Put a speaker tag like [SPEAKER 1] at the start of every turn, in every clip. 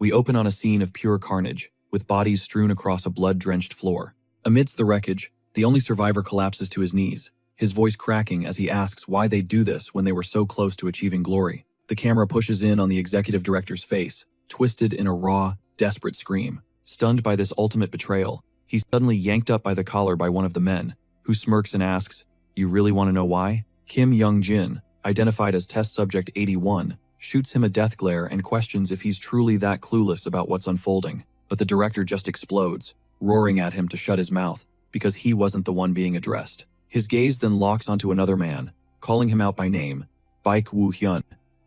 [SPEAKER 1] We open on a scene of pure carnage, with bodies strewn across a blood-drenched floor. Amidst the wreckage, the only survivor collapses to his knees, his voice cracking as he asks why they do this when they were so close to achieving glory. The camera pushes in on the executive director's face, twisted in a raw, desperate scream. Stunned by this ultimate betrayal, he's suddenly yanked up by the collar by one of the men, who smirks and asks, "You really want to know why?" Kim Young-jin, identified as test subject 81, shoots him a death glare and questions if he's truly that clueless about what's unfolding. But the director just explodes, roaring at him to shut his mouth, because he wasn't the one being addressed. His gaze then locks onto another man, calling him out by name, Baek Woo-hyun.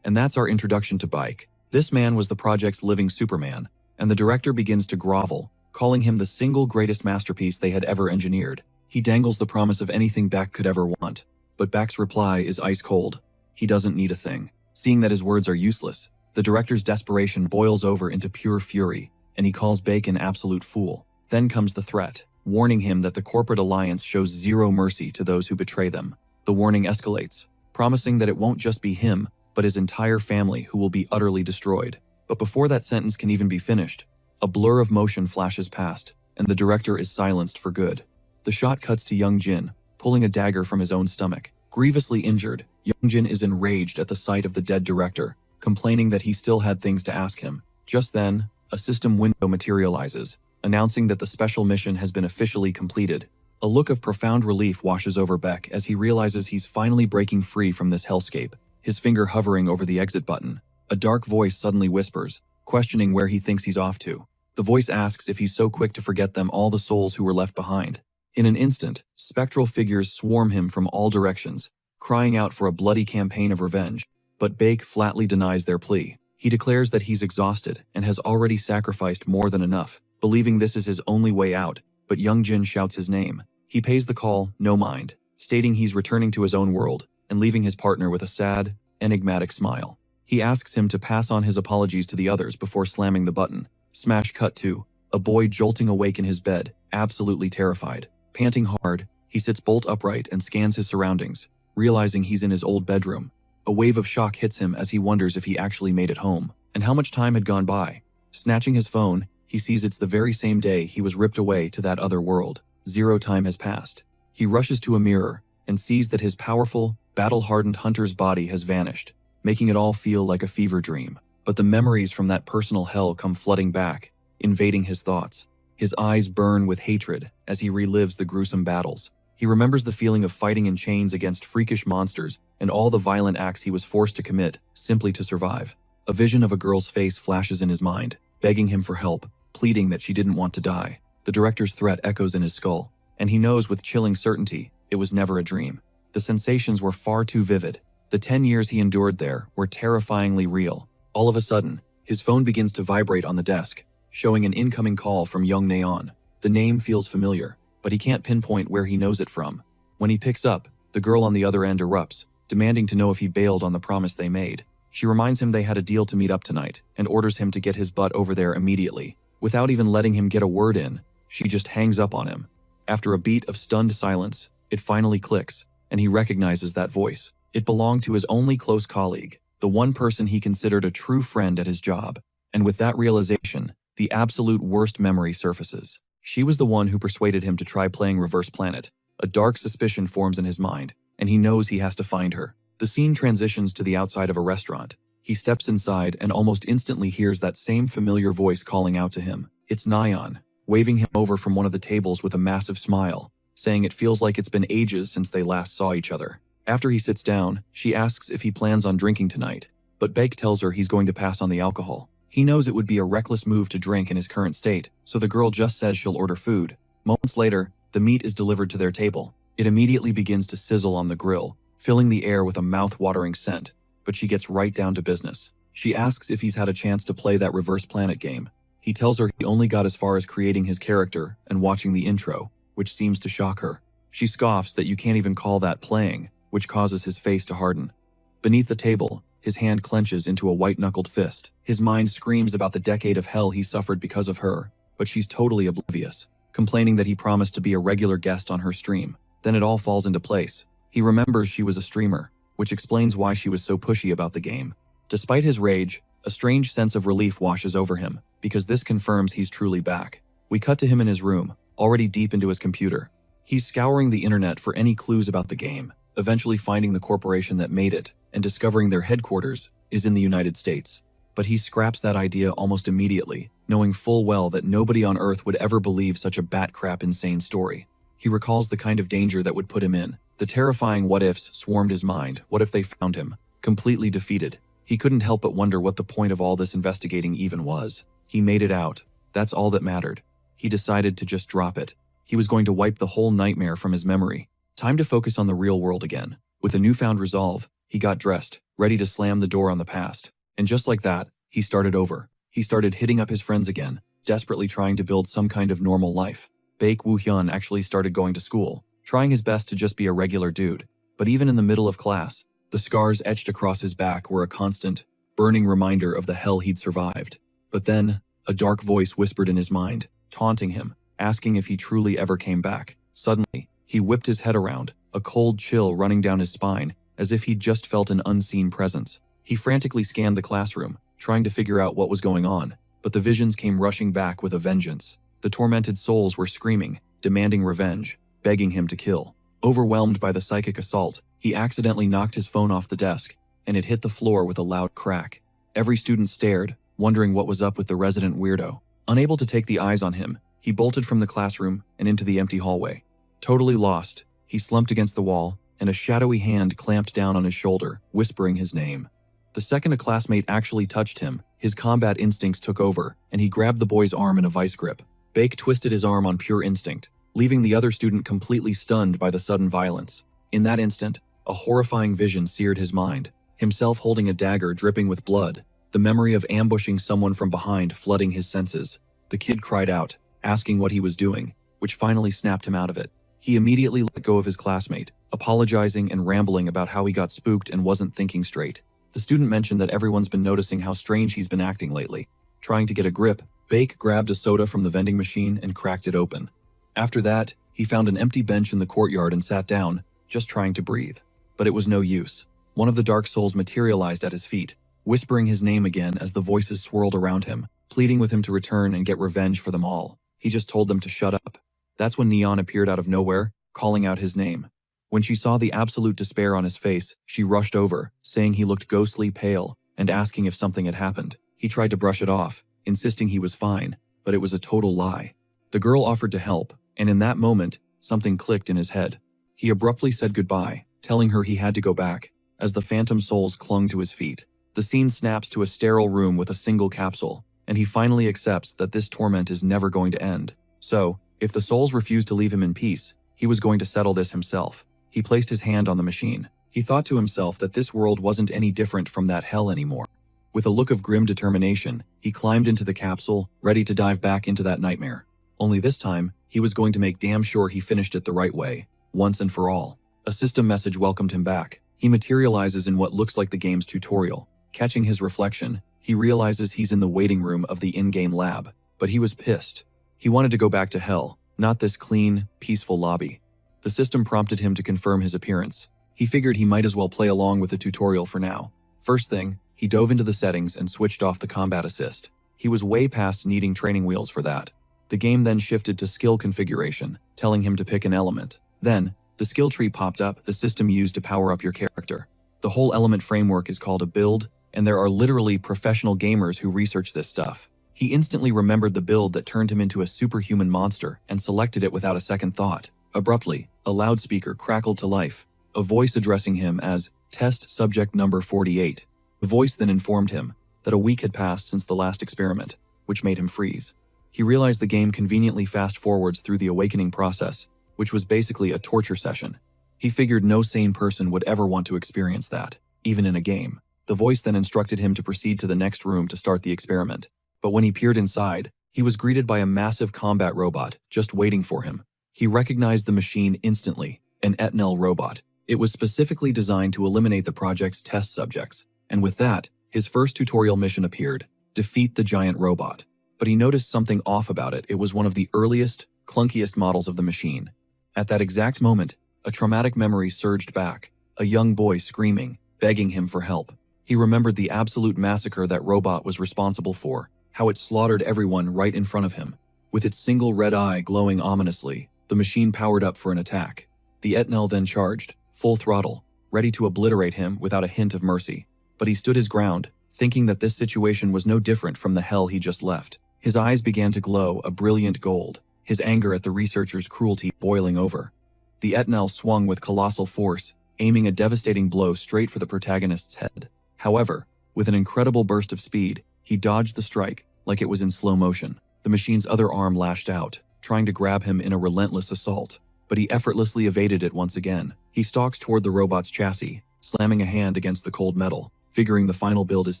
[SPEAKER 1] And that's our introduction to Baek. This man was the project's living Superman, and the director begins to grovel, calling him the single greatest masterpiece they had ever engineered. He dangles the promise of anything Baek could ever want, but Baek's reply is ice cold. He doesn't need a thing. Seeing that his words are useless, the director's desperation boils over into pure fury, and he calls Baek an absolute fool. Then comes the threat, warning him that the corporate alliance shows zero mercy to those who betray them. The warning escalates, promising that it won't just be him, but his entire family who will be utterly destroyed. But before that sentence can even be finished, a blur of motion flashes past, and the director is silenced for good. The shot cuts to Young-jin, pulling a dagger from his own stomach. Grievously injured, Young-jin is enraged at the sight of the dead director, complaining that he still had things to ask him. Just then, a system window materializes, announcing that the special mission has been officially completed. A look of profound relief washes over Baek as he realizes he's finally breaking free from this hellscape, his finger hovering over the exit button. A dark voice suddenly whispers, questioning where he thinks he's off to. The voice asks if he's so quick to forget them all the souls who were left behind. In an instant, spectral figures swarm him from all directions, crying out for a bloody campaign of revenge. But Baek flatly denies their plea. He declares that he's exhausted and has already sacrificed more than enough, believing this is his only way out, but Young-jin shouts his name. He pays the call, no mind, stating he's returning to his own world and leaving his partner with a sad, enigmatic smile. He asks him to pass on his apologies to the others before slamming the button. Smash cut to a boy jolting awake in his bed, absolutely terrified. Panting hard, he sits bolt upright and scans his surroundings, realizing he's in his old bedroom. A wave of shock hits him as he wonders if he actually made it home, and how much time had gone by. Snatching his phone, he sees it's the very same day he was ripped away to that other world. Zero time has passed. He rushes to a mirror and sees that his powerful, battle-hardened hunter's body has vanished, making it all feel like a fever dream. But the memories from that personal hell come flooding back, invading his thoughts. His eyes burn with hatred as he relives the gruesome battles. He remembers the feeling of fighting in chains against freakish monsters and all the violent acts he was forced to commit simply to survive. A vision of a girl's face flashes in his mind, begging him for help, pleading that she didn't want to die. The director's threat echoes in his skull, and he knows with chilling certainty it was never a dream. The sensations were far too vivid. The 10 years he endured there were terrifyingly real. All of a sudden, his phone begins to vibrate on the desk, showing an incoming call from Young Naeon. The name feels familiar, but he can't pinpoint where he knows it from. When he picks up, the girl on the other end erupts, demanding to know if he bailed on the promise they made. She reminds him they had a deal to meet up tonight, and orders him to get his butt over there immediately. Without even letting him get a word in, she just hangs up on him. After a beat of stunned silence, it finally clicks, and he recognizes that voice. It belonged to his only close colleague, the one person he considered a true friend at his job. And with that realization, the absolute worst memory surfaces. She was the one who persuaded him to try playing Reverse Planet. A dark suspicion forms in his mind, and he knows he has to find her. The scene transitions to the outside of a restaurant. He steps inside and almost instantly hears that same familiar voice calling out to him. It's Naeon, waving him over from one of the tables with a massive smile, saying it feels like it's been ages since they last saw each other. After he sits down, she asks if he plans on drinking tonight, but Baek tells her he's going to pass on the alcohol. He knows it would be a reckless move to drink in his current state, so the girl just says she'll order food. Moments later, the meat is delivered to their table. It immediately begins to sizzle on the grill, filling the air with a mouth-watering scent, but she gets right down to business. She asks if he's had a chance to play that Reverse Planet game. He tells her he only got as far as creating his character and watching the intro, which seems to shock her. She scoffs that you can't even call that playing, which causes his face to harden. Beneath the table, his hand clenches into a white-knuckled fist. His mind screams about the decade of hell he suffered because of her, but she's totally oblivious, complaining that he promised to be a regular guest on her stream. Then it all falls into place. He remembers she was a streamer, which explains why she was so pushy about the game. Despite his rage, A strange sense of relief washes over him, because this confirms he's truly back. We cut to him in his room, already deep into his computer. He's scouring the internet for any clues about the game, eventually finding the corporation that made it, and discovering their headquarters is in the United States. But he scraps that idea almost immediately, knowing full well that nobody on Earth would ever believe such a bat-crap insane story. He recalls the kind of danger that would put him in. The terrifying what-ifs swarmed his mind. What if they found him, completely defeated? He couldn't help but wonder what the point of all this investigating even was. He made it out. That's all that mattered. He decided to just drop it. He was going to wipe the whole nightmare from his memory. Time to focus on the real world again. With a newfound resolve, he got dressed, ready to slam the door on the past. And just like that, he started over. He started hitting up his friends again, desperately trying to build some kind of normal life. Baek Woo-hyun actually started going to school, trying his best to just be a regular dude. But even in the middle of class, the scars etched across his back were a constant, burning reminder of the hell he'd survived. But then, a dark voice whispered in his mind, taunting him, asking if he truly ever came back. Suddenly, he whipped his head around, a cold chill running down his spine, as if he'd just felt an unseen presence. He frantically scanned the classroom, trying to figure out what was going on, but the visions came rushing back with a vengeance. The tormented souls were screaming, demanding revenge, begging him to kill. Overwhelmed by the psychic assault, he accidentally knocked his phone off the desk, and it hit the floor with a loud crack. Every student stared, wondering what was up with the resident weirdo. Unable to take the eyes on him, he bolted from the classroom and into the empty hallway. Totally lost, he slumped against the wall, and a shadowy hand clamped down on his shoulder, whispering his name. The second a classmate actually touched him, his combat instincts took over, and he grabbed the boy's arm in a vice grip. Baek twisted his arm on pure instinct, leaving the other student completely stunned by the sudden violence. In that instant, a horrifying vision seared his mind, himself holding a dagger dripping with blood, the memory of ambushing someone from behind flooding his senses. The kid cried out, asking what he was doing, which finally snapped him out of it. He immediately let go of his classmate, apologizing and rambling about how he got spooked and wasn't thinking straight. The student mentioned that everyone's been noticing how strange he's been acting lately. Trying to get a grip, Baek grabbed a soda from the vending machine and cracked it open. After that, he found an empty bench in the courtyard and sat down, just trying to breathe. But it was no use. One of the dark souls materialized at his feet, whispering his name again as the voices swirled around him, pleading with him to return and get revenge for them all. He just told them to shut up. That's when Neon appeared out of nowhere, calling out his name. When she saw the absolute despair on his face, she rushed over, saying he looked ghostly pale, and asking if something had happened. He tried to brush it off, insisting he was fine, but it was a total lie. The girl offered to help, and in that moment, something clicked in his head. He abruptly said goodbye, telling her he had to go back, as the phantom souls clung to his feet. The scene snaps to a sterile room with a single capsule, and he finally accepts that this torment is never going to end. So, if the souls refused to leave him in peace, he was going to settle this himself. He placed his hand on the machine. He thought to himself that this world wasn't any different from that hell anymore. With a look of grim determination, he climbed into the capsule, ready to dive back into that nightmare. Only this time, he was going to make damn sure he finished it the right way, once and for all. A system message welcomed him back. He materializes in what looks like the game's tutorial. Catching his reflection, he realizes he's in the waiting room of the in-game lab. But he was pissed. He wanted to go back to hell, not this clean, peaceful lobby. The system prompted him to confirm his appearance. He figured he might as well play along with the tutorial for now. First thing, he dove into the settings and switched off the combat assist. He was way past needing training wheels for that. The game then shifted to skill configuration, telling him to pick an element. Then, the skill tree popped up, the system used to power up your character. The whole element framework is called a build, and there are literally professional gamers who research this stuff. He instantly remembered the build that turned him into a superhuman monster and selected it without a second thought. Abruptly, a loudspeaker crackled to life, a voice addressing him as Test Subject Number 48. The voice then informed him that a week had passed since the last experiment, which made him freeze. He realized the game conveniently fast-forwards through the awakening process, which was basically a torture session. He figured no sane person would ever want to experience that, even in a game. The voice then instructed him to proceed to the next room to start the experiment. But when he peered inside, he was greeted by a massive combat robot just waiting for him. He recognized the machine instantly, an Etnel robot. It was specifically designed to eliminate the project's test subjects, and with that, his first tutorial mission appeared: defeat the giant robot. But he noticed something off about it. It was one of the earliest, clunkiest models of the machine. At that exact moment, a traumatic memory surged back, a young boy screaming, begging him for help. He remembered the absolute massacre that robot was responsible for, how it slaughtered everyone right in front of him. With its single red eye glowing ominously, the machine powered up for an attack. The Etnel then charged, full throttle, ready to obliterate him without a hint of mercy. But he stood his ground, thinking that this situation was no different from the hell he just left. His eyes began to glow a brilliant gold, his anger at the researchers' cruelty boiling over. The Etnel swung with colossal force, aiming a devastating blow straight for the protagonist's head. However, with an incredible burst of speed, he dodged the strike like it was in slow motion. The machine's other arm lashed out, trying to grab him in a relentless assault, but he effortlessly evaded it once again. He stalks toward the robot's chassis, slamming a hand against the cold metal, figuring the final build is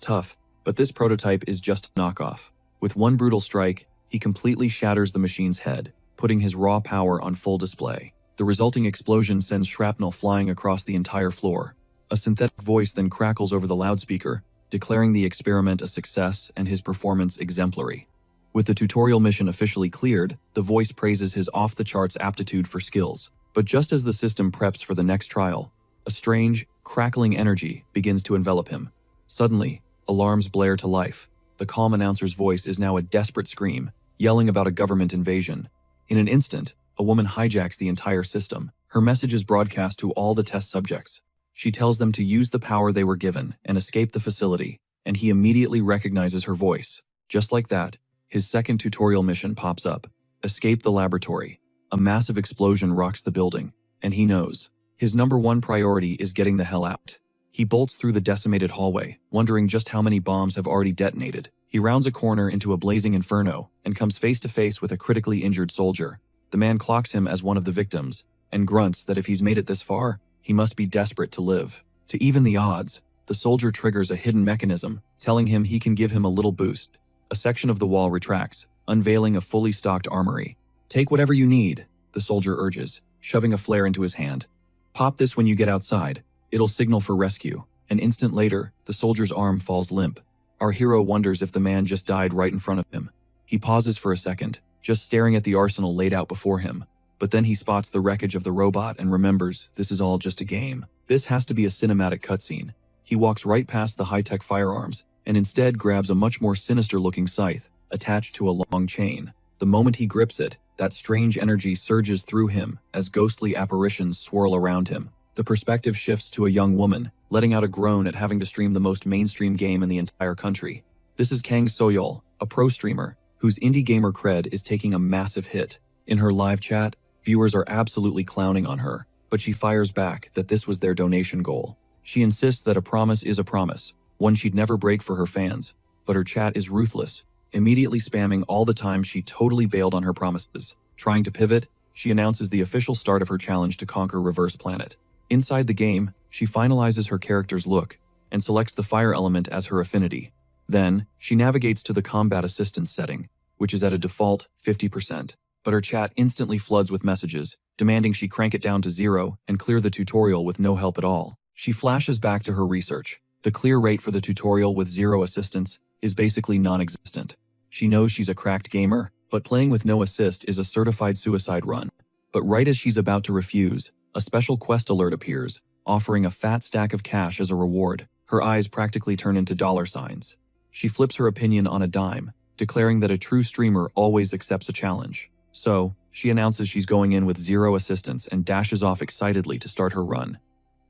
[SPEAKER 1] tough, but this prototype is just a knockoff. With one brutal strike, he completely shatters the machine's head, putting his raw power on full display. The resulting explosion sends shrapnel flying across the entire floor. A synthetic voice then crackles over the loudspeaker, declaring the experiment a success and his performance exemplary. With the tutorial mission officially cleared, the voice praises his off-the-charts aptitude for skills. But just as the system preps for the next trial, a strange, crackling energy begins to envelop him. Suddenly, alarms blare to life. The calm announcer's voice is now a desperate scream, yelling about a government invasion. In an instant, a woman hijacks the entire system. Her message is broadcast to all the test subjects. She tells them to use the power they were given and escape the facility, and he immediately recognizes her voice. Just like that, his second tutorial mission pops up. Escape the laboratory. A massive explosion rocks the building, and he knows. His number one priority is getting the hell out. He bolts through the decimated hallway, wondering just how many bombs have already detonated. He rounds a corner into a blazing inferno and comes face to face with a critically injured soldier. The man clocks him as one of the victims, and grunts that if he's made it this far, he must be desperate to live. To even the odds, the soldier triggers a hidden mechanism, telling him he can give him a little boost. A section of the wall retracts, unveiling a fully stocked armory. Take whatever you need, the soldier urges, shoving a flare into his hand. Pop this when you get outside. It'll signal for rescue. An instant later, the soldier's arm falls limp. Our hero wonders if the man just died right in front of him. He pauses for a second, just staring at the arsenal laid out before him. But then he spots the wreckage of the robot and remembers this is all just a game. This has to be a cinematic cutscene. He walks right past the high-tech firearms and instead grabs a much more sinister-looking scythe attached to a long chain. The moment he grips it, that strange energy surges through him as ghostly apparitions swirl around him. The perspective shifts to a young woman, letting out a groan at having to stream the most mainstream game in the entire country. This is Kang Soyol, a pro streamer, whose indie gamer cred is taking a massive hit. In her live chat, viewers are absolutely clowning on her, but she fires back that this was their donation goal. She insists that a promise is a promise, one she'd never break for her fans, but her chat is ruthless, immediately spamming all the times she totally bailed on her promises. Trying to pivot, she announces the official start of her challenge to conquer Reverse Planet. Inside the game, she finalizes her character's look and selects the fire element as her affinity. Then, she navigates to the combat assistance setting, which is at a default 50%, but her chat instantly floods with messages, demanding she crank it down to 0 and clear the tutorial with no help at all. She flashes back to her research. The clear rate for the tutorial with 0 assistance is basically non-existent. She knows she's a cracked gamer, but playing with no assist is a certified suicide run. But right as she's about to refuse, a special quest alert appears, offering a fat stack of cash as a reward. Her eyes practically turn into dollar signs. She flips her opinion on a dime, declaring that a true streamer always accepts a challenge. So, she announces she's going in with 0 assistance and dashes off excitedly to start her run.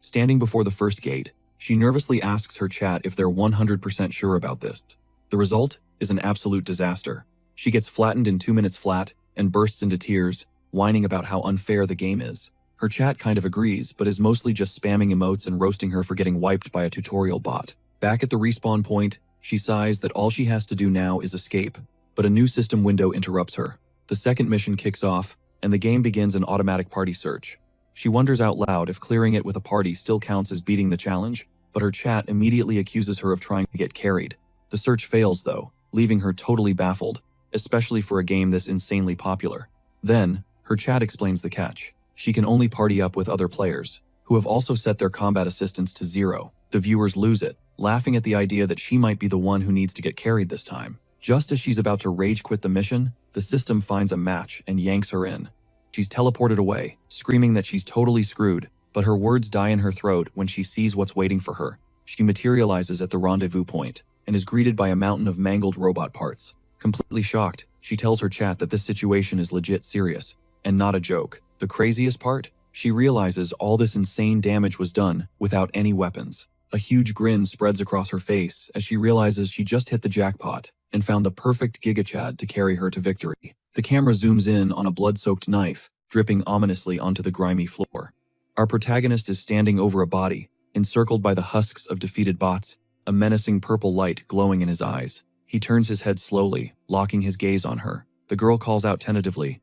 [SPEAKER 1] Standing before the first gate, she nervously asks her chat if they're 100% sure about this. The result is an absolute disaster. She gets flattened in 2 minutes flat and bursts into tears, whining about how unfair the game is. Her chat kind of agrees, but is mostly just spamming emotes and roasting her for getting wiped by a tutorial bot. Back at the respawn point, she sighs that all she has to do now is escape, but a new system window interrupts her. The second mission kicks off, and the game begins an automatic party search. She wonders out loud if clearing it with a party still counts as beating the challenge, but her chat immediately accuses her of trying to get carried. The search fails, though, leaving her totally baffled, especially for a game this insanely popular. Then, her chat explains the catch. She can only party up with other players, who have also set their combat assistance to 0. The viewers lose it, laughing at the idea that she might be the one who needs to get carried this time. Just as she's about to rage quit the mission, the system finds a match and yanks her in. She's teleported away, screaming that she's totally screwed, but her words die in her throat when she sees what's waiting for her. She materializes at the rendezvous point and is greeted by a mountain of mangled robot parts. Completely shocked, she tells her chat that this situation is legit serious and not a joke. The craziest part? She realizes all this insane damage was done without any weapons. A huge grin spreads across her face as she realizes she just hit the jackpot and found the perfect gigachad to carry her to victory. The camera zooms in on a blood-soaked knife, dripping ominously onto the grimy floor. Our protagonist is standing over a body, encircled by the husks of defeated bots, a menacing purple light glowing in his eyes. He turns his head slowly, locking his gaze on her. The girl calls out tentatively,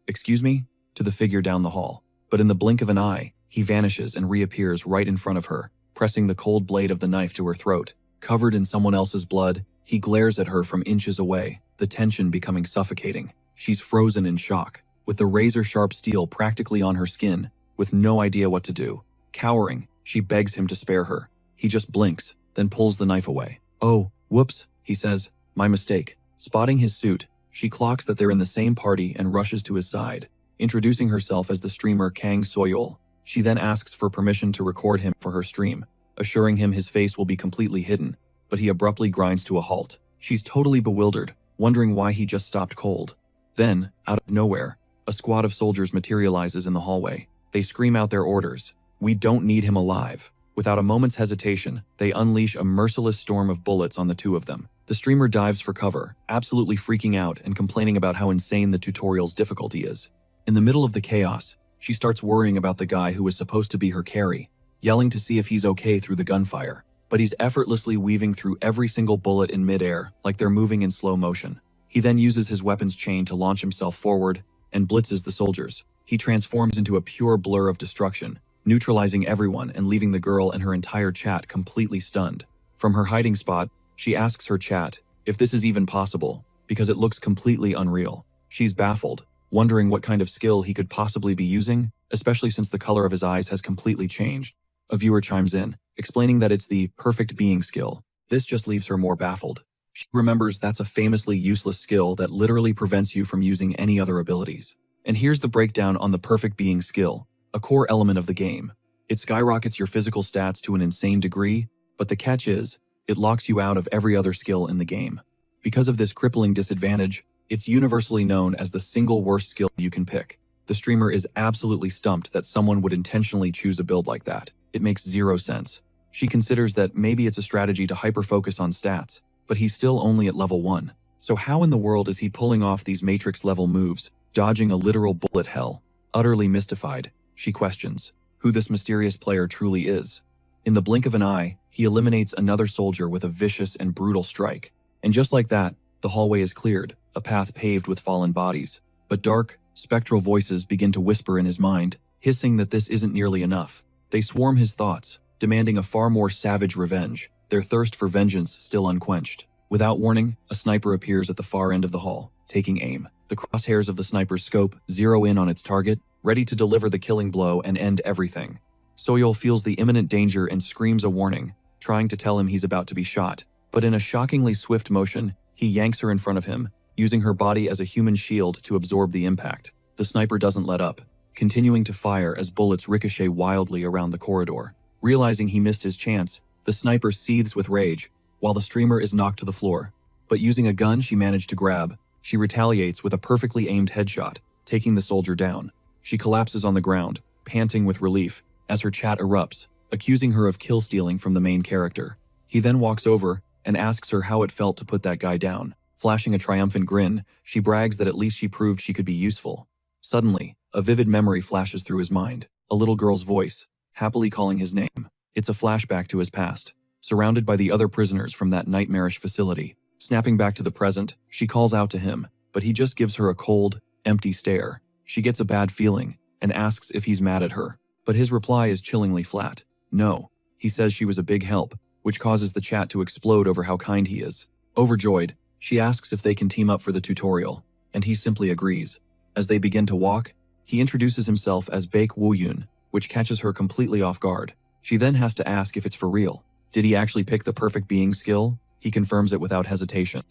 [SPEAKER 1] excuse me?" to the figure down the hall. But in the blink of an eye, he vanishes and reappears right in front of her, pressing the cold blade of the knife to her throat. Covered in someone else's blood, he glares at her from inches away, the tension becoming suffocating. She's frozen in shock, with the razor-sharp steel practically on her skin, with no idea what to do. Cowering, she begs him to spare her. He just blinks, then pulls the knife away. "Oh, whoops," he says. "My mistake." Spotting his suit, she clocks that they're in the same party and rushes to his side, introducing herself as the streamer Kang Soyol. She then asks for permission to record him for her stream, assuring him his face will be completely hidden, but he abruptly grinds to a halt. She's totally bewildered, wondering why he just stopped cold. Then, out of nowhere, a squad of soldiers materializes in the hallway. They scream out their orders. "We don't need him alive." Without a moment's hesitation, they unleash a merciless storm of bullets on the two of them. The streamer dives for cover, absolutely freaking out and complaining about how insane the tutorial's difficulty is. In the middle of the chaos, she starts worrying about the guy who was supposed to be her carry, yelling to see if he's okay through the gunfire. But he's effortlessly weaving through every single bullet in midair, like they're moving in slow motion. He then uses his weapon's chain to launch himself forward and blitzes the soldiers. He transforms into a pure blur of destruction, neutralizing everyone and leaving the girl and her entire chat completely stunned. From her hiding spot, she asks her chat if this is even possible, because it looks completely unreal. She's baffled, wondering what kind of skill he could possibly be using, especially since the color of his eyes has completely changed. A viewer chimes in, explaining that it's the perfect being skill. This just leaves her more baffled. She remembers that's a famously useless skill that literally prevents you from using any other abilities. And here's the breakdown on the perfect being skill, a core element of the game. It skyrockets your physical stats to an insane degree, but the catch is, it locks you out of every other skill in the game. Because of this crippling disadvantage, it's universally known as the single worst skill you can pick. The streamer is absolutely stumped that someone would intentionally choose a build like that. It makes zero sense. She considers that maybe it's a strategy to hyper-focus on stats, but he's still only at level 1. So how in the world is he pulling off these Matrix-level moves, dodging a literal bullet hell? Utterly mystified, she questions who this mysterious player truly is. In the blink of an eye, he eliminates another soldier with a vicious and brutal strike. And just like that, the hallway is cleared, a path paved with fallen bodies. But dark, spectral voices begin to whisper in his mind, hissing that this isn't nearly enough. They swarm his thoughts, demanding a far more savage revenge, their thirst for vengeance still unquenched. Without warning, a sniper appears at the far end of the hall, taking aim. The crosshairs of the sniper's scope zero in on its target, ready to deliver the killing blow and end everything. Soyol feels the imminent danger and screams a warning, trying to tell him he's about to be shot. But in a shockingly swift motion, he yanks her in front of him, using her body as a human shield to absorb the impact. The sniper doesn't let up, continuing to fire as bullets ricochet wildly around the corridor. Realizing he missed his chance, the sniper seethes with rage, while the streamer is knocked to the floor. But using a gun she managed to grab, she retaliates with a perfectly aimed headshot, taking the soldier down. She collapses on the ground, panting with relief, as her chat erupts, accusing her of kill-stealing from the main character. He then walks over and asks her how it felt to put that guy down. Flashing a triumphant grin, she brags that at least she proved she could be useful. Suddenly, a vivid memory flashes through his mind, a little girl's voice, happily calling his name. It's a flashback to his past, surrounded by the other prisoners from that nightmarish facility. Snapping back to the present, she calls out to him, but he just gives her a cold, empty stare. She gets a bad feeling and asks if he's mad at her, but his reply is chillingly flat. No. He says she was a big help, which causes the chat to explode over how kind he is. Overjoyed, she asks if they can team up for the tutorial, and he simply agrees. As they begin to walk, he introduces himself as Baek Woo-yoon, which catches her completely off guard. She then has to ask if it's for real. Did he actually pick the perfect being skill? He confirms it without hesitation.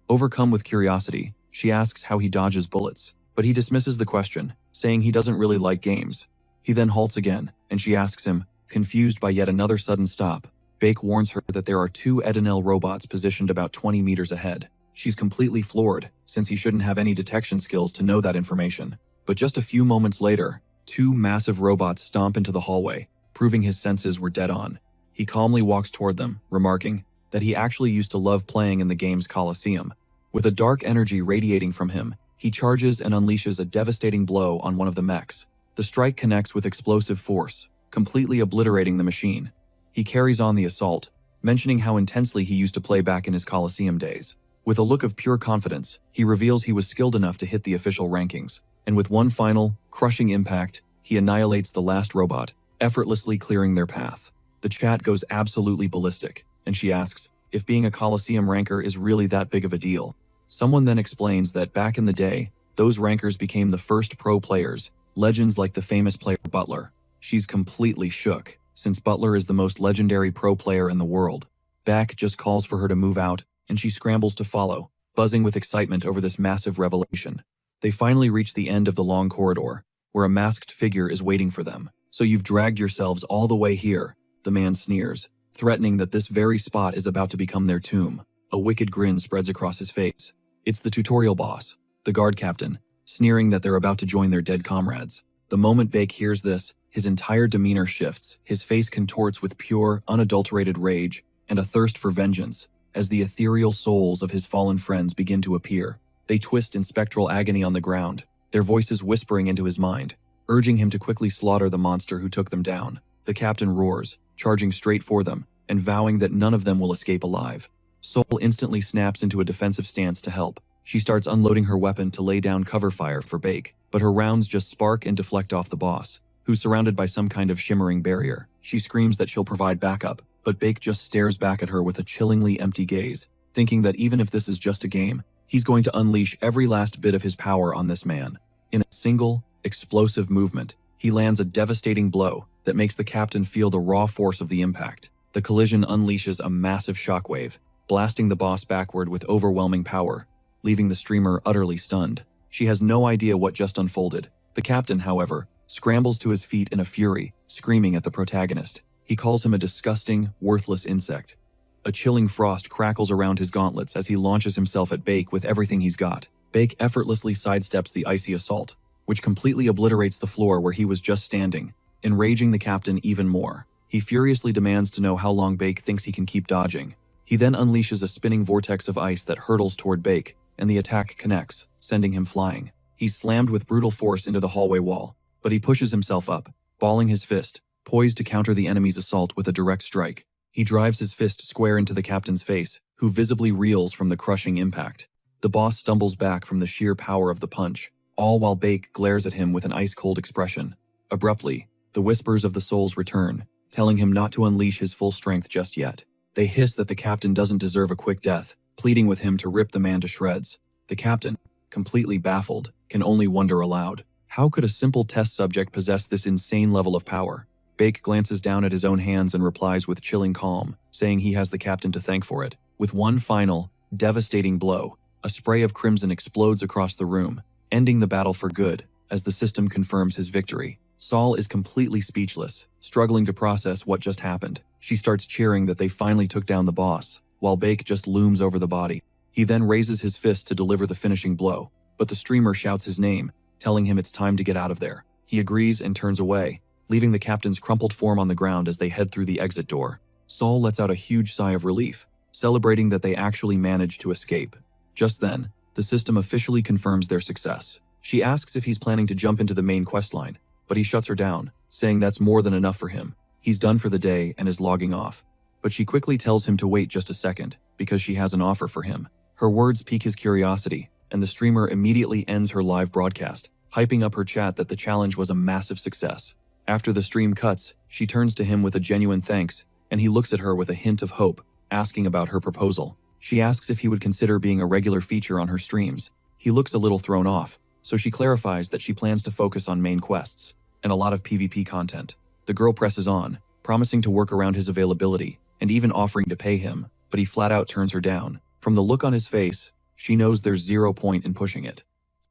[SPEAKER 1] Overcome with curiosity, she asks how he dodges bullets, but he dismisses the question, saying he doesn't really like games. He then halts again, and she asks him, confused by yet another sudden stop, Bake warns her that there are two Edenel robots positioned about 20 meters ahead. She's completely floored, since he shouldn't have any detection skills to know that information. But just a few moments later, two massive robots stomp into the hallway, proving his senses were dead on. He calmly walks toward them, remarking that he actually used to love playing in the game's Colosseum. With a dark energy radiating from him, he charges and unleashes a devastating blow on one of the mechs. The strike connects with explosive force, completely obliterating the machine. He carries on the assault, mentioning how intensely he used to play back in his Colosseum days. With a look of pure confidence, he reveals he was skilled enough to hit the official rankings. And with one final, crushing impact, he annihilates the last robot, effortlessly clearing their path. The chat goes absolutely ballistic, and she asks if being a Colosseum ranker is really that big of a deal. Someone then explains that back in the day, those rankers became the first pro players, legends like the famous player Butler. She's completely shook, since Butler is the most legendary pro player in the world. Back just calls for her to move out, and she scrambles to follow, buzzing with excitement over this massive revelation. They finally reach the end of the long corridor, where a masked figure is waiting for them. "So you've dragged yourselves all the way here," the man sneers, threatening that this very spot is about to become their tomb. A wicked grin spreads across his face. It's the tutorial boss, the guard captain, sneering that they're about to join their dead comrades. The moment Bake hears this, his entire demeanor shifts, his face contorts with pure, unadulterated rage and a thirst for vengeance, as the ethereal souls of his fallen friends begin to appear. They twist in spectral agony on the ground, their voices whispering into his mind, urging him to quickly slaughter the monster who took them down. The captain roars, charging straight for them, and vowing that none of them will escape alive. Soul instantly snaps into a defensive stance to help. She starts unloading her weapon to lay down cover fire for Bake, but her rounds just spark and deflect off the boss, who's surrounded by some kind of shimmering barrier. She screams that she'll provide backup, but Bake just stares back at her with a chillingly empty gaze, thinking that even if this is just a game, he's going to unleash every last bit of his power on this man. In a single, explosive movement, he lands a devastating blow that makes the captain feel the raw force of the impact. The collision unleashes a massive shockwave, blasting the boss backward with overwhelming power, leaving the streamer utterly stunned. She has no idea what just unfolded. The captain, however, scrambles to his feet in a fury, screaming at the protagonist. He calls him a disgusting, worthless insect. A chilling frost crackles around his gauntlets as he launches himself at Bake with everything he's got. Bake effortlessly sidesteps the icy assault, which completely obliterates the floor where he was just standing, enraging the captain even more. He furiously demands to know how long Bake thinks he can keep dodging. He then unleashes a spinning vortex of ice that hurtles toward Bake, and the attack connects, sending him flying. He's slammed with brutal force into the hallway wall, but he pushes himself up, balling his fist, poised to counter the enemy's assault with a direct strike. He drives his fist square into the captain's face, who visibly reels from the crushing impact. The boss stumbles back from the sheer power of the punch, all while Bake glares at him with an ice-cold expression. Abruptly, the whispers of the souls return, telling him not to unleash his full strength just yet. They hiss that the captain doesn't deserve a quick death, pleading with him to rip the man to shreds. The captain, completely baffled, can only wonder aloud. How could a simple test subject possess this insane level of power? Bake glances down at his own hands and replies with chilling calm, saying he has the captain to thank for it. With one final, devastating blow, a spray of crimson explodes across the room, ending the battle for good, as the system confirms his victory. Saul is completely speechless, struggling to process what just happened. She starts cheering that they finally took down the boss, while Bake just looms over the body. He then raises his fist to deliver the finishing blow, but the streamer shouts his name, telling him it's time to get out of there. He agrees and turns away, leaving the captain's crumpled form on the ground as they head through the exit door. Saul lets out a huge sigh of relief, celebrating that they actually managed to escape. Just then, the system officially confirms their success. She asks if he's planning to jump into the main questline, but he shuts her down, saying that's more than enough for him. He's done for the day and is logging off. But she quickly tells him to wait just a second, because she has an offer for him. Her words pique his curiosity, and the streamer immediately ends her live broadcast, hyping up her chat that the challenge was a massive success. After the stream cuts, she turns to him with a genuine thanks, and he looks at her with a hint of hope, asking about her proposal. She asks if he would consider being a regular feature on her streams. He looks a little thrown off, so she clarifies that she plans to focus on main quests, and a lot of PvP content. The girl presses on, promising to work around his availability, and even offering to pay him, but he flat out turns her down. From the look on his face, she knows there's zero point in pushing it.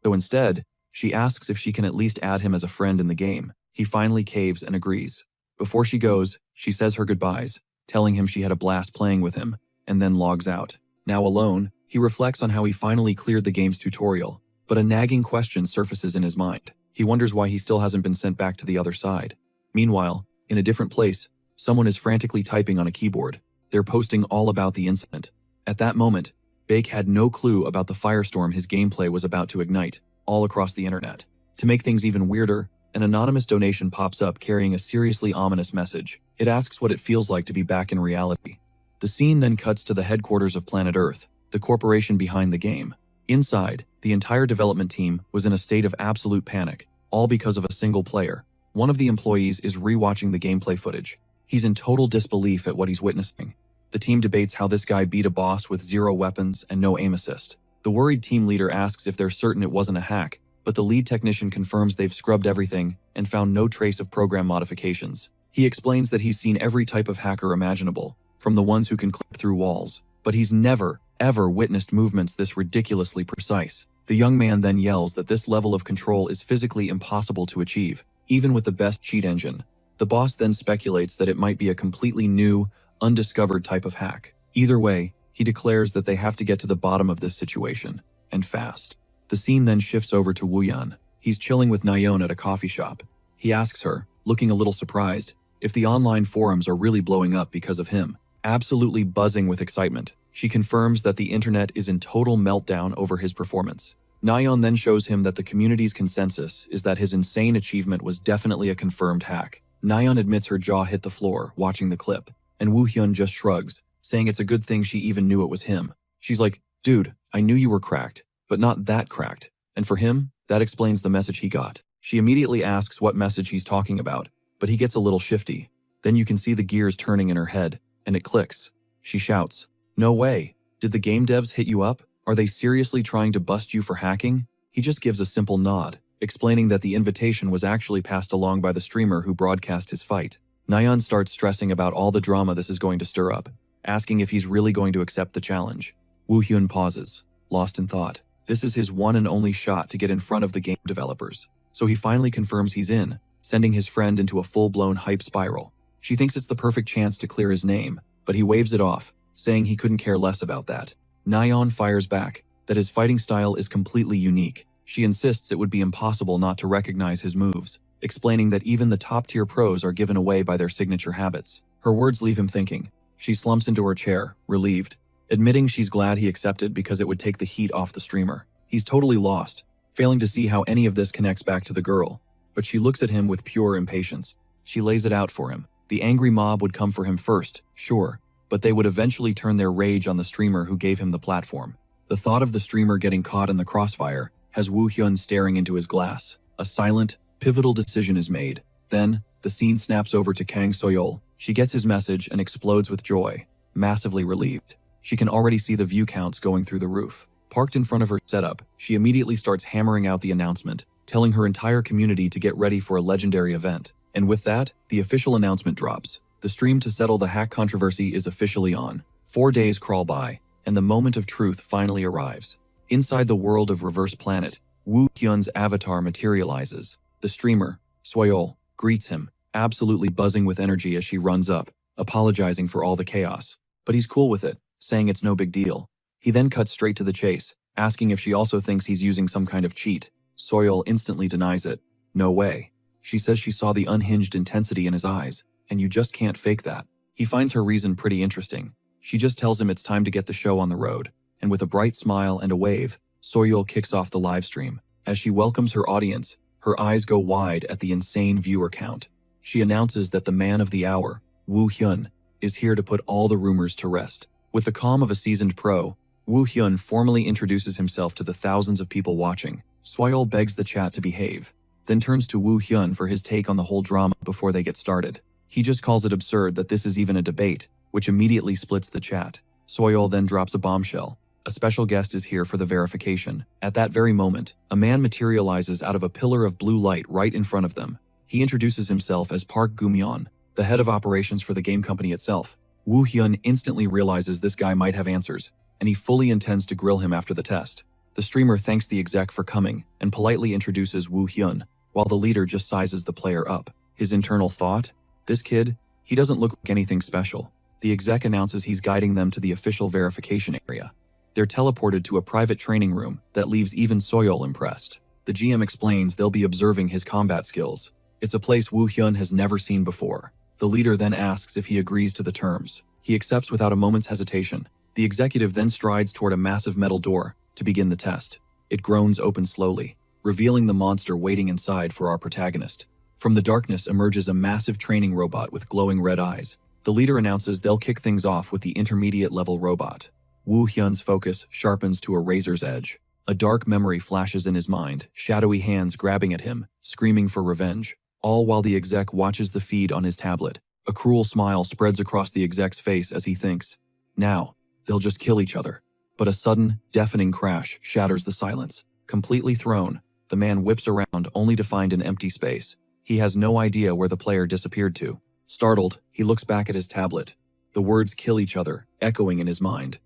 [SPEAKER 1] So instead, she asks if she can at least add him as a friend in the game. He finally caves and agrees. Before she goes, she says her goodbyes, telling him she had a blast playing with him, and then logs out. Now alone, he reflects on how he finally cleared the game's tutorial, but a nagging question surfaces in his mind. He wonders why he still hasn't been sent back to the other side. Meanwhile, in a different place, someone is frantically typing on a keyboard. They're posting all about the incident. At that moment, Bake had no clue about the firestorm his gameplay was about to ignite, all across the internet. To make things even weirder, an anonymous donation pops up carrying a seriously ominous message. It asks what it feels like to be back in reality. The scene then cuts to the headquarters of Planet Earth, the corporation behind the game. Inside, the entire development team was in a state of absolute panic, all because of a single player. One of the employees is rewatching the gameplay footage. He's in total disbelief at what he's witnessing. The team debates how this guy beat a boss with 0 weapons and no aim assist. The worried team leader asks if they're certain it wasn't a hack, but the lead technician confirms they've scrubbed everything and found no trace of program modifications. He explains that he's seen every type of hacker imaginable, from the ones who can clip through walls, but he's never, ever witnessed movements this ridiculously precise. The young man then yells that this level of control is physically impossible to achieve, even with the best cheat engine. The boss then speculates that it might be a completely new, undiscovered type of hack. Either way, he declares that they have to get to the bottom of this situation, and fast. The scene then shifts over to Woohyun. He's chilling with Nayeon at a coffee shop. He asks her, looking a little surprised, if the online forums are really blowing up because of him. Absolutely buzzing with excitement, she confirms that the internet is in total meltdown over his performance. Nayeon then shows him that the community's consensus is that his insane achievement was definitely a confirmed hack. Nayeon admits her jaw hit the floor watching the clip, and Woohyun just shrugs, saying it's a good thing she even knew it was him. She's like, dude, I knew you were cracked, but not that cracked. And for him, that explains the message he got. She immediately asks what message he's talking about, but he gets a little shifty. Then you can see the gears turning in her head, and it clicks. She shouts, no way. Did the game devs hit you up? Are they seriously trying to bust you for hacking? He just gives a simple nod, explaining that the invitation was actually passed along by the streamer who broadcast his fight. Nayeon starts stressing about all the drama this is going to stir up, asking if he's really going to accept the challenge. Woohyun pauses, lost in thought. This is his one and only shot to get in front of the game developers, so he finally confirms he's in, sending his friend into a full-blown hype spiral. She thinks it's the perfect chance to clear his name, but he waves it off, saying he couldn't care less about that. Nayeon fires back that his fighting style is completely unique. She insists it would be impossible not to recognize his moves, explaining that even the top-tier pros are given away by their signature habits. Her words leave him thinking. She slumps into her chair, relieved, admitting she's glad he accepted because it would take the heat off the streamer. He's totally lost, failing to see how any of this connects back to the girl, but she looks at him with pure impatience. She lays it out for him. The angry mob would come for him first, sure, but they would eventually turn their rage on the streamer who gave him the platform. The thought of the streamer getting caught in the crossfire has Woohyun staring into his glass. A silent, pivotal decision is made. Then, the scene snaps over to Kang Soyeol. She gets his message and explodes with joy, massively relieved. She can already see the view counts going through the roof. Parked in front of her setup, she immediately starts hammering out the announcement, telling her entire community to get ready for a legendary event. And with that, the official announcement drops. The stream to settle the hack controversy is officially on. 4 days crawl by, and the moment of truth finally arrives. Inside the world of Reverse Planet, Woohyun's avatar materializes. The streamer, Soyeol, greets him, absolutely buzzing with energy as she runs up, apologizing for all the chaos. But he's cool with it, saying it's no big deal. He then cuts straight to the chase, asking if she also thinks he's using some kind of cheat. Soyeol instantly denies it. No way. She says she saw the unhinged intensity in his eyes, and you just can't fake that. He finds her reason pretty interesting. She just tells him it's time to get the show on the road, and with a bright smile and a wave, Soyeol kicks off the live stream. As she welcomes her audience, her eyes go wide at the insane viewer count. She announces that the man of the hour, Woohyun, is here to put all the rumors to rest. With the calm of a seasoned pro, Woohyun formally introduces himself to the thousands of people watching. Soyeol begs the chat to behave, then turns to Woohyun for his take on the whole drama before they get started. He just calls it absurd that this is even a debate, which immediately splits the chat. Soyeol then drops a bombshell. A special guest is here for the verification. At that very moment, a man materializes out of a pillar of blue light right in front of them. He introduces himself as Park Gumyeon, the head of operations for the game company itself. Woohyun instantly realizes this guy might have answers, and he fully intends to grill him after the test. The streamer thanks the exec for coming and politely introduces Woohyun, while the leader just sizes the player up. His internal thought? This kid, he doesn't look like anything special. The exec announces he's guiding them to the official verification area. They're teleported to a private training room that leaves even Soyeol impressed. The GM explains they'll be observing his combat skills. It's a place Woo Hyun has never seen before. The leader then asks if he agrees to the terms. He accepts without a moment's hesitation. The executive then strides toward a massive metal door to begin the test. It groans open slowly, revealing the monster waiting inside for our protagonist. From the darkness emerges a massive training robot with glowing red eyes. The leader announces they'll kick things off with the intermediate-level robot. Woo Hyun's focus sharpens to a razor's edge. A dark memory flashes in his mind, shadowy hands grabbing at him, screaming for revenge, all while the exec watches the feed on his tablet. A cruel smile spreads across the exec's face as he thinks, now, they'll just kill each other. But a sudden, deafening crash shatters the silence. Completely thrown, the man whips around only to find an empty space. He has no idea where the player disappeared to. Startled, he looks back at his tablet. The words kill each other, echoing in his mind.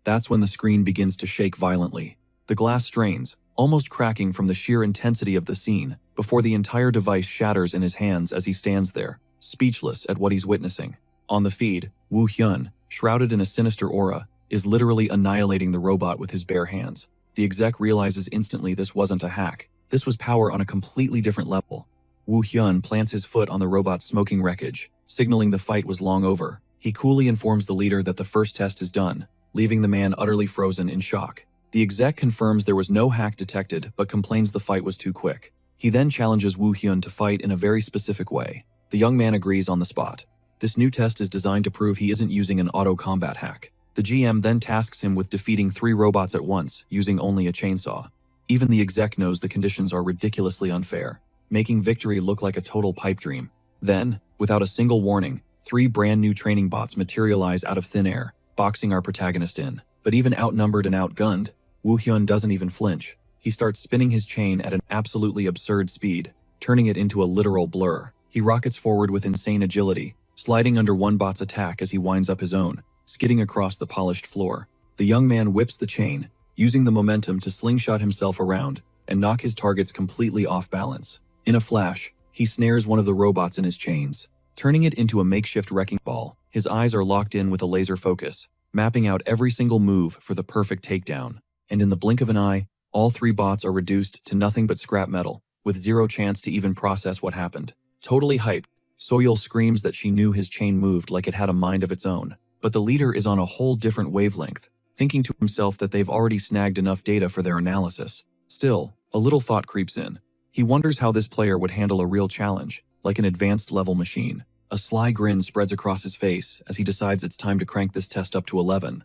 [SPEAKER 1] That's when the screen begins to shake violently. The glass strains, almost cracking from the sheer intensity of the scene, before the entire device shatters in his hands as he stands there, speechless at what he's witnessing. On the feed, Woo Hyun, shrouded in a sinister aura, is literally annihilating the robot with his bare hands. The exec realizes instantly this wasn't a hack. This was power on a completely different level. Woo Hyun plants his foot on the robot's smoking wreckage, signaling the fight was long over. He coolly informs the leader that the first test is done, leaving the man utterly frozen in shock. The exec confirms there was no hack detected but complains the fight was too quick. He then challenges Woo Hyun to fight in a very specific way. The young man agrees on the spot. This new test is designed to prove he isn't using an auto-combat hack. The GM then tasks him with defeating 3 robots at once, using only a chainsaw. Even the exec knows the conditions are ridiculously unfair, making victory look like a total pipe dream. Then, without a single warning, 3 brand new training bots materialize out of thin air, boxing our protagonist in. But even outnumbered and outgunned, Woo Hyun doesn't even flinch. He starts spinning his chain at an absolutely absurd speed, turning it into a literal blur. He rockets forward with insane agility, sliding under one bot's attack as he winds up his own, skidding across the polished floor. The young man whips the chain, using the momentum to slingshot himself around and knock his targets completely off balance. In a flash, he snares one of the robots in his chains, turning it into a makeshift wrecking ball. His eyes are locked in with a laser focus, mapping out every single move for the perfect takedown. And in the blink of an eye, all 3 bots are reduced to nothing but scrap metal, with zero chance to even process what happened. Totally hyped, Soyeol screams that she knew his chain moved like it had a mind of its own. But the leader is on a whole different wavelength, thinking to himself that they've already snagged enough data for their analysis. Still, a little thought creeps in. He wonders how this player would handle a real challenge, like an advanced level machine. A sly grin spreads across his face as he decides it's time to crank this test up to 11.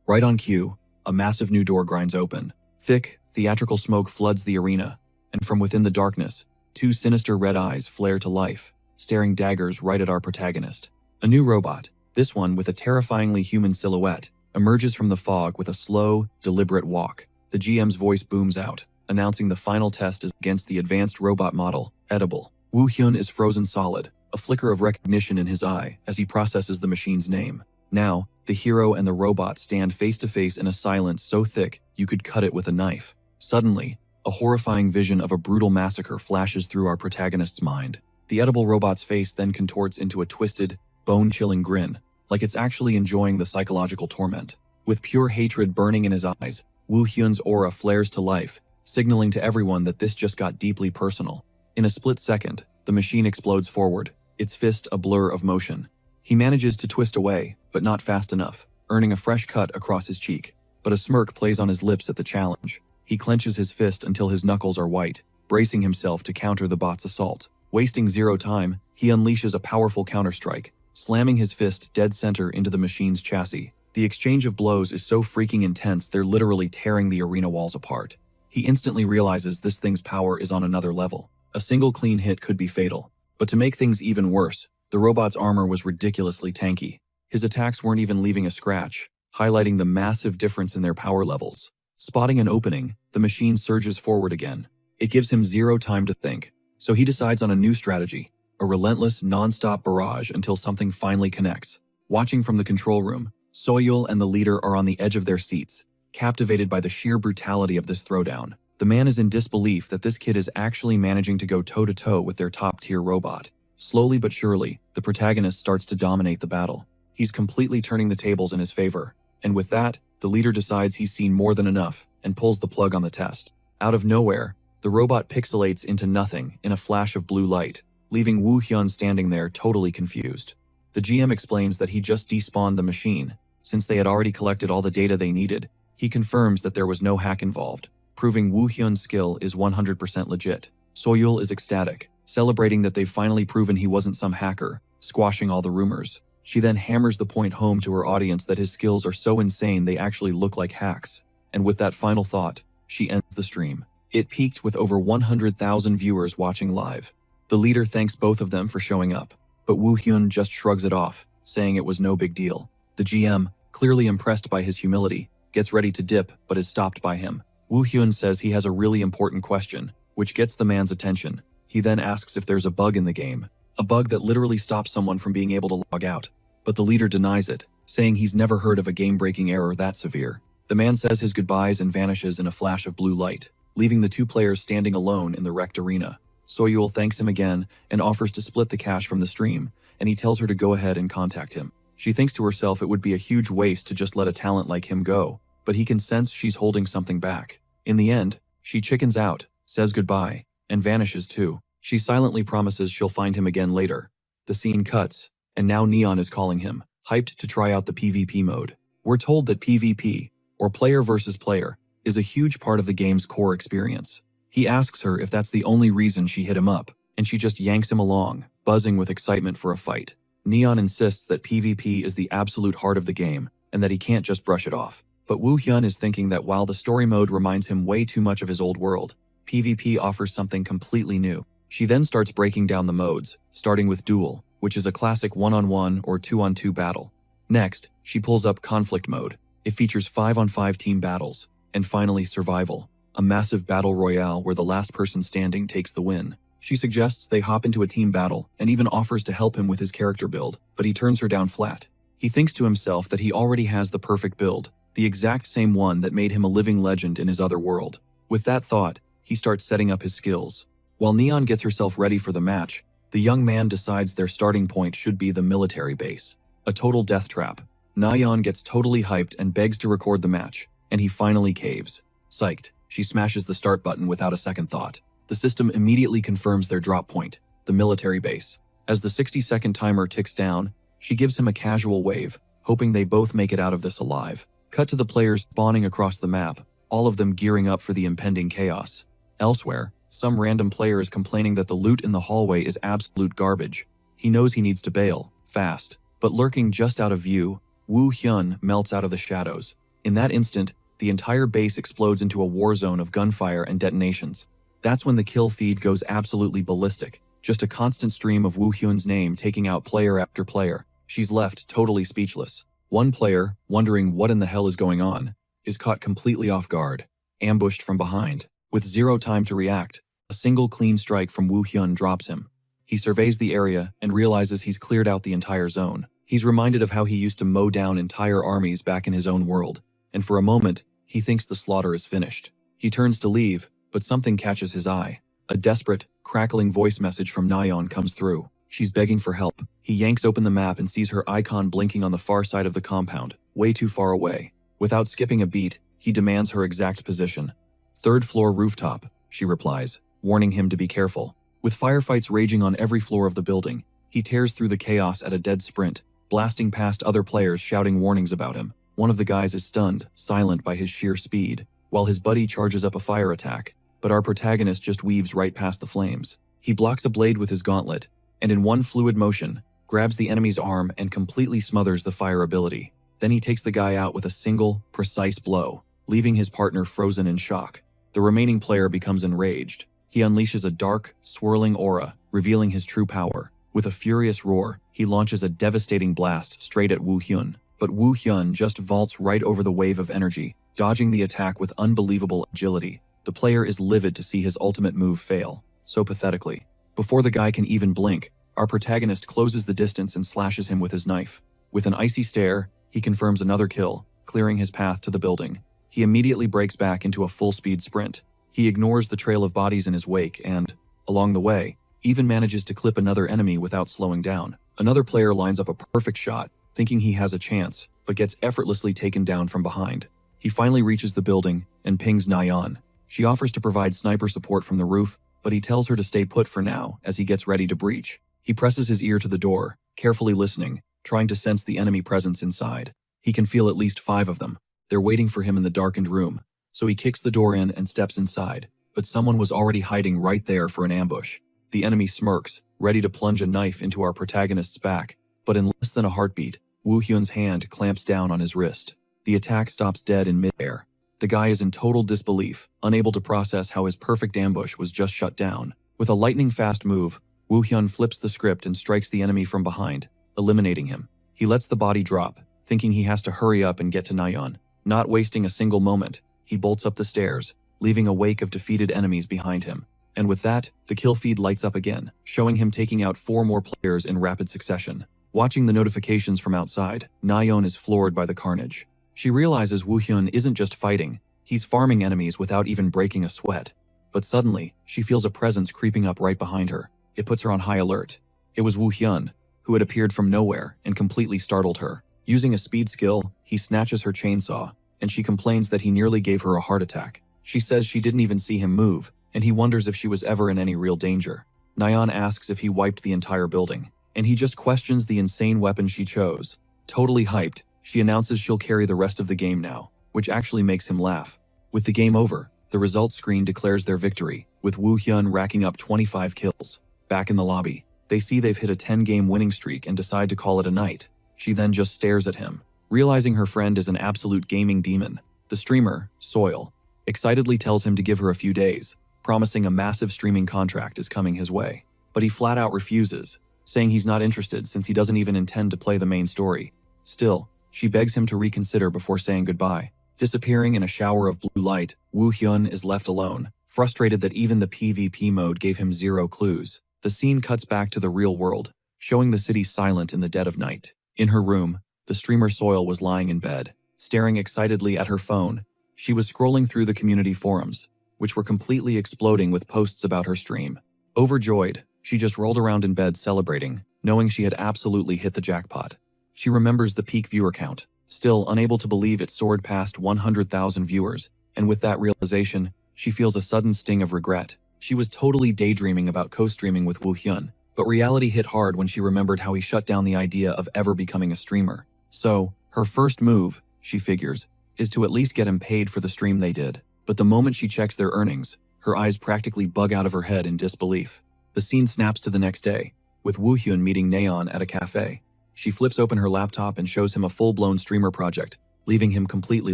[SPEAKER 1] Right on cue, a massive new door grinds open. Thick, theatrical smoke floods the arena, and from within the darkness, 2 sinister red eyes flare to life, staring daggers right at our protagonist. A new robot, this one with a terrifyingly human silhouette, emerges from the fog with a slow, deliberate walk. The GM's voice booms out, announcing the final test is against the advanced robot model, Edible. Woo Hyun is frozen solid, a flicker of recognition in his eye as he processes the machine's name. Now, the hero and the robot stand face to face in a silence so thick you could cut it with a knife. Suddenly, a horrifying vision of a brutal massacre flashes through our protagonist's mind. The edible robot's face then contorts into a twisted, bone-chilling grin, like it's actually enjoying the psychological torment. With pure hatred burning in his eyes, Woo Hyun's aura flares to life, signaling to everyone that this just got deeply personal. In a split second, the machine explodes forward, its fist a blur of motion. He manages to twist away, but not fast enough, earning a fresh cut across his cheek. But a smirk plays on his lips at the challenge. He clenches his fist until his knuckles are white, bracing himself to counter the bot's assault. Wasting zero time, he unleashes a powerful counterstrike, slamming his fist dead center into the machine's chassis. The exchange of blows is so freaking intense they're literally tearing the arena walls apart. He instantly realizes this thing's power is on another level. A single clean hit could be fatal. But to make things even worse, the robot's armor was ridiculously tanky. His attacks weren't even leaving a scratch, highlighting the massive difference in their power levels. Spotting an opening, the machine surges forward again. It gives him zero time to think, so he decides on a new strategy, a relentless, non-stop barrage until something finally connects. Watching from the control room, Soyeol and the leader are on the edge of their seats, captivated by the sheer brutality of this throwdown. The man is in disbelief that this kid is actually managing to go toe-to-toe with their top-tier robot. Slowly but surely, the protagonist starts to dominate the battle. He's completely turning the tables in his favor. And with that, the leader decides he's seen more than enough and pulls the plug on the test. Out of nowhere, the robot pixelates into nothing in a flash of blue light, leaving Woo Hyun standing there totally confused. The GM explains that he just despawned the machine. Since they had already collected all the data they needed, he confirms that there was no hack involved, proving Woo Hyun's skill is 100% legit. Soyul is ecstatic, celebrating that they've finally proven he wasn't some hacker, squashing all the rumors. She then hammers the point home to her audience that his skills are so insane they actually look like hacks. And with that final thought, she ends the stream. It peaked with over 100,000 viewers watching live. The leader thanks both of them for showing up, but Woo Hyun just shrugs it off, saying it was no big deal. The GM, clearly impressed by his humility, gets ready to dip but is stopped by him. Woo Hyun says he has a really important question, which gets the man's attention. He then asks if there's a bug in the game, a bug that literally stops someone from being able to log out. But the leader denies it, saying he's never heard of a game-breaking error that severe. The man says his goodbyes and vanishes in a flash of blue light, leaving the two players standing alone in the wrecked arena. Soyul thanks him again and offers to split the cash from the stream, and he tells her to go ahead and contact him. She thinks to herself it would be a huge waste to just let a talent like him go, but he can sense she's holding something back. In the end, she chickens out, says goodbye, and vanishes too. She silently promises she'll find him again later. The scene cuts, and now Neon is calling him, hyped to try out the PvP mode. We're told that PvP, or player versus player, is a huge part of the game's core experience. He asks her if that's the only reason she hit him up, and she just yanks him along, buzzing with excitement for a fight. Neon insists that PvP is the absolute heart of the game, and that he can't just brush it off. But Woo Hyun is thinking that while the story mode reminds him way too much of his old world, PvP offers something completely new. She then starts breaking down the modes, starting with Duel, which is a classic one-on-one or two-on-two battle. Next, she pulls up Conflict mode. It features 5-on-5 team battles. And finally, Survival, a massive battle royale where the last person standing takes the win. She suggests they hop into a team battle and even offers to help him with his character build, but he turns her down flat. He thinks to himself that he already has the perfect build, the exact same one that made him a living legend in his other world. With that thought, he starts setting up his skills. While Neon gets herself ready for the match, the young man decides their starting point should be the military base. A total death trap. Nayeon gets totally hyped and begs to record the match, and he finally caves. Psyched, she smashes the start button without a second thought. The system immediately confirms their drop point, the military base. As the 60-second timer ticks down, she gives him a casual wave, hoping they both make it out of this alive. Cut to the players spawning across the map, all of them gearing up for the impending chaos. Elsewhere, some random player is complaining that the loot in the hallway is absolute garbage. He knows he needs to bail, fast. But lurking just out of view, Woo Hyun melts out of the shadows. In that instant, the entire base explodes into a war zone of gunfire and detonations. That's when the kill feed goes absolutely ballistic. Just a constant stream of Woo Hyun's name taking out player after player. She's left totally speechless. One player, wondering what in the hell is going on, is caught completely off guard, ambushed from behind. With zero time to react, a single clean strike from Woo Hyun drops him. He surveys the area and realizes he's cleared out the entire zone. He's reminded of how he used to mow down entire armies back in his own world, and for a moment, he thinks the slaughter is finished. He turns to leave, but something catches his eye. A desperate, crackling voice message from Nayeon comes through. She's begging for help. He yanks open the map and sees her icon blinking on the far side of the compound, way too far away. Without skipping a beat, he demands her exact position. "Third floor rooftop," she replies, warning him to be careful. With firefights raging on every floor of the building, he tears through the chaos at a dead sprint, blasting past other players shouting warnings about him. One of the guys is stunned, silent by his sheer speed, while his buddy charges up a fire attack, but our protagonist just weaves right past the flames. He blocks a blade with his gauntlet, and in one fluid motion, grabs the enemy's arm and completely smothers the fire ability. Then he takes the guy out with a single, precise blow, leaving his partner frozen in shock. The remaining player becomes enraged. He unleashes a dark, swirling aura, revealing his true power. With a furious roar, he launches a devastating blast straight at Woo Hyun. But Woo Hyun just vaults right over the wave of energy, dodging the attack with unbelievable agility. The player is livid to see his ultimate move fail, so pathetically. Before the guy can even blink, our protagonist closes the distance and slashes him with his knife. With an icy stare, he confirms another kill, clearing his path to the building. He immediately breaks back into a full-speed sprint. He ignores the trail of bodies in his wake and, along the way, even manages to clip another enemy without slowing down. Another player lines up a perfect shot, thinking he has a chance, but gets effortlessly taken down from behind. He finally reaches the building and pings Nayeon. She offers to provide sniper support from the roof, but he tells her to stay put for now as he gets ready to breach. He presses his ear to the door, carefully listening, trying to sense the enemy presence inside. He can feel at least 5 of them. They're waiting for him in the darkened room. So he kicks the door in and steps inside, but someone was already hiding right there for an ambush. The enemy smirks, ready to plunge a knife into our protagonist's back, but in less than a heartbeat, Woo Hyun's hand clamps down on his wrist. The attack stops dead in midair. The guy is in total disbelief, unable to process how his perfect ambush was just shut down. With a lightning-fast move, Woo Hyun flips the script and strikes the enemy from behind, eliminating him. He lets the body drop, thinking he has to hurry up and get to Nayeon. Not wasting a single moment, he bolts up the stairs, leaving a wake of defeated enemies behind him. And with that, the kill feed lights up again, showing him taking out 4 more players in rapid succession. Watching the notifications from outside, Nayeon is floored by the carnage. She realizes Woo Hyun isn't just fighting, he's farming enemies without even breaking a sweat. But suddenly, she feels a presence creeping up right behind her. It puts her on high alert. It was Woo Hyun, who had appeared from nowhere and completely startled her. Using a speed skill, he snatches her chainsaw, and she complains that he nearly gave her a heart attack. She says she didn't even see him move, and he wonders if she was ever in any real danger. Nayeon asks if he wiped the entire building, and he just questions the insane weapon she chose. Totally hyped, she announces she'll carry the rest of the game now, which actually makes him laugh. With the game over, the results screen declares their victory, with Woo Hyun racking up 25 kills. Back in the lobby, they see they've hit a 10-game winning streak and decide to call it a night. She then just stares at him, realizing her friend is an absolute gaming demon. The streamer, Soil, excitedly tells him to give her a few days, promising a massive streaming contract is coming his way. But he flat out refuses, saying he's not interested since he doesn't even intend to play the main story. Still, she begs him to reconsider before saying goodbye. Disappearing in a shower of blue light, Woo Hyun is left alone, frustrated that even the PvP mode gave him 0 clues. The scene cuts back to the real world, showing the city silent in the dead of night. In her room, the streamer Soil was lying in bed, staring excitedly at her phone. She was scrolling through the community forums, which were completely exploding with posts about her stream. Overjoyed, she just rolled around in bed celebrating, knowing she had absolutely hit the jackpot. She remembers the peak viewer count, still unable to believe it soared past 100,000 viewers, and with that realization, she feels a sudden sting of regret. She was totally daydreaming about co-streaming with Woo Hyun, but reality hit hard when she remembered how he shut down the idea of ever becoming a streamer. So, her first move, she figures, is to at least get him paid for the stream they did. But the moment she checks their earnings, her eyes practically bug out of her head in disbelief. The scene snaps to the next day, with Woo Hyun meeting Nayeon at a cafe. She flips open her laptop and shows him a full-blown streamer project, leaving him completely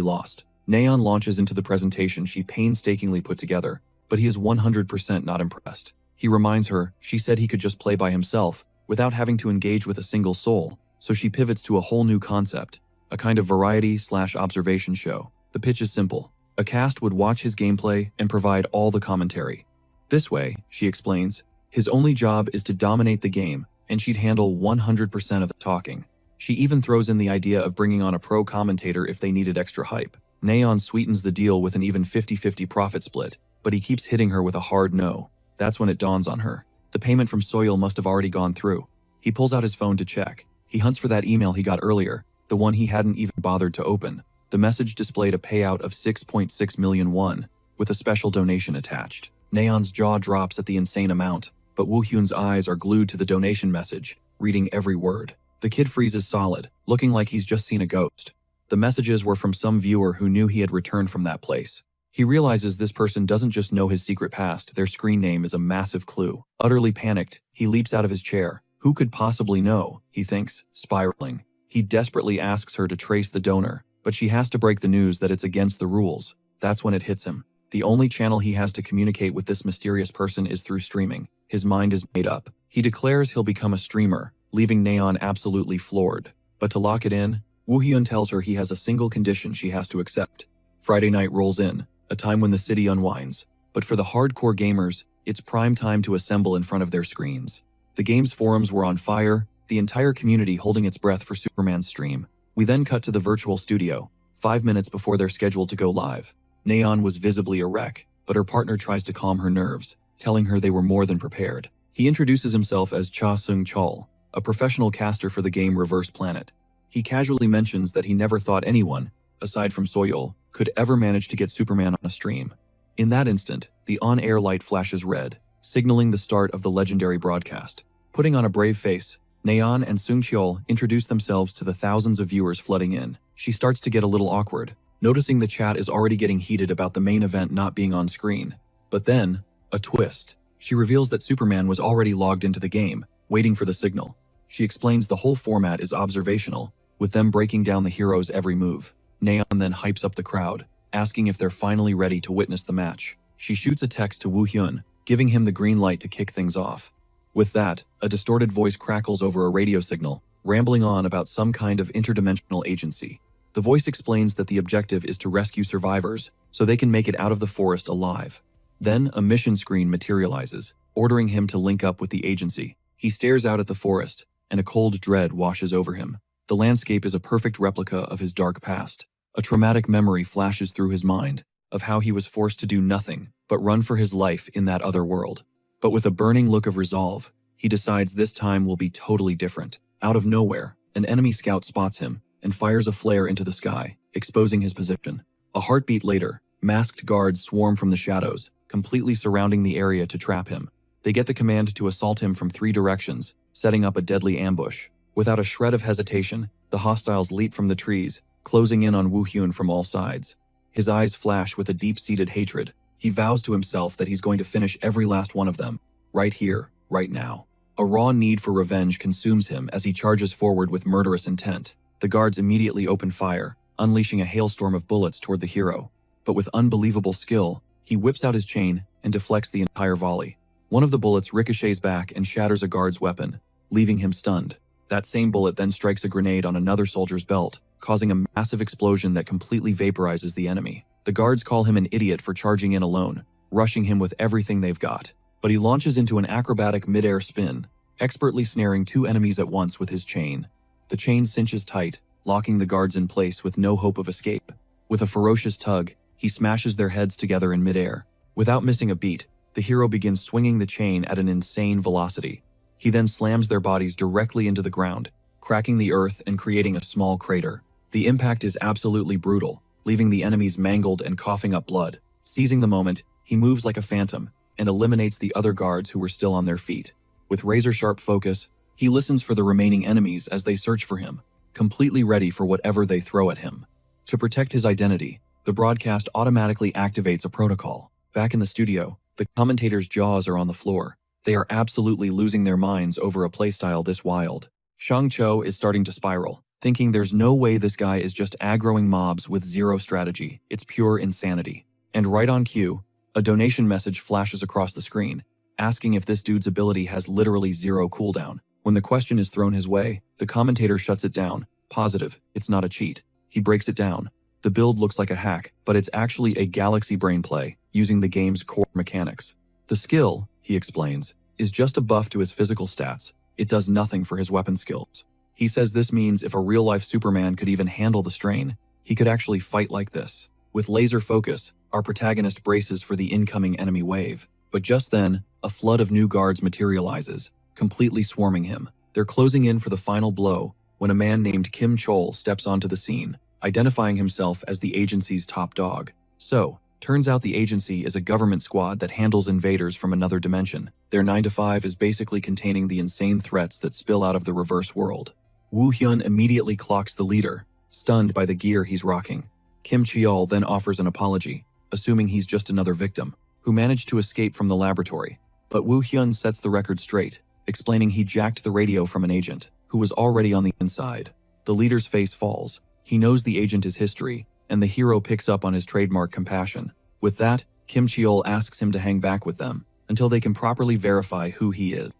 [SPEAKER 1] lost. Nayeon launches into the presentation she painstakingly put together, but he is 100% not impressed. He reminds her she said he could just play by himself, without having to engage with a single soul, so she pivots to a whole new concept, a kind of variety/observation show. The pitch is simple. A cast would watch his gameplay and provide all the commentary. This way, she explains, his only job is to dominate the game, and she'd handle 100% of the talking. She even throws in the idea of bringing on a pro commentator if they needed extra hype. Nayeon sweetens the deal with an even 50-50 profit split, but he keeps hitting her with a hard no. That's when it dawns on her. The payment from Soil must have already gone through. He pulls out his phone to check. He hunts for that email he got earlier, the one he hadn't even bothered to open. The message displayed a payout of 6.6 million won, with a special donation attached. Nayeon's jaw drops at the insane amount, but Woo Hyun's eyes are glued to the donation message, reading every word. The kid freezes solid, looking like he's just seen a ghost. The messages were from some viewer who knew he had returned from that place. He realizes this person doesn't just know his secret past, their screen name is a massive clue. Utterly panicked, he leaps out of his chair. Who could possibly know, he thinks, spiraling. He desperately asks her to trace the donor, but she has to break the news that it's against the rules. That's when it hits him. The only channel he has to communicate with this mysterious person is through streaming. His mind is made up. He declares he'll become a streamer, leaving Nayeon absolutely floored. But to lock it in, Woo Hyun tells her he has a single condition she has to accept. Friday night rolls in, a time when the city unwinds. But for the hardcore gamers, it's prime time to assemble in front of their screens. The game's forums were on fire, the entire community holding its breath for Superman's stream. We then cut to the virtual studio, 5 minutes before they're scheduled to go live. Nayeon was visibly a wreck, but her partner tries to calm her nerves, telling her they were more than prepared. He introduces himself as Cha Sung Chol, a professional caster for the game Reverse Planet. He casually mentions that he never thought anyone, aside from Soyol, could ever manage to get Superman on a stream. In that instant, the on-air light flashes red, signaling the start of the legendary broadcast. Putting on a brave face, Nayeon and Seung-cheol introduce themselves to the thousands of viewers flooding in. She starts to get a little awkward, noticing the chat is already getting heated about the main event not being on screen. But then, a twist. She reveals that Superman was already logged into the game, waiting for the signal. She explains the whole format is observational, with them breaking down the hero's every move. Nayeon then hypes up the crowd, asking if they're finally ready to witness the match. She shoots a text to Woo Hyun, giving him the green light to kick things off. With that, a distorted voice crackles over a radio signal, rambling on about some kind of interdimensional agency. The voice explains that the objective is to rescue survivors, so they can make it out of the forest alive. Then, a mission screen materializes, ordering him to link up with the agency. He stares out at the forest, and a cold dread washes over him. The landscape is a perfect replica of his dark past. A traumatic memory flashes through his mind, of how he was forced to do nothing but run for his life in that other world. But with a burning look of resolve, he decides this time will be totally different. Out of nowhere, an enemy scout spots him and fires a flare into the sky, exposing his position. A heartbeat later, masked guards swarm from the shadows, completely surrounding the area to trap him. They get the command to assault him from 3 directions, setting up a deadly ambush. Without a shred of hesitation, the hostiles leap from the trees, closing in on Woo Hyun from all sides. His eyes flash with a deep-seated hatred. He vows to himself that he's going to finish every last one of them, right here, right now. A raw need for revenge consumes him as he charges forward with murderous intent. The guards immediately open fire, unleashing a hailstorm of bullets toward the hero. But with unbelievable skill, he whips out his chain and deflects the entire volley. One of the bullets ricochets back and shatters a guard's weapon, leaving him stunned. That same bullet then strikes a grenade on another soldier's belt, causing a massive explosion that completely vaporizes the enemy. The guards call him an idiot for charging in alone, rushing him with everything they've got. But he launches into an acrobatic mid-air spin, expertly snaring 2 enemies at once with his chain. The chain cinches tight, locking the guards in place with no hope of escape. With a ferocious tug, he smashes their heads together in mid-air. Without missing a beat, the hero begins swinging the chain at an insane velocity. He then slams their bodies directly into the ground, cracking the earth and creating a small crater. The impact is absolutely brutal, leaving the enemies mangled and coughing up blood. Seizing the moment, he moves like a phantom and eliminates the other guards who were still on their feet. With razor-sharp focus, he listens for the remaining enemies as they search for him, completely ready for whatever they throw at him. To protect his identity, the broadcast automatically activates a protocol. Back in the studio, the commentators' jaws are on the floor. They are absolutely losing their minds over a playstyle this wild. Shang Cho is starting to spiral, thinking there's no way this guy is just aggroing mobs with zero strategy. It's pure insanity. And right on cue, a donation message flashes across the screen, asking if this dude's ability has literally 0 cooldown. When the question is thrown his way, the commentator shuts it down, positive it's not a cheat. He breaks it down. The build looks like a hack, but it's actually a galaxy brain play, using the game's core mechanics. The skill, he explains, is just a buff to his physical stats. It does nothing for his weapon skills. He says this means if a real-life Superman could even handle the strain, he could actually fight like this. With laser focus, our protagonist braces for the incoming enemy wave. But just then, a flood of new guards materializes, completely swarming him. They're closing in for the final blow when a man named Kim Chol steps onto the scene, identifying himself as the agency's top dog. So, turns out the agency is a government squad that handles invaders from another dimension. Their 9-to-5 is basically containing the insane threats that spill out of the reverse world. Woo Hyun immediately clocks the leader, stunned by the gear he's rocking. Kim Cheol then offers an apology, assuming he's just another victim, who managed to escape from the laboratory. But Woo Hyun sets the record straight, explaining he jacked the radio from an agent, who was already on the inside. The leader's face falls. He knows the agent is history, and the hero picks up on his trademark compassion. With that, Kim Cheol asks him to hang back with them, until they can properly verify who he is.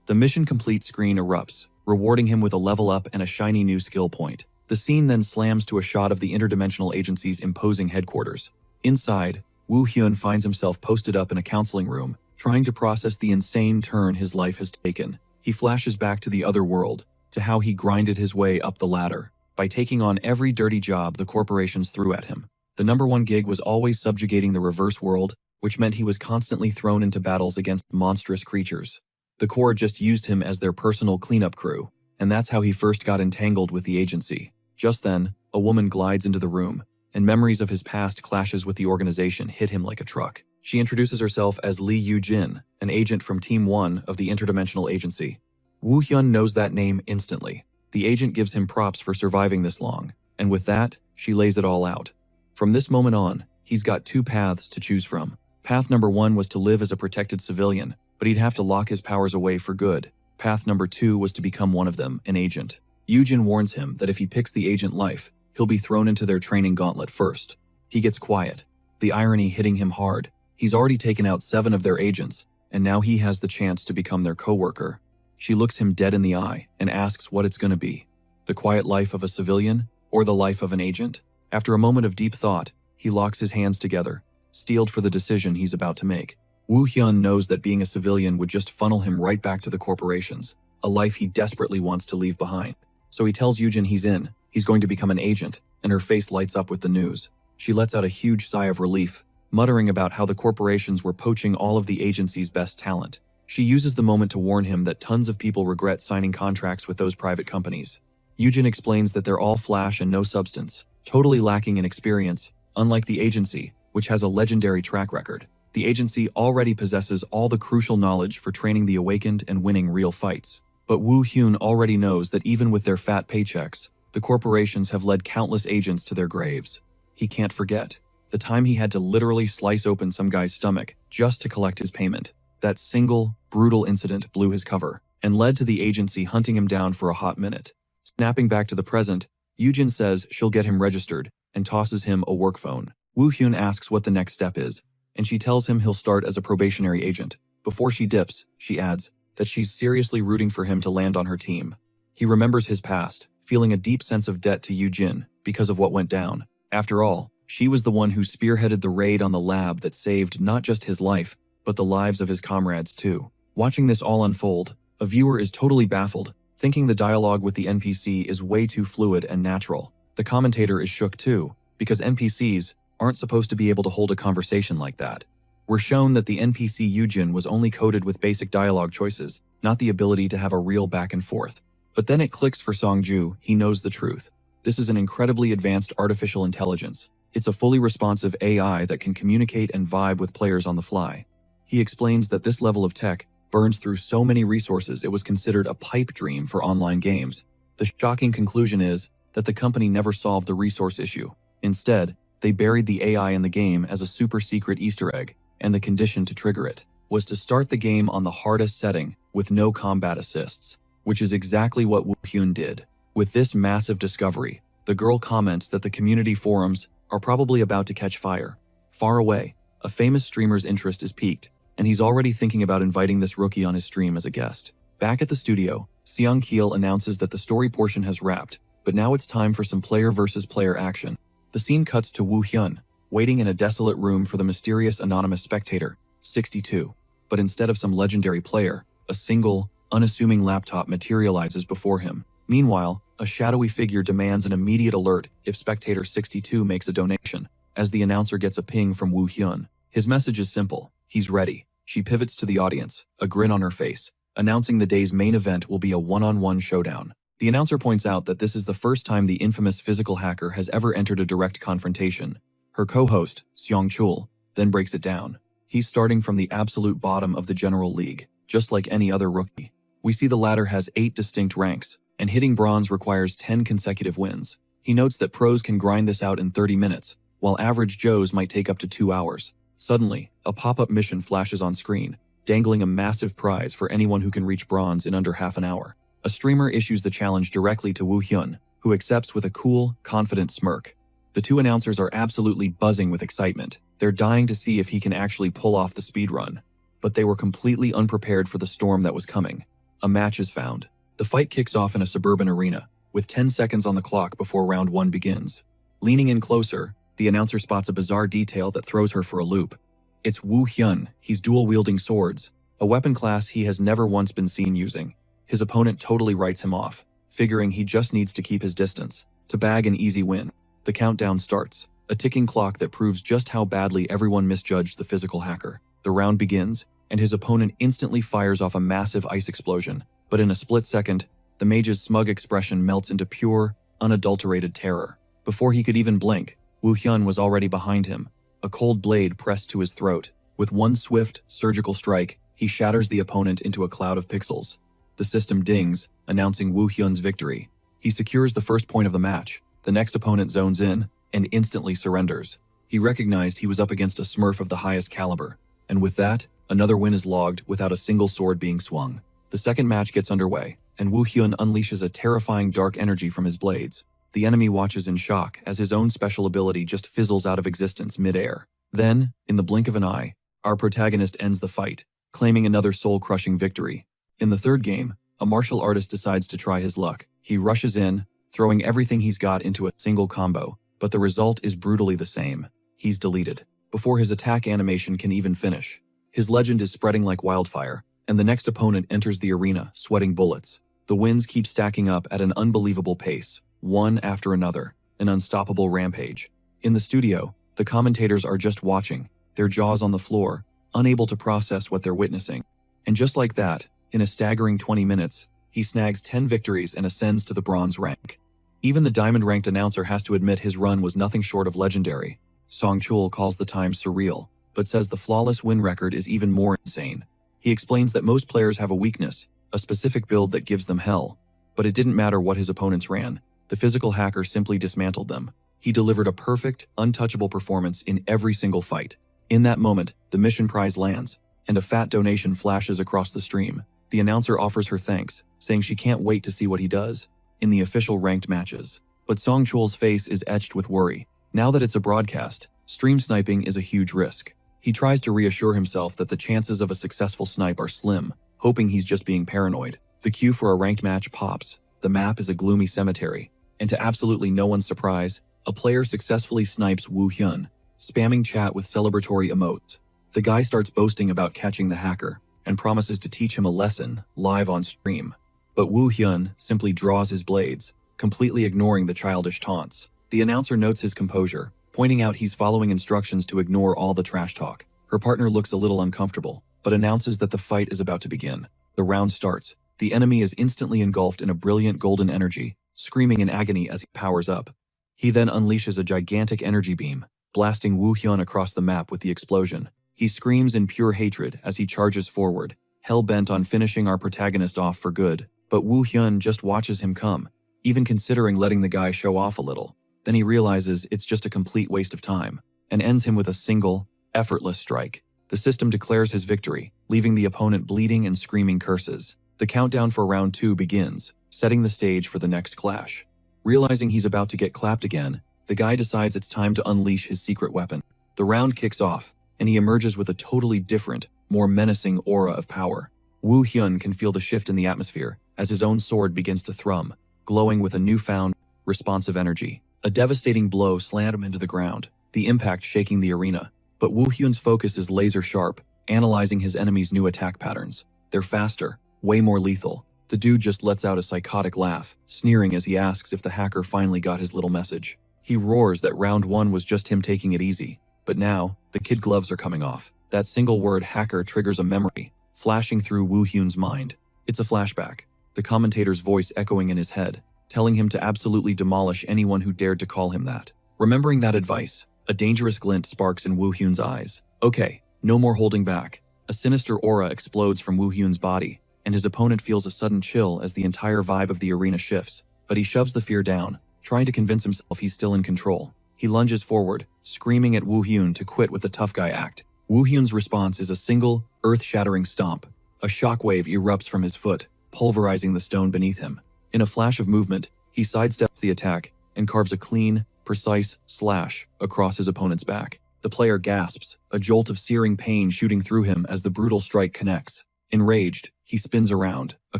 [SPEAKER 1] The mission complete screen erupts, rewarding him with a level up and a shiny new skill point. The scene then slams to a shot of the interdimensional agency's imposing headquarters. Inside, Woo Hyun finds himself posted up in a counseling room, trying to process the insane turn his life has taken. He flashes back to the other world, to how he grinded his way up the ladder, by taking on every dirty job the corporations threw at him. The #1 gig was always subjugating the reverse world, which meant he was constantly thrown into battles against monstrous creatures. The Corps just used him as their personal cleanup crew. and that's how he first got entangled with the agency. Just then, a woman glides into the room, and memories of his past clashes with the organization hit him like a truck. She introduces herself as Lee Yu-jin, an agent from Team 1 of the Interdimensional Agency. Woo Hyun knows that name instantly. The agent gives him props for surviving this long, and with that, she lays it all out. From this moment on, he's got two paths to choose from. Path number 1 was to live as a protected civilian, but he'd have to lock his powers away for good. Path number 2 was to become one of them, an agent. Yu-jin warns him that if he picks the agent life, he'll be thrown into their training gauntlet first. He gets quiet, the irony hitting him hard. He's already taken out 7 of their agents, and now he has the chance to become their co-worker. She looks him dead in the eye and asks what it's gonna be. The quiet life of a civilian, or the life of an agent? After a moment of deep thought, he locks his hands together, steeled for the decision he's about to make. Woo Hyun knows that being a civilian would just funnel him right back to the corporations, a life he desperately wants to leave behind. So he tells Yu-jin he's in, he's going to become an agent, and her face lights up with the news. She lets out a huge sigh of relief, muttering about how the corporations were poaching all of the agency's best talent. She uses the moment to warn him that tons of people regret signing contracts with those private companies. Yu-jin explains that they're all flash and no substance, totally lacking in experience, unlike the agency, which has a legendary track record. The agency already possesses all the crucial knowledge for training the awakened and winning real fights. But Woo Hyun already knows that even with their fat paychecks, the corporations have led countless agents to their graves. He can't forget the time he had to literally slice open some guy's stomach just to collect his payment. That single, brutal incident blew his cover and led to the agency hunting him down for a hot minute. Snapping back to the present, Yu-jin says she'll get him registered and tosses him a work phone. Woo Hyun asks what the next step is, and she tells him he'll start as a probationary agent. Before she dips, she adds that she's seriously rooting for him to land on her team. He remembers his past, feeling a deep sense of debt to Yu-jin because of what went down. After all, she was the one who spearheaded the raid on the lab that saved not just his life, but the lives of his comrades too. Watching this all unfold, a viewer is totally baffled, thinking the dialogue with the NPC is way too fluid and natural. The commentator is shook too, because NPCs aren't supposed to be able to hold a conversation like that. We're shown that the NPC Yu-jin was only coded with basic dialogue choices, not the ability to have a real back and forth. But then it clicks for Song-ju, he knows the truth. This is an incredibly advanced artificial intelligence. It's a fully responsive AI that can communicate and vibe with players on the fly. He explains that this level of tech burns through so many resources it was considered a pipe dream for online games. The shocking conclusion is that the company never solved the resource issue. Instead, they buried the AI in the game as a super secret Easter egg, and the condition to trigger it was to start the game on the hardest setting with no combat assists, which is exactly what Woo Hyun did. With this massive discovery, the girl comments that the community forums are probably about to catch fire. Far away, a famous streamer's interest is piqued, and he's already thinking about inviting this rookie on his stream as a guest. Back at the studio, Seong-kil announces that the story portion has wrapped, but now it's time for some player versus player action. The scene cuts to Woo Hyun, waiting in a desolate room for the mysterious anonymous spectator, 62. But instead of some legendary player, a single, unassuming laptop materializes before him. Meanwhile, a shadowy figure demands an immediate alert if spectator 62 makes a donation. As the announcer gets a ping from Woo Hyun, his message is simple: he's ready. She pivots to the audience, a grin on her face, announcing the day's main event will be a one-on-one showdown. The announcer points out that this is the first time the infamous physical hacker has ever entered a direct confrontation. Her co-host, Seong-chul, then breaks it down. He's starting from the absolute bottom of the general league, just like any other rookie. We see the ladder has 8 distinct ranks, and hitting bronze requires 10 consecutive wins. He notes that pros can grind this out in 30 minutes, while average Joes might take up to 2 hours. Suddenly, a pop-up mission flashes on screen, dangling a massive prize for anyone who can reach bronze in under half an hour. A streamer issues the challenge directly to Woo Hyun, who accepts with a cool, confident smirk. The two announcers are absolutely buzzing with excitement. They're dying to see if he can actually pull off the speedrun. But they were completely unprepared for the storm that was coming. A match is found. The fight kicks off in a suburban arena, with 10 seconds on the clock before round 1 begins. Leaning in closer, the announcer spots a bizarre detail that throws her for a loop. It's Woo Hyun. He's dual-wielding swords, a weapon class he has never once been seen using. His opponent totally writes him off, figuring he just needs to keep his distance to bag an easy win. The countdown starts, a ticking clock that proves just how badly everyone misjudged the physical hacker. The round begins, and his opponent instantly fires off a massive ice explosion, but in a split second, The mage's smug expression melts into pure, unadulterated terror. Before he could even blink, Woo Hyun was already behind him, a cold blade pressed to his throat. With one swift, surgical strike, he shatters the opponent into a cloud of pixels. The system dings, announcing Woo Hyun's victory. He secures the first point of the match. The next opponent zones in and instantly surrenders. He recognized he was up against a smurf of the highest caliber, and with that, another win is logged without a single sword being swung. The second match gets underway, and Woo Hyun unleashes a terrifying dark energy from his blades. The enemy watches in shock as his own special ability just fizzles out of existence mid-air. Then, in the blink of an eye, our protagonist ends the fight, claiming another soul-crushing victory. In the third game, a martial artist decides to try his luck. He rushes in, throwing everything he's got into a single combo, but the result is brutally the same. He's deleted, before his attack animation can even finish. His legend is spreading like wildfire, and the next opponent enters the arena, sweating bullets. The wins keep stacking up at an unbelievable pace, one after another, an unstoppable rampage. In the studio, the commentators are just watching, their jaws on the floor, unable to process what they're witnessing. And just like that, in a staggering 20 minutes, he snags 10 victories and ascends to the bronze rank. Even the diamond-ranked announcer has to admit his run was nothing short of legendary. Song Chul calls the time surreal, but says the flawless win record is even more insane. He explains that most players have a weakness, a specific build that gives them hell. But it didn't matter what his opponents ran. The physical hacker simply dismantled them. He delivered a perfect, untouchable performance in every single fight. In that moment, the mission prize lands, and a fat donation flashes across the stream. The announcer offers her thanks, saying she can't wait to see what he does in the official ranked matches. But Song Chul's face is etched with worry. Now that it's a broadcast, stream sniping is a huge risk. He tries to reassure himself that the chances of a successful snipe are slim, hoping he's just being paranoid. The cue for a ranked match pops. The map is a gloomy cemetery, and to absolutely no one's surprise, a player successfully snipes Woo Hyun, spamming chat with celebratory emotes. The guy starts boasting about catching the hacker, and promises to teach him a lesson live on stream. But Woo Hyun simply draws his blades, completely ignoring the childish taunts. The announcer notes his composure, pointing out he's following instructions to ignore all the trash talk. Her partner looks a little uncomfortable, but announces that the fight is about to begin. The round starts. The enemy is instantly engulfed in a brilliant golden energy, screaming in agony as he powers up. He then unleashes a gigantic energy beam, blasting Woo Hyun across the map with the explosion. He screams in pure hatred as he charges forward, hell-bent on finishing our protagonist off for good. But Woo Hyun just watches him come, even considering letting the guy show off a little. Then he realizes it's just a complete waste of time, and ends him with a single, effortless strike. The system declares his victory, leaving the opponent bleeding and screaming curses. The countdown for round 2 begins, setting the stage for the next clash. Realizing he's about to get clapped again, the guy decides it's time to unleash his secret weapon. The round kicks off, and he emerges with a totally different, more menacing aura of power. Woo Hyun can feel the shift in the atmosphere as his own sword begins to thrum, glowing with a newfound, responsive energy. A devastating blow slammed him into the ground, the impact shaking the arena. But Woo Hyun's focus is laser sharp, analyzing his enemy's new attack patterns. They're faster, way more lethal. The dude just lets out a psychotic laugh, sneering as he asks if the hacker finally got his little message. He roars that round 1 was just him taking it easy. But now, the kid gloves are coming off. That single word hacker triggers a memory, flashing through Woo Hyun's mind. It's a flashback, the commentator's voice echoing in his head, telling him to absolutely demolish anyone who dared to call him that. Remembering that advice, a dangerous glint sparks in Woo Hyun's eyes. Okay, no more holding back. A sinister aura explodes from Woo Hyun's body, and his opponent feels a sudden chill as the entire vibe of the arena shifts. But he shoves the fear down, trying to convince himself he's still in control. He lunges forward, screaming at Woo Hyun to quit with the tough guy act. Woo Hyun's response is a single, earth-shattering stomp. A shockwave erupts from his foot, pulverizing the stone beneath him. In a flash of movement, he sidesteps the attack and carves a clean, precise slash across his opponent's back. The player gasps, a jolt of searing pain shooting through him as the brutal strike connects. Enraged, he spins around, a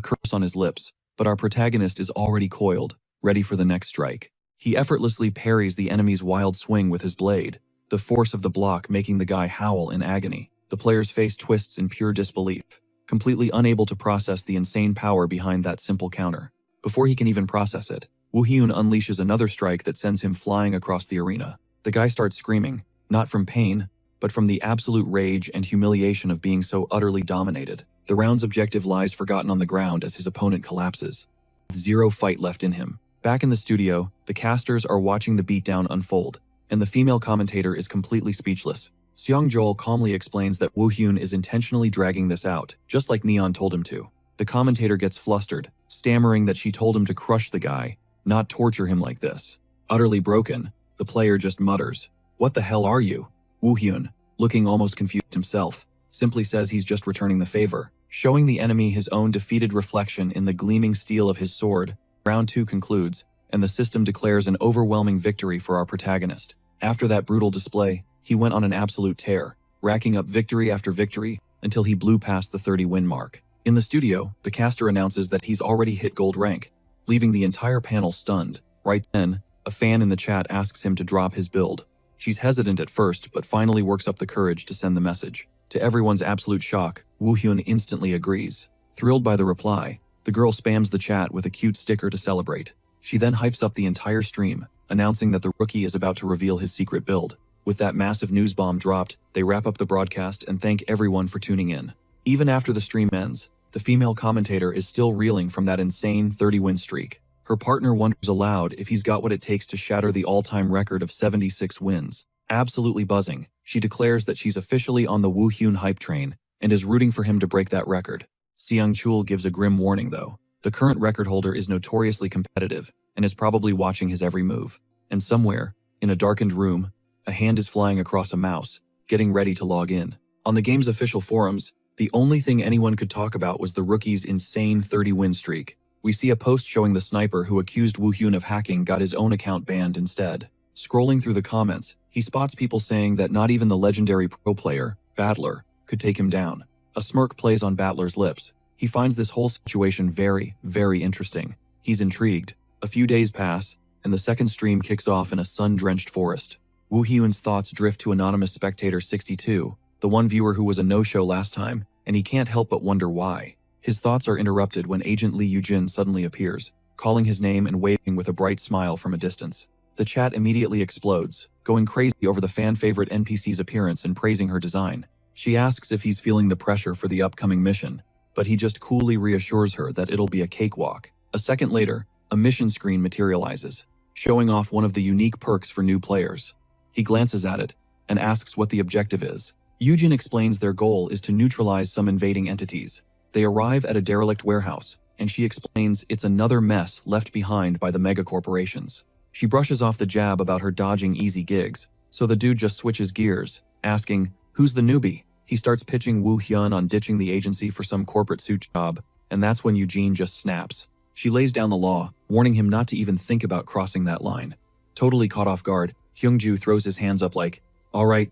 [SPEAKER 1] curse on his lips, but our protagonist is already coiled, ready for the next strike. He effortlessly parries the enemy's wild swing with his blade, the force of the block making the guy howl in agony. The player's face twists in pure disbelief, completely unable to process the insane power behind that simple counter. Before he can even process it, Woo Hyun unleashes another strike that sends him flying across the arena. The guy starts screaming, not from pain, but from the absolute rage and humiliation of being so utterly dominated. The round's objective lies forgotten on the ground as his opponent collapses. with zero fight left in him. Back in the studio, the casters are watching the beatdown unfold, and the female commentator is completely speechless. Seong-jool calmly explains that Woo-hyun is intentionally dragging this out, just like Neon told him to. The commentator gets flustered, stammering that she told him to crush the guy, not torture him like this. Utterly broken, the player just mutters, "What the hell are you?" Woo-hyun, looking almost confused himself, simply says he's just returning the favor, showing the enemy his own defeated reflection in the gleaming steel of his sword. Round 2 concludes, and the system declares an overwhelming victory for our protagonist. After that brutal display, he went on an absolute tear, racking up victory after victory until he blew past the 30-win mark. In the studio, the caster announces that he's already hit gold rank, leaving the entire panel stunned. Right then, a fan in the chat asks him to drop his build. She's hesitant at first, but finally works up the courage to send the message. To everyone's absolute shock, Woo-hyun instantly agrees. Thrilled by the reply, the girl spams the chat with a cute sticker to celebrate. She then hypes up the entire stream, announcing that the rookie is about to reveal his secret build. With that massive news bomb dropped, they wrap up the broadcast and thank everyone for tuning in. Even after the stream ends, the female commentator is still reeling from that insane 30-win streak. Her partner wonders aloud if he's got what it takes to shatter the all-time record of 76 wins. Absolutely buzzing, she declares that she's officially on the Woo-hyun hype train and is rooting for him to break that record. Seong-jool gives a grim warning though. The current record holder is notoriously competitive and is probably watching his every move. And somewhere, in a darkened room, a hand is flying across a mouse, getting ready to log in. On the game's official forums, the only thing anyone could talk about was the rookie's insane 30-win streak. We see a post showing the sniper who accused Woo-hyun of hacking got his own account banned instead. Scrolling through the comments, he spots people saying that not even the legendary pro player, Battler, could take him down. A smirk plays on Battler's lips. He finds this whole situation very, very interesting. He's intrigued. A few days pass, and the second stream kicks off in a sun-drenched forest. Woo-hyun's thoughts drift to anonymous spectator 62, the one viewer who was a no-show last time, and he can't help but wonder why. His thoughts are interrupted when Agent Lee Yoo-jin suddenly appears, calling his name and waving with a bright smile from a distance. The chat immediately explodes, going crazy over the fan-favorite NPC's appearance and praising her design. She asks if he's feeling the pressure for the upcoming mission, but he just coolly reassures her that it'll be a cakewalk. A second later, a mission screen materializes, showing off one of the unique perks for new players. He glances at it and asks what the objective is. Yoo-jin explains their goal is to neutralize some invading entities. They arrive at a derelict warehouse, and she explains it's another mess left behind by the mega corporations. She brushes off the jab about her dodging easy gigs, so the dude just switches gears, asking, "Who's the newbie?" He starts pitching Woo-hyun on ditching the agency for some corporate suit job, and that's when Eugene just snaps. She lays down the law, warning him not to even think about crossing that line. Totally caught off guard, Hyung-ju throws his hands up like, all right,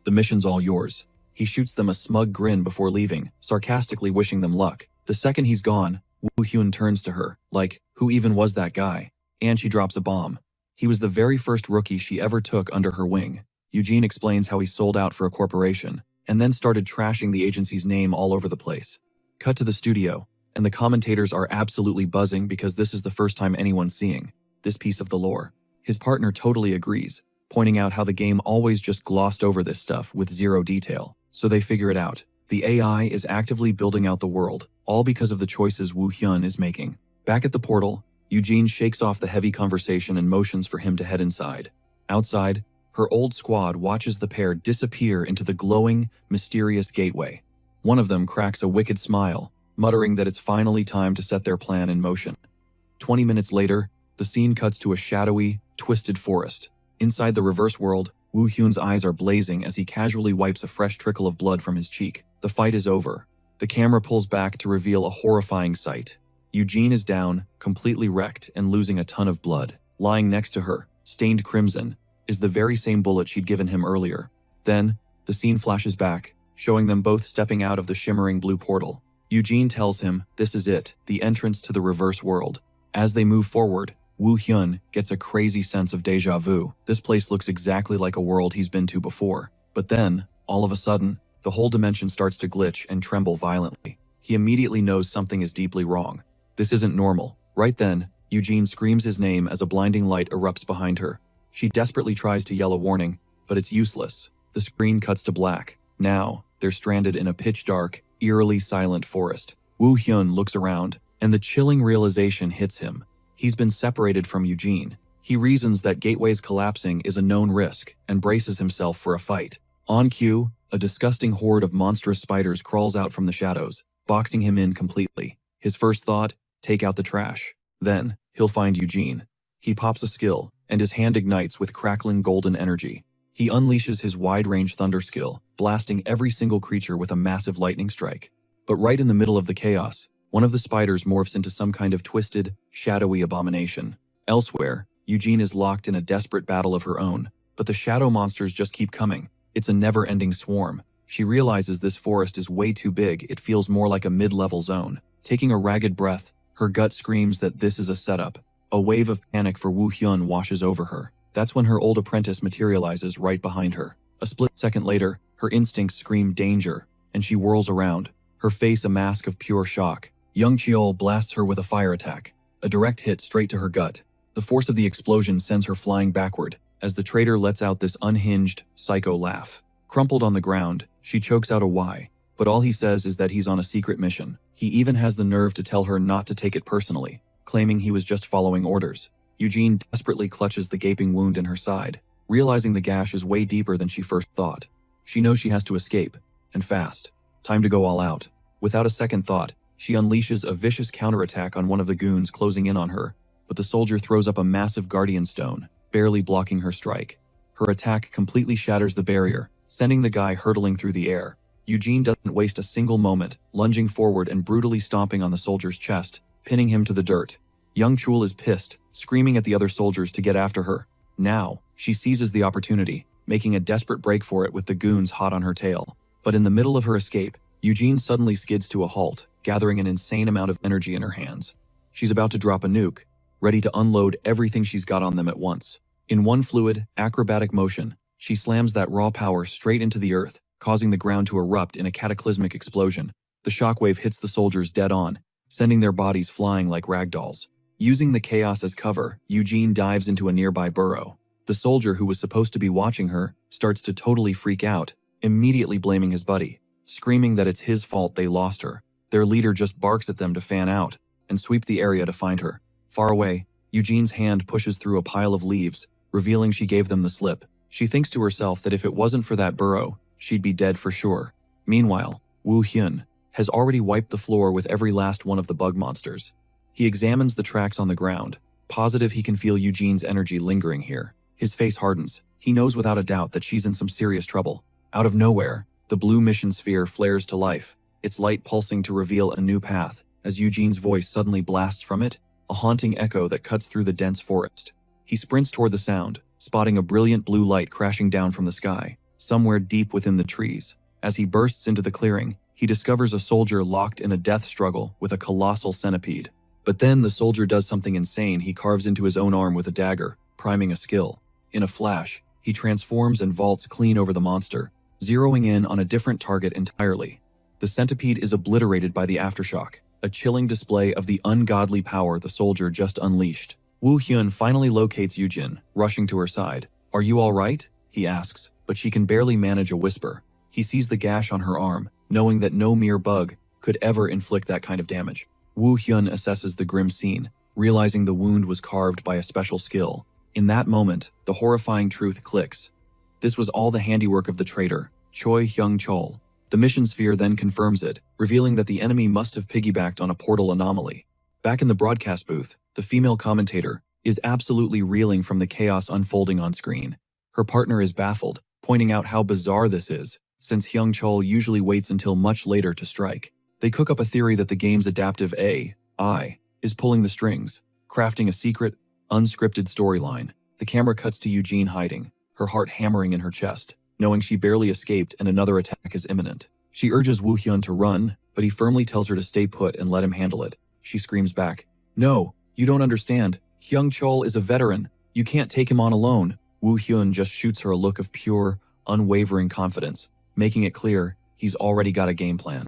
[SPEAKER 1] the mission's all yours." He shoots them a smug grin before leaving, sarcastically wishing them luck. The second he's gone, Woo-hyun turns to her, like, who even was that guy? And she drops a bomb. He was the very first rookie she ever took under her wing. Eugene explains how he sold out for a corporation, and then started trashing the agency's name all over the place. Cut to the studio, and the commentators are absolutely buzzing because this is the first time anyone's seeing this piece of the lore. His partner totally agrees, pointing out how the game always just glossed over this stuff with zero detail. So they figure it out. The AI is actively building out the world, all because of the choices Woo-hyun is making. Back at the portal, Eugene shakes off the heavy conversation and motions for him to head inside. Outside, her old squad watches the pair disappear into the glowing, mysterious gateway. One of them cracks a wicked smile, muttering that it's finally time to set their plan in motion. 20 minutes later, the scene cuts to a shadowy, twisted forest. Inside the reverse world, Woo-hyun's eyes are blazing as he casually wipes a fresh trickle of blood from his cheek. The fight is over. The camera pulls back to reveal a horrifying sight. Eugene is down, completely wrecked and losing a ton of blood. Lying next to her, stained crimson, is the very same bullet she'd given him earlier. Then, the scene flashes back, showing them both stepping out of the shimmering blue portal. Eugene tells him this is it, the entrance to the reverse world. As they move forward, Woo-hyun gets a crazy sense of déjà vu. This place looks exactly like a world he's been to before. But then, all of a sudden, the whole dimension starts to glitch and tremble violently. He immediately knows something is deeply wrong. This isn't normal. Right then, Eugene screams his name as a blinding light erupts behind her. She desperately tries to yell a warning, but it's useless. The screen cuts to black. Now, they're stranded in a pitch-dark, eerily silent forest. Woo-hyun looks around And the chilling realization hits him. He's been separated from Eugene. He reasons that Gateway's collapsing is a known risk and braces himself for a fight. On cue, a disgusting horde of monstrous spiders crawls out from the shadows, boxing him in completely. His first thought, take out the trash. Then, he'll find Eugene. He pops a skill, and his hand ignites with crackling golden energy. He unleashes his wide-range thunder skill, blasting every single creature with a massive lightning strike. But right in the middle of the chaos, one of the spiders morphs into some kind of twisted, shadowy abomination. Elsewhere, Eugene is locked in a desperate battle of her own, but the shadow monsters just keep coming. It's a never-ending swarm. She realizes this forest is way too big, it feels more like a mid-level zone. Taking a ragged breath, her gut screams that this is a setup. A wave of panic for Woo Hyun washes over her. That's when her old apprentice materializes right behind her. A split second later, her instincts scream danger, and she whirls around, her face a mask of pure shock. Young Cheol blasts her with a fire attack, a direct hit straight to her gut. The force of the explosion sends her flying backward, as the traitor lets out this unhinged, psycho laugh. Crumpled on the ground, she chokes out a "why," but all he says is that he's on a secret mission. He even has the nerve to tell her not to take it personally, claiming he was just following orders. Eugene desperately clutches the gaping wound in her side, realizing the gash is way deeper than she first thought. She knows she has to escape, and fast. Time to go all out. Without a second thought, she unleashes a vicious counterattack on one of the goons closing in on her, but the soldier throws up a massive guardian stone, barely blocking her strike. Her attack completely shatters the barrier, sending the guy hurtling through the air. Eugene doesn't waste a single moment, lunging forward and brutally stomping on the soldier's chest, pinning him to the dirt. Young Chul is pissed, screaming at the other soldiers to get after her. Now, she seizes the opportunity, making a desperate break for it with the goons hot on her tail. But in the middle of her escape, Eugene suddenly skids to a halt, gathering an insane amount of energy in her hands. She's about to drop a nuke, ready to unload everything she's got on them at once. In one fluid, acrobatic motion, she slams that raw power straight into the earth, causing the ground to erupt in a cataclysmic explosion. The shockwave hits the soldiers dead on, sending their bodies flying like ragdolls. Using the chaos as cover, Eugene dives into a nearby burrow. The soldier who was supposed to be watching her starts to totally freak out, immediately blaming his buddy, screaming that it's his fault they lost her. Their leader just barks at them to fan out and sweep the area to find her. Far away, Eugene's hand pushes through a pile of leaves, revealing she gave them the slip. She thinks to herself that if it wasn't for that burrow, she'd be dead for sure. Meanwhile, Woo Hyun has already wiped the floor with every last one of the bug monsters. He examines the tracks on the ground, positive he can feel Eugene's energy lingering here. His face hardens. He knows without a doubt that she's in some serious trouble. Out of nowhere, the blue mission sphere flares to life, its light pulsing to reveal a new path, as Eugene's voice suddenly blasts from it, a haunting echo that cuts through the dense forest. He sprints toward the sound, spotting a brilliant blue light crashing down from the sky, somewhere deep within the trees. As he bursts into the clearing, he discovers a soldier locked in a death struggle with a colossal centipede. But then the soldier does something insane. He carves into his own arm with a dagger, priming a skill. In a flash, he transforms and vaults clean over the monster, zeroing in on a different target entirely. The centipede is obliterated by the aftershock, a chilling display of the ungodly power the soldier just unleashed. Woo Hyun finally locates Eugene, rushing to her side. "Are you all right?" he asks, but she can barely manage a whisper. He sees the gash on her arm, knowing that no mere bug could ever inflict that kind of damage. Woo Hyun assesses the grim scene, realizing the wound was carved by a special skill. In that moment, the horrifying truth clicks. This was all the handiwork of the traitor, Choi Hyung-chol. The mission sphere then confirms it, revealing that the enemy must have piggybacked on a portal anomaly. Back in the broadcast booth, the female commentator is absolutely reeling from the chaos unfolding on screen. Her partner is baffled, pointing out how bizarre this is, since Hyung-chol usually waits until much later to strike. They cook up a theory that the game's adaptive AI is pulling the strings, crafting a secret, unscripted storyline. The camera cuts to Eugene hiding, her heart hammering in her chest, knowing she barely escaped and another attack is imminent. She urges Woo Hyun to run, but he firmly tells her to stay put and let him handle it. She screams back, "No, you don't understand. Hyung-chol is a veteran. You can't take him on alone." Woo Hyun just shoots her a look of pure, unwavering confidence, making it clear he's already got a game plan.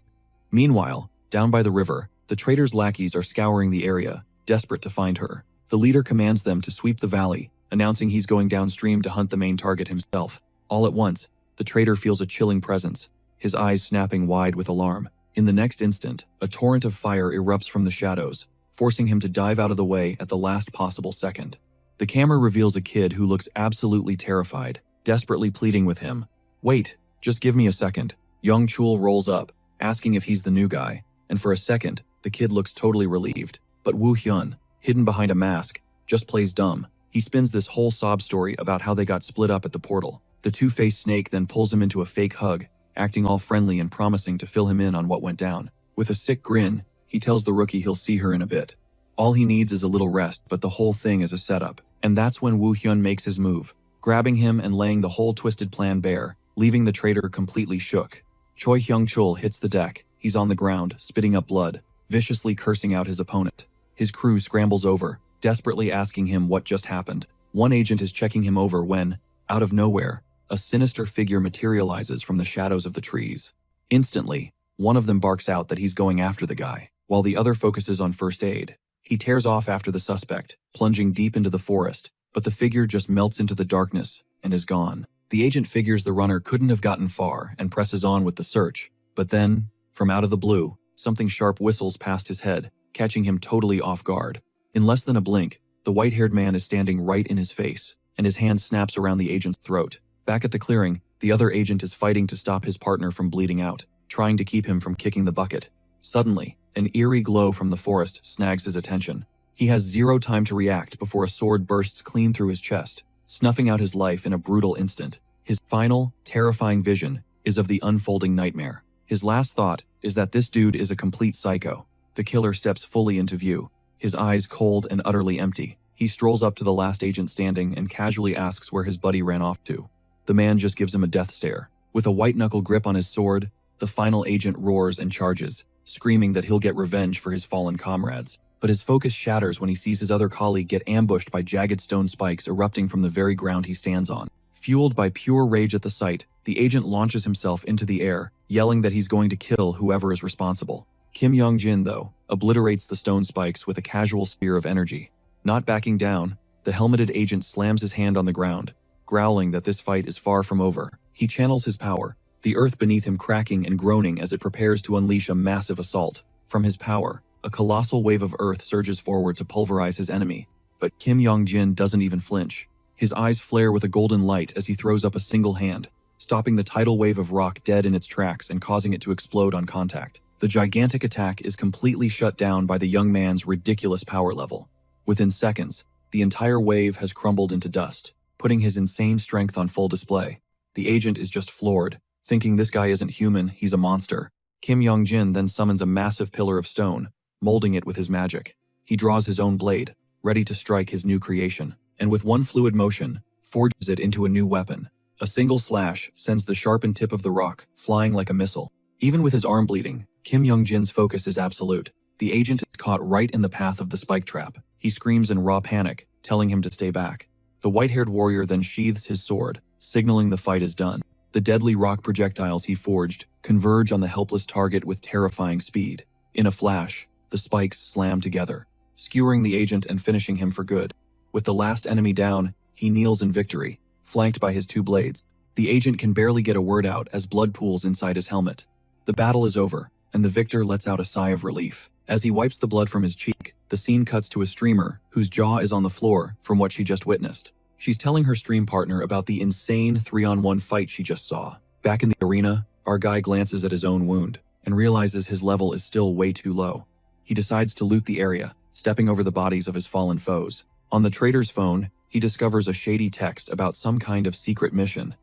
[SPEAKER 1] Meanwhile, down by the river, the traitor's lackeys are scouring the area, desperate to find her. The leader commands them to sweep the valley, announcing he's going downstream to hunt the main target himself. All at once, the traitor feels a chilling presence, his eyes snapping wide with alarm. In the next instant, a torrent of fire erupts from the shadows, forcing him to dive out of the way at the last possible second. The camera reveals a kid who looks absolutely terrified, desperately pleading with him. "Wait, just give me a second." Young Chul rolls up, asking if he's the new guy, and for a second, the kid looks totally relieved. But Woo Hyun, hidden behind a mask, just plays dumb. He spins this whole sob story about how they got split up at the portal. The two-faced snake then pulls him into a fake hug, acting all friendly and promising to fill him in on what went down. With a sick grin, he tells the rookie he'll see her in a bit. All he needs is a little rest, but the whole thing is a setup. And that's when Woo Hyun makes his move, grabbing him and laying the whole twisted plan bare, leaving the traitor completely shook. Choi Hyung-chul hits the deck. He's on the ground, spitting up blood, viciously cursing out his opponent. His crew scrambles over, desperately asking him what just happened. One agent is checking him over when, out of nowhere, a sinister figure materializes from the shadows of the trees. Instantly, one of them barks out that he's going after the guy, while the other focuses on first aid. He tears off after the suspect, plunging deep into the forest, but the figure just melts into the darkness and is gone. The agent figures the runner couldn't have gotten far and presses on with the search, but then, from out of the blue, something sharp whistles past his head, catching him totally off guard. In less than a blink, the white-haired man is standing right in his face, and his hand snaps around the agent's throat. Back at the clearing, the other agent is fighting to stop his partner from bleeding out, trying to keep him from kicking the bucket. Suddenly, an eerie glow from the forest snags his attention. He has zero time to react before a sword bursts clean through his chest, snuffing out his life in a brutal instant. His final, terrifying vision is of the unfolding nightmare. His last thought is that this dude is a complete psycho. The killer steps fully into view, his eyes cold and utterly empty. He strolls up to the last agent standing and casually asks where his buddy ran off to. The man just gives him a death stare. With a white-knuckle grip on his sword, the final agent roars and charges, screaming that he'll get revenge for his fallen comrades. But his focus shatters when he sees his other colleague get ambushed by jagged stone spikes erupting from the very ground he stands on. Fueled by pure rage at the sight, the agent launches himself into the air, yelling that he's going to kill whoever is responsible. Kim Young-jin, though, obliterates the stone spikes with a casual spear of energy. Not backing down, the helmeted agent slams his hand on the ground, growling that this fight is far from over. He channels his power, the earth beneath him cracking and groaning as it prepares to unleash a massive assault. From his power, a colossal wave of earth surges forward to pulverize his enemy. But Kim Young-jin doesn't even flinch. His eyes flare with a golden light as he throws up a single hand, stopping the tidal wave of rock dead in its tracks and causing it to explode on contact. The gigantic attack is completely shut down by the young man's ridiculous power level. Within seconds, the entire wave has crumbled into dust, putting his insane strength on full display. The agent is just floored, thinking this guy isn't human, he's a monster. Kim Young-jin then summons a massive pillar of stone, molding it with his magic. He draws his own blade, ready to strike his new creation, and with one fluid motion, forges it into a new weapon. A single slash sends the sharpened tip of the rock flying like a missile. Even with his arm bleeding, Kim Young-jin's focus is absolute. The agent is caught right in the path of the spike trap. He screams in raw panic, telling him to stay back. The white-haired warrior then sheathes his sword, signaling the fight is done. The deadly rock projectiles he forged converge on the helpless target with terrifying speed. In a flash, the spikes slam together, skewering the agent and finishing him for good. With the last enemy down, he kneels in victory, flanked by his two blades. The agent can barely get a word out as blood pools inside his helmet. The battle is over, and the victor lets out a sigh of relief. As he wipes the blood from his cheek, the scene cuts to a streamer whose jaw is on the floor from what she just witnessed. She's telling her stream partner about the insane 3-on-1 fight she just saw. Back in the arena, our guy glances at his own wound and realizes his level is still way too low. He decides to loot the area, stepping over the bodies of his fallen foes. On the traitor's phone, he discovers a shady text about some kind of secret mission.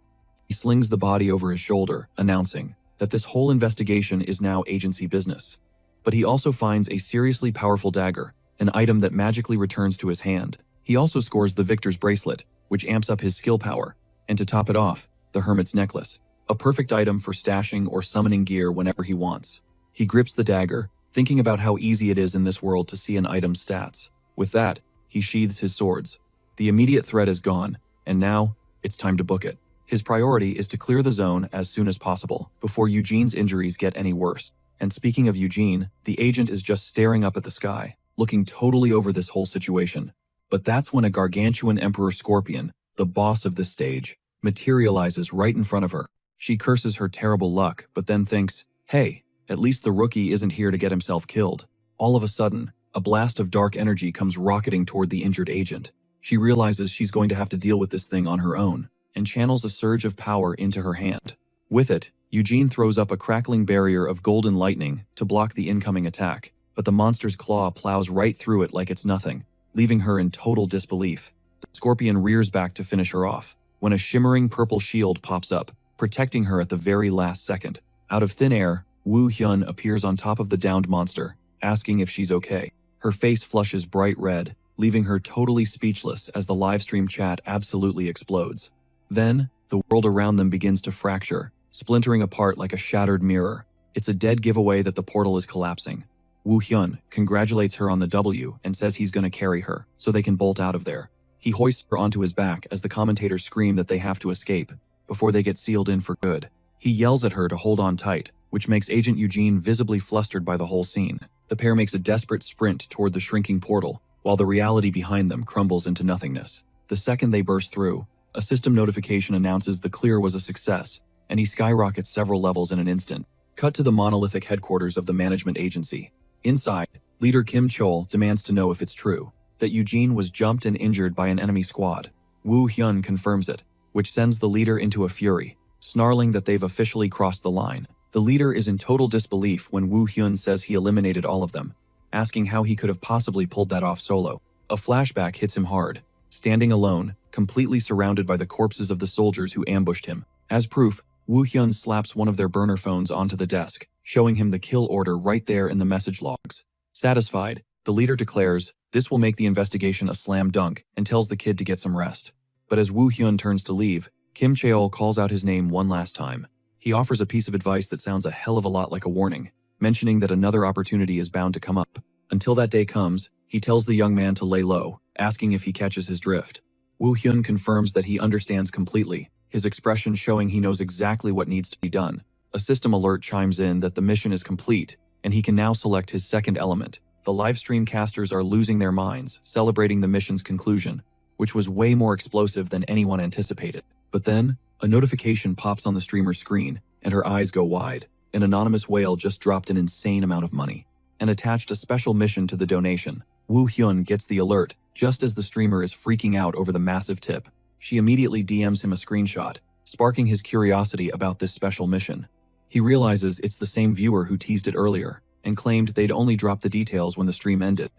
[SPEAKER 1] He slings the body over his shoulder, announcing that this whole investigation is now agency business. But he also finds a seriously powerful dagger, an item that magically returns to his hand. He also scores the victor's bracelet, which amps up his skill power, and to top it off, the hermit's necklace, a perfect item for stashing or summoning gear whenever he wants. He grips the dagger, thinking about how easy it is in this world to see an item's stats. With that, he sheathes his swords. The immediate threat is gone, and now, it's time to book it. His priority is to clear the zone as soon as possible, before Eugene's injuries get any worse. And speaking of Eugene, the agent is just staring up at the sky, looking totally over this whole situation. But that's when a gargantuan Emperor Scorpion, the boss of this stage, materializes right in front of her. She curses her terrible luck, but then thinks, hey, At least the rookie isn't here to get himself killed. All of a sudden, a blast of dark energy comes rocketing toward the injured agent. She realizes she's going to have to deal with this thing on her own, and channels a surge of power into her hand. With it, Eugene throws up a crackling barrier of golden lightning to block the incoming attack, but the monster's claw plows right through it like it's nothing, leaving her in total disbelief. The scorpion rears back to finish her off, when a shimmering purple shield pops up, protecting her at the very last second. Out of thin air, Woo Hyun appears on top of the downed monster, asking if she's okay. Her face flushes bright red, leaving her totally speechless as the livestream chat absolutely explodes. Then, the world around them begins to fracture, splintering apart like a shattered mirror. It's a dead giveaway that the portal is collapsing. Woo Hyun congratulates her on the W and says he's gonna carry her, so they can bolt out of there. He hoists her onto his back as the commentators scream that they have to escape, before they get sealed in for good. He yells at her to hold on tight, which makes Agent Eugene visibly flustered by the whole scene. The pair makes a desperate sprint toward the shrinking portal, while the reality behind them crumbles into nothingness. The second they burst through, a system notification announces the clear was a success, and he skyrockets several levels in an instant. Cut to the monolithic headquarters of the management agency. Inside, leader Kim Chol demands to know if it's true that Eugene was jumped and injured by an enemy squad. Woo Hyun confirms it, which sends the leader into a fury, snarling that they've officially crossed the line. The leader is in total disbelief when Woo Hyun says he eliminated all of them, asking how he could have possibly pulled that off solo. A flashback hits him hard, standing alone, completely surrounded by the corpses of the soldiers who ambushed him. As proof, Woo Hyun slaps one of their burner phones onto the desk, showing him the kill order right there in the message logs. Satisfied, the leader declares this will make the investigation a slam dunk and tells the kid to get some rest. But as Woo Hyun turns to leave, Kim Cheol calls out his name one last time. He offers a piece of advice that sounds a hell of a lot like a warning, mentioning that another opportunity is bound to come up. Until that day comes, he tells the young man to lay low, asking if he catches his drift. Woo Hyun confirms that he understands completely, his expression showing he knows exactly what needs to be done. A system alert chimes in that the mission is complete, and he can now select his second element. The livestream casters are losing their minds, celebrating the mission's conclusion, which was way more explosive than anyone anticipated. But then, a notification pops on the streamer's screen, and her eyes go wide. An anonymous whale just dropped an insane amount of money, and attached a special mission to the donation. Woo Hyun gets the alert, just as the streamer is freaking out over the massive tip. She immediately DMs him a screenshot, sparking his curiosity about this special mission. He realizes it's the same viewer who teased it earlier, and claimed they'd only drop the details when the stream ended.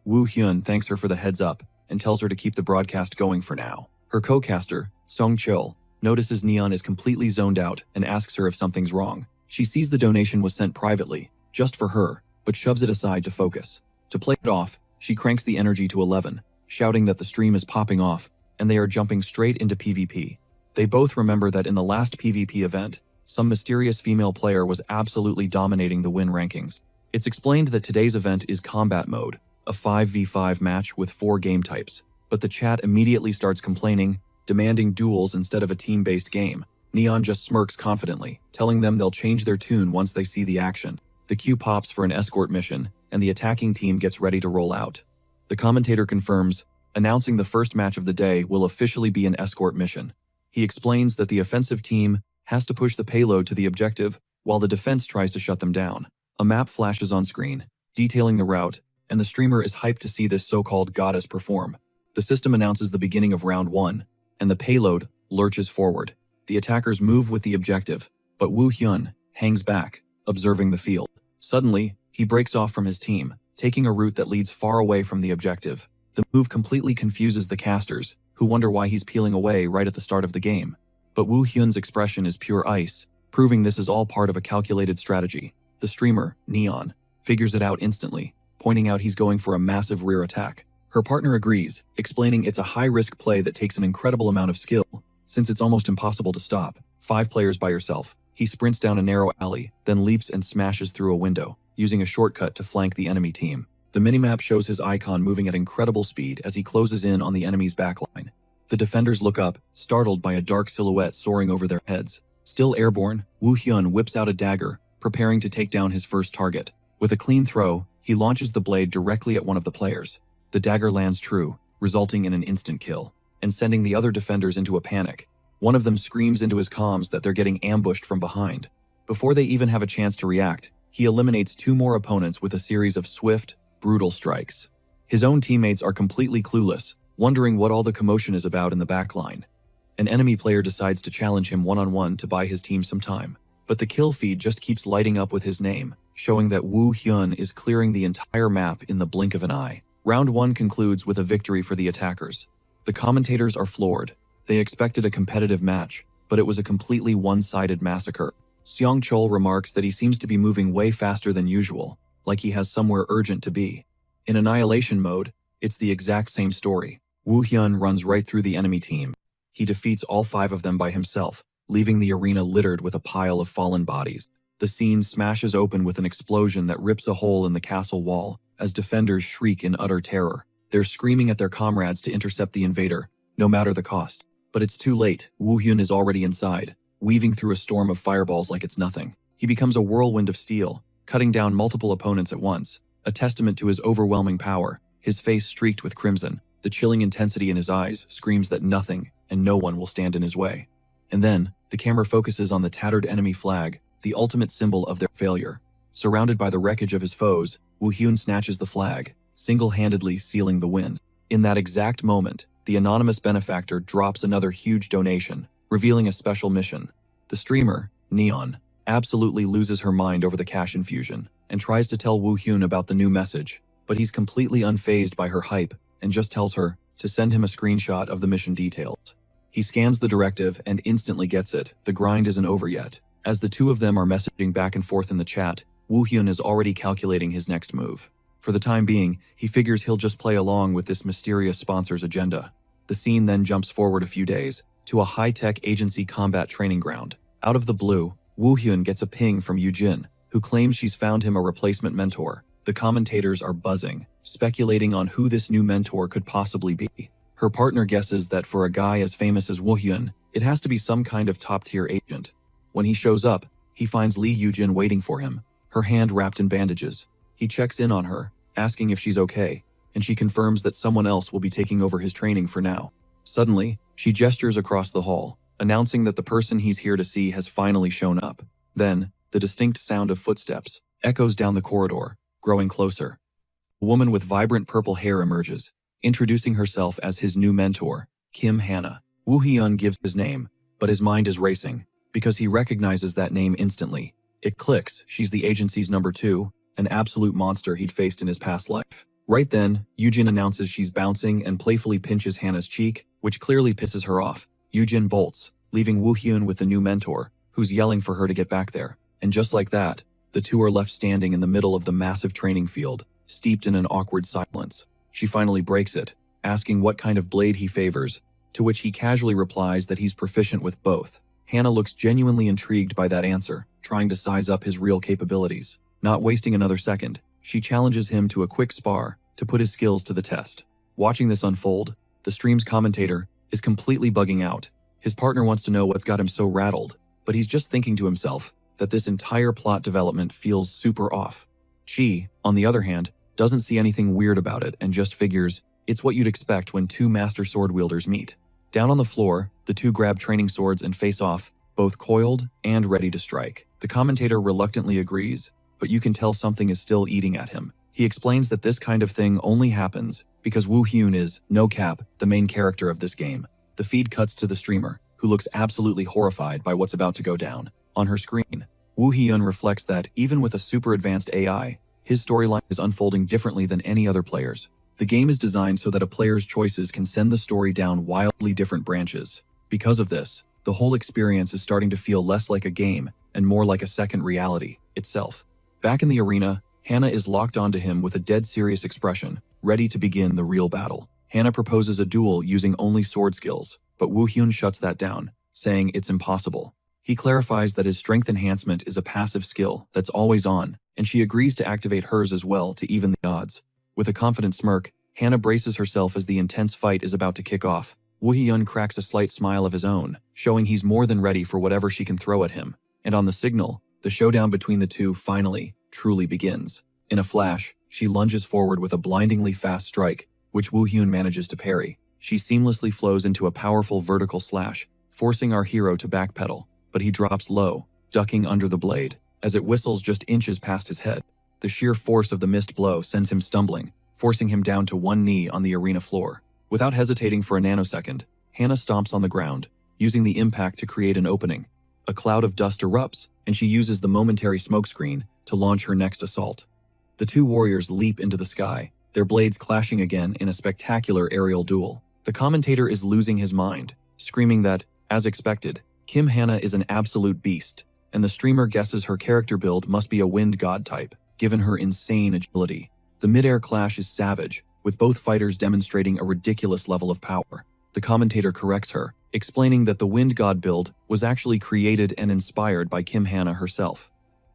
[SPEAKER 1] Woo Hyun thanks her for the heads up, and tells her to keep the broadcast going for now. Her co-caster, Song Chul, notices Neon is completely zoned out and asks her if something's wrong. She sees the donation was sent privately, just for her, but shoves it aside to focus. To play it off, she cranks the energy to 11, shouting that the stream is popping off, and they are jumping straight into PvP. They both remember that in the last PvP event, some mysterious female player was absolutely dominating the win rankings. It's explained that today's event is combat mode, a 5v5 match with 4 game types, but the chat immediately starts complaining, demanding duels instead of a team-based game. Neon just smirks confidently, telling them they'll change their tune once they see the action. The queue pops for an escort mission, and the attacking team gets ready to roll out. The commentator confirms, announcing the first match of the day will officially be an escort mission. He explains that the offensive team has to push the payload to the objective, while the defense tries to shut them down. A map flashes on screen, detailing the route, and the streamer is hyped to see this so-called goddess perform. The system announces the beginning of round 1, and the payload lurches forward. The attackers move with the objective, but Woo Hyun hangs back, observing the field. Suddenly, he breaks off from his team, taking a route that leads far away from the objective. The move completely confuses the casters, who wonder why he's peeling away right at the start of the game. But Woo Hyun's expression is pure ice, proving this is all part of a calculated strategy. The streamer, Neon, figures it out instantly, pointing out he's going for a massive rear attack. Her partner agrees, explaining it's a high-risk play that takes an incredible amount of skill, since it's almost impossible to stop. 5 players by yourself. He sprints down a narrow alley, then leaps and smashes through a window, using a shortcut to flank the enemy team. The minimap shows his icon moving at incredible speed as he closes in on the enemy's backline. The defenders look up, startled by a dark silhouette soaring over their heads. Still airborne, Woo Hyun whips out a dagger, preparing to take down his first target. With a clean throw, he launches the blade directly at one of the players. The dagger lands true, resulting in an instant kill, and sending the other defenders into a panic. One of them screams into his comms that they're getting ambushed from behind. Before they even have a chance to react, he eliminates 2 more opponents with a series of swift, brutal strikes. His own teammates are completely clueless, wondering what all the commotion is about in the backline. An enemy player decides to challenge him one-on-one to buy his team some time. But the kill feed just keeps lighting up with his name, showing that Woo Hyun is clearing the entire map in the blink of an eye. Round 1 concludes with a victory for the attackers. The commentators are floored. They expected a competitive match, but it was a completely one-sided massacre. Seong Chol remarks that he seems to be moving way faster than usual, like he has somewhere urgent to be. In annihilation mode, it's the exact same story. Woo Hyun runs right through the enemy team. He defeats all 5 of them by himself, leaving the arena littered with a pile of fallen bodies. The scene smashes open with an explosion that rips a hole in the castle wall as defenders shriek in utter terror. They're screaming at their comrades to intercept the invader, no matter the cost. But it's too late. Woo Hyun is already inside, weaving through a storm of fireballs like it's nothing. He becomes a whirlwind of steel, cutting down multiple opponents at once, a testament to his overwhelming power. His face streaked with crimson, the chilling intensity in his eyes screams that nothing and no one will stand in his way. And then, the camera focuses on the tattered enemy flag, the ultimate symbol of their failure. Surrounded by the wreckage of his foes, Woo Hyun snatches the flag, single-handedly sealing the win. In that exact moment, the anonymous benefactor drops another huge donation, revealing a special mission. The streamer, Neon, absolutely loses her mind over the cash infusion and tries to tell Woo Hyun about the new message, but he's completely unfazed by her hype and just tells her to send him a screenshot of the mission details. He scans the directive and instantly gets it. The grind isn't over yet. As the 2 of them are messaging back and forth in the chat, Woo Hyun is already calculating his next move. For the time being, he figures he'll just play along with this mysterious sponsor's agenda. The scene then jumps forward a few days, to a high-tech agency combat training ground. Out of the blue, Woo Hyun gets a ping from Yoo-jin, who claims she's found him a replacement mentor. The commentators are buzzing, speculating on who this new mentor could possibly be. Her partner guesses that for a guy as famous as Woo Hyun, it has to be some kind of top-tier agent. When he shows up, he finds Lee Yoo-jin waiting for him, her hand wrapped in bandages. He checks in on her, asking if she's okay, and she confirms that someone else will be taking over his training for now. Suddenly, she gestures across the hall, announcing that the person he's here to see has finally shown up. Then, the distinct sound of footsteps echoes down the corridor, growing closer. A woman with vibrant purple hair emerges, introducing herself as his new mentor, Kim Hana. Woo Hyun gives his name, but his mind is racing, because he recognizes that name instantly. It clicks, she's the agency's number 2, an absolute monster he'd faced in his past life. Right then, Yoo-jin announces she's bouncing and playfully pinches Hana's cheek, which clearly pisses her off. Yoo-jin bolts, leaving Woo Hyun with the new mentor, who's yelling for her to get back there. And just like that, the 2 are left standing in the middle of the massive training field, steeped in an awkward silence. She finally breaks it, asking what kind of blade he favors, to which he casually replies that he's proficient with both. Hana looks genuinely intrigued by that answer, trying to size up his real capabilities. Not wasting another second, she challenges him to a quick spar to put his skills to the test. Watching this unfold, the stream's commentator is completely bugging out. His partner wants to know what's got him so rattled, but he's just thinking to himself that this entire plot development feels super off. She, on the other hand, doesn't see anything weird about it and just figures it's what you'd expect when 2 master sword wielders meet. Down on the floor, the 2 grab training swords and face off, both coiled and ready to strike. The commentator reluctantly agrees, but you can tell something is still eating at him. He explains that this kind of thing only happens because Woo Hyun is, no cap, the main character of this game. The feed cuts to the streamer, who looks absolutely horrified by what's about to go down. On her screen, Woo Hyun reflects that, even with a super advanced AI, his storyline is unfolding differently than any other player's. The game is designed so that a player's choices can send the story down wildly different branches. Because of this, the whole experience is starting to feel less like a game and more like a second reality itself. Back in the arena, Hana is locked onto him with a dead serious expression, ready to begin the real battle. Hana proposes a duel using only sword skills, but Woo Hyun shuts that down, saying it's impossible. He clarifies that his strength enhancement is a passive skill that's always on, and she agrees to activate hers as well to even the odds. With a confident smirk, Hana braces herself as the intense fight is about to kick off. Woo Hyun cracks a slight smile of his own, showing he's more than ready for whatever she can throw at him. And on the signal, the showdown between the 2 finally, truly begins. In a flash, she lunges forward with a blindingly fast strike, which Woo Hyun manages to parry. She seamlessly flows into a powerful vertical slash, forcing our hero to backpedal, but he drops low, ducking under the blade. as it whistles just inches past his head. The sheer force of the missed blow sends him stumbling, forcing him down to one knee on the arena floor. Without hesitating for a nanosecond, Hana stomps on the ground, using the impact to create an opening. A cloud of dust erupts, and she uses the momentary smokescreen to launch her next assault. The two warriors leap into the sky, their blades clashing again in a spectacular aerial duel. The commentator is losing his mind, screaming that, as expected, Kim Hana is an absolute beast, and the streamer guesses her character build must be a wind god type, given her insane agility. The mid-air clash is savage, with both fighters demonstrating a ridiculous level of power. The commentator corrects her, explaining that the wind god build was actually created and inspired by Kim Hana herself.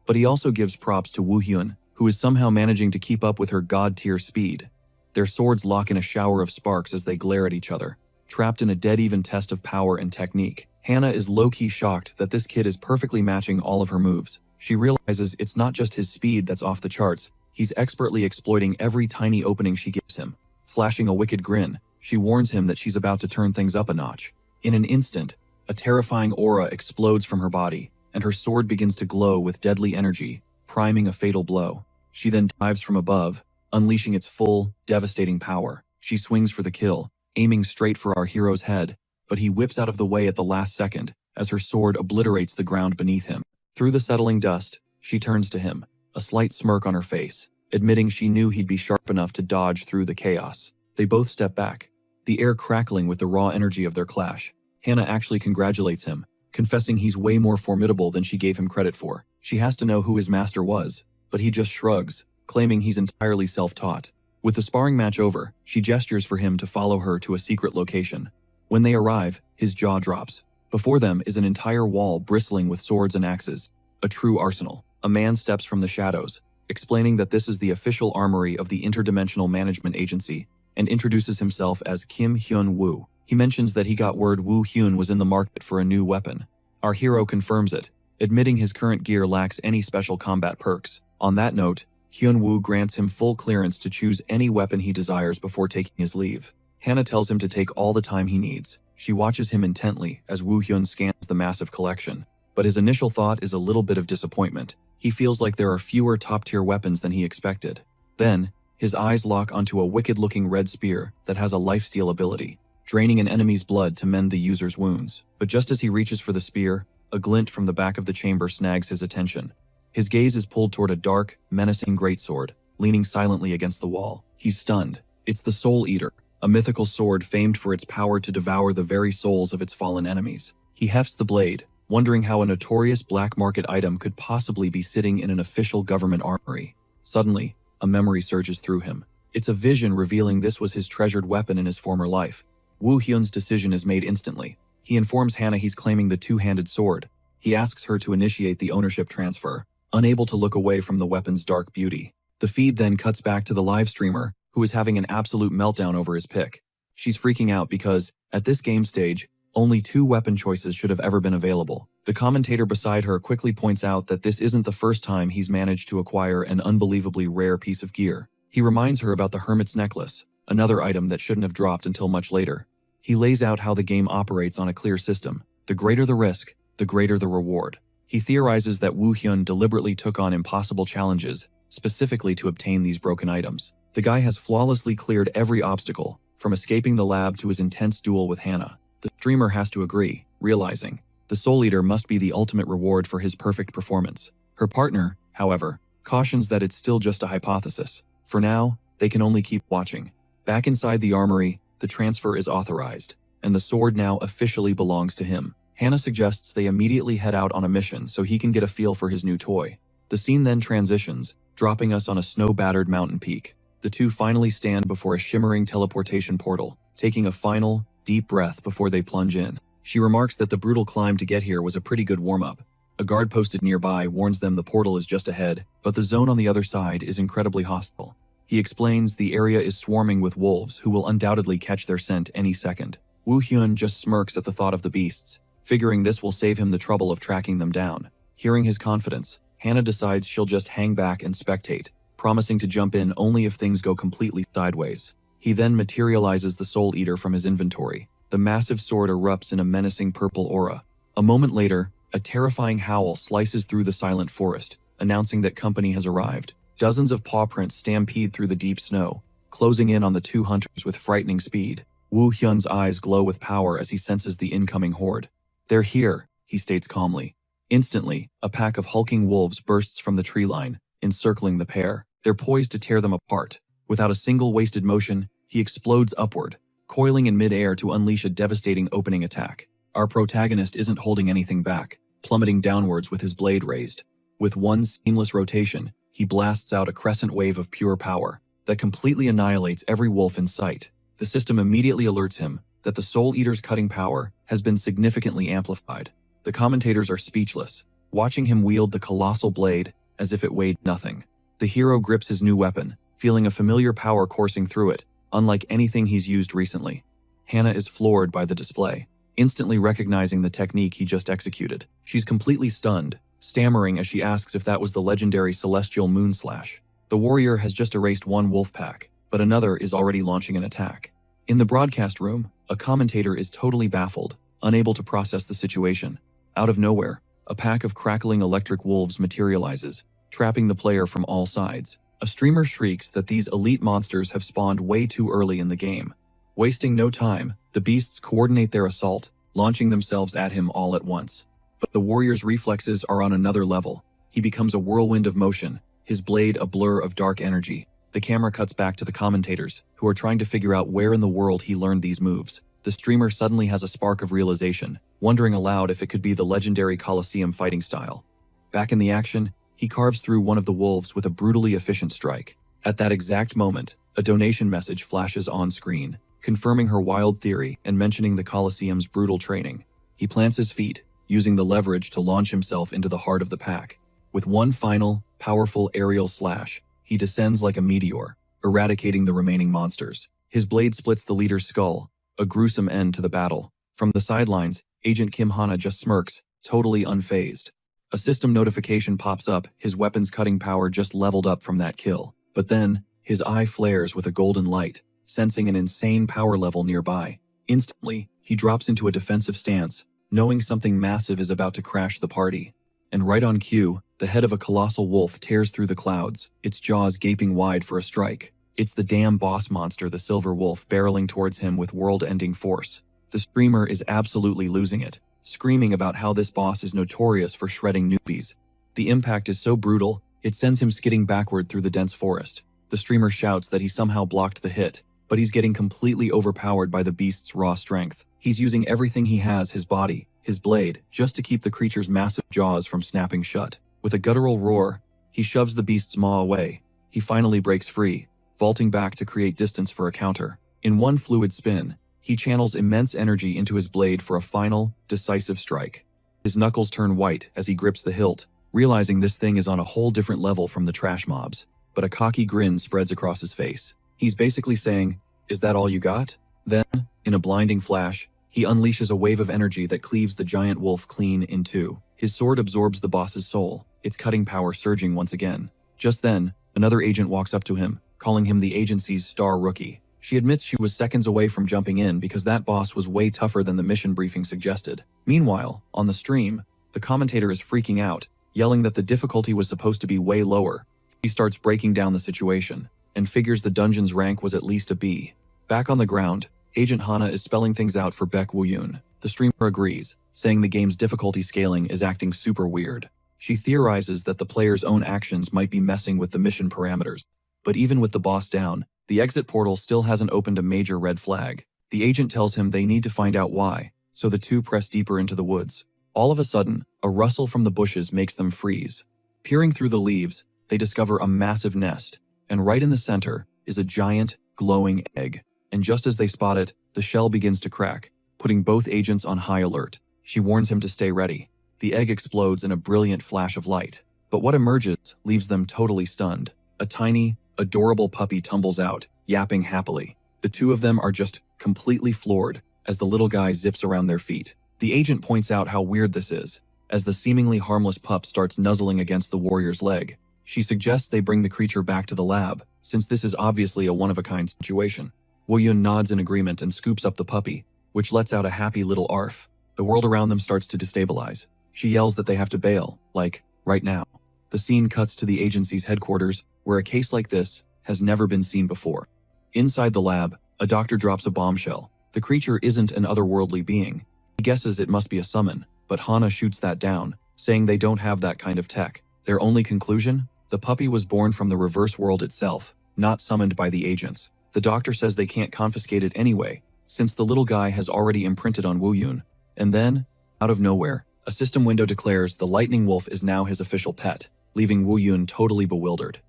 [SPEAKER 1] But he also gives props to Woo Hyun, who is somehow managing to keep up with her god-tier speed. Their swords lock in a shower of sparks as they glare at each other, trapped in a dead-even test of power and technique. Hana is low-key shocked that this kid is perfectly matching all of her moves. She realizes it's not just his speed that's off the charts, he's expertly exploiting every tiny opening she gives him. Flashing a wicked grin, she warns him that she's about to turn things up a notch. In an instant, a terrifying aura explodes from her body, and her sword begins to glow with deadly energy, priming a fatal blow. She then dives from above, unleashing its full, devastating power. She swings for the kill, aiming straight for our hero's head, but he whips out of the way at the last second, as her sword obliterates the ground beneath him. Through the settling dust, she turns to him, a slight smirk on her face, admitting she knew he'd be sharp enough to dodge through the chaos. They both step back, the air crackling with the raw energy of their clash. Hana actually congratulates him, confessing he's way more formidable than she gave him credit for. She has to know who his master was, but he just shrugs, claiming he's entirely self-taught. With the sparring match over, she gestures for him to follow her to a secret location. When they arrive, his jaw drops. Before them is an entire wall bristling with swords and axes, a true arsenal. A man steps from the shadows, explaining that this is the official armory of the Interdimensional Management Agency, and introduces himself as Kim Hyun Woo. He mentions that he got word Woo Hyun was in the market for a new weapon. Our hero confirms it, admitting his current gear lacks any special combat perks. On that note, Hyun Woo grants him full clearance to choose any weapon he desires before taking his leave. Hana tells him to take all the time he needs. She watches him intently as Woo Hyun scans the massive collection, but his initial thought is a little bit of disappointment. He feels like there are fewer top-tier weapons than he expected. Then, his eyes lock onto a wicked-looking red spear that has a lifesteal ability, draining an enemy's blood to mend the user's wounds. But just as he reaches for the spear, a glint from the back of the chamber snags his attention. His gaze is pulled toward a dark, menacing greatsword, leaning silently against the wall. He's stunned. It's the Soul Eater, a mythical sword famed for its power to devour the very souls of its fallen enemies. He hefts the blade, wondering how a notorious black market item could possibly be sitting in an official government armory. Suddenly, a memory surges through him. It's a vision revealing this was his treasured weapon in his former life. Woo Hyun's decision is made instantly. He informs Hana he's claiming the two-handed sword. He asks her to initiate the ownership transfer, unable to look away from the weapon's dark beauty. The feed then cuts back to the live streamer, who is having an absolute meltdown over his pick. She's freaking out because, at this game stage, only 2 weapon choices should have ever been available. The commentator beside her quickly points out that this isn't the first time he's managed to acquire an unbelievably rare piece of gear. He reminds her about the Hermit's necklace, another item that shouldn't have dropped until much later. He lays out how the game operates on a clear system. The greater the risk, the greater the reward. He theorizes that Woo Hyun deliberately took on impossible challenges, specifically to obtain these broken items. The guy has flawlessly cleared every obstacle, from escaping the lab to his intense duel with Hana. The streamer has to agree, realizing the Soul Eater must be the ultimate reward for his perfect performance. Her partner, however, cautions that it's still just a hypothesis. For now, they can only keep watching. Back inside the armory, the transfer is authorized, and the sword now officially belongs to him. Hana suggests they immediately head out on a mission so he can get a feel for his new toy. The scene then transitions, dropping us on a snow-battered mountain peak. The two finally stand before a shimmering teleportation portal, taking a final, deep breath before they plunge in. She remarks that the brutal climb to get here was a pretty good warm-up. A guard posted nearby warns them the portal is just ahead, but the zone on the other side is incredibly hostile. He explains the area is swarming with wolves who will undoubtedly catch their scent any second. Woo Hyun just smirks at the thought of the beasts, figuring this will save him the trouble of tracking them down. Hearing his confidence, Hana decides she'll just hang back and spectate, promising to jump in only if things go completely sideways. He then materializes the Soul Eater from his inventory. The massive sword erupts in a menacing purple aura. A moment later, A terrifying howl slices through the silent forest, announcing that company has arrived. Dozens of paw prints stampede through the deep snow, closing in on the two hunters with frightening speed. Woo Hyun's eyes glow with power as he senses the incoming horde. "They're here," he states calmly. Instantly, a pack of hulking wolves bursts from the tree line, encircling the pair. They're poised to tear them apart. Without a single wasted motion, he explodes upward, coiling in midair to unleash a devastating opening attack. Our protagonist isn't holding anything back, plummeting downwards with his blade raised. With one seamless rotation, he blasts out a crescent wave of pure power that completely annihilates every wolf in sight. The system immediately alerts him that the Soul Eater's cutting power has been significantly amplified. The commentators are speechless, watching him wield the colossal blade as if it weighed nothing. The hero grips his new weapon, feeling a familiar power coursing through it, unlike anything he's used recently. Hannah is floored by the display, instantly recognizing the technique he just executed. She's completely stunned, stammering as she asks if that was the legendary Celestial Moonslash. The warrior has just erased one wolf pack, but another is already launching an attack. In the broadcast room, a commentator is totally baffled, unable to process the situation. Out of nowhere, a pack of crackling electric wolves materializes, trapping the player from all sides. A streamer shrieks that these elite monsters have spawned way too early in the game. Wasting no time, the beasts coordinate their assault, launching themselves at him all at once. But the warrior's reflexes are on another level. He becomes a whirlwind of motion, his blade a blur of dark energy. The camera cuts back to the commentators, who are trying to figure out where in the world he learned these moves. The streamer suddenly has a spark of realization, wondering aloud if it could be the legendary Colosseum fighting style. Back in the action, he carves through one of the wolves with a brutally efficient strike. At that exact moment, a donation message flashes on screen, confirming her wild theory and mentioning the Colosseum's brutal training. He plants his feet, using the leverage to launch himself into the heart of the pack. With one final, powerful aerial slash, he descends like a meteor, eradicating the remaining monsters. His blade splits the leader's skull, a gruesome end to the battle. From the sidelines, Agent Kim Hana just smirks, totally unfazed. A system notification pops up, his weapon's cutting power just leveled up from that kill. But then, his eye flares with a golden light, sensing an insane power level nearby. Instantly, he drops into a defensive stance, knowing something massive is about to crash the party. And right on cue, the head of a colossal wolf tears through the clouds, its jaws gaping wide for a strike. It's the damn boss monster, the Silver Wolf, barreling towards him with world-ending force. The streamer is absolutely losing it, screaming about how this boss is notorious for shredding newbies. The impact is so brutal, it sends him skidding backward through the dense forest. The streamer shouts that he somehow blocked the hit, but he's getting completely overpowered by the beast's raw strength. He's using everything he has, his body, his blade, just to keep the creature's massive jaws from snapping shut. With a guttural roar, he shoves the beast's maw away. He finally breaks free, vaulting back to create distance for a counter. In one fluid spin, he channels immense energy into his blade for a final, decisive strike. His knuckles turn white as he grips the hilt, realizing this thing is on a whole different level from the trash mobs. But a cocky grin spreads across his face. He's basically saying, "Is that all you got?" Then, in a blinding flash, he unleashes a wave of energy that cleaves the giant wolf clean in two. His sword absorbs the boss's soul, its cutting power surging once again. Just then, another agent walks up to him, calling him the agency's star rookie. She admits she was seconds away from jumping in because that boss was way tougher than the mission briefing suggested. Meanwhile, on the stream, the commentator is freaking out, yelling that the difficulty was supposed to be way lower. He starts breaking down the situation, and figures the dungeon's rank was at least a B. Back on the ground, Agent Hana is spelling things out for Baek Woo-yoon. The streamer agrees, saying the game's difficulty scaling is acting super weird. She theorizes that the player's own actions might be messing with the mission parameters. But even with the boss down, the exit portal still hasn't opened a major red flag. The agent tells him they need to find out why, so the two press deeper into the woods. All of a sudden, a rustle from the bushes makes them freeze. Peering through the leaves, they discover a massive nest, and right in the center is a giant, glowing egg. And just as they spot it, the shell begins to crack, putting both agents on high alert. She warns him to stay ready. The egg explodes in a brilliant flash of light. But what emerges leaves them totally stunned. A tiny, adorable puppy tumbles out, yapping happily. The two of them are just completely floored as the little guy zips around their feet. The agent points out how weird this is, as the seemingly harmless pup starts nuzzling against the warrior's leg. She suggests they bring the creature back to the lab, since this is obviously a one-of-a-kind situation. Woo-yoon nods in agreement and scoops up the puppy, which lets out a happy little arf. The world around them starts to destabilize. She yells that they have to bail, like, right now. The scene cuts to the agency's headquarters, where a case like this has never been seen before. Inside the lab, a doctor drops a bombshell. The creature isn't an otherworldly being. He guesses it must be a summon, but Hana shoots that down, saying they don't have that kind of tech. Their only conclusion? The puppy was born from the reverse world itself, not summoned by the agents. The doctor says they can't confiscate it anyway, since the little guy has already imprinted on Wu Yun. And then, out of nowhere, a system window declares the lightning wolf is now his official pet, leaving Wu Yun totally bewildered.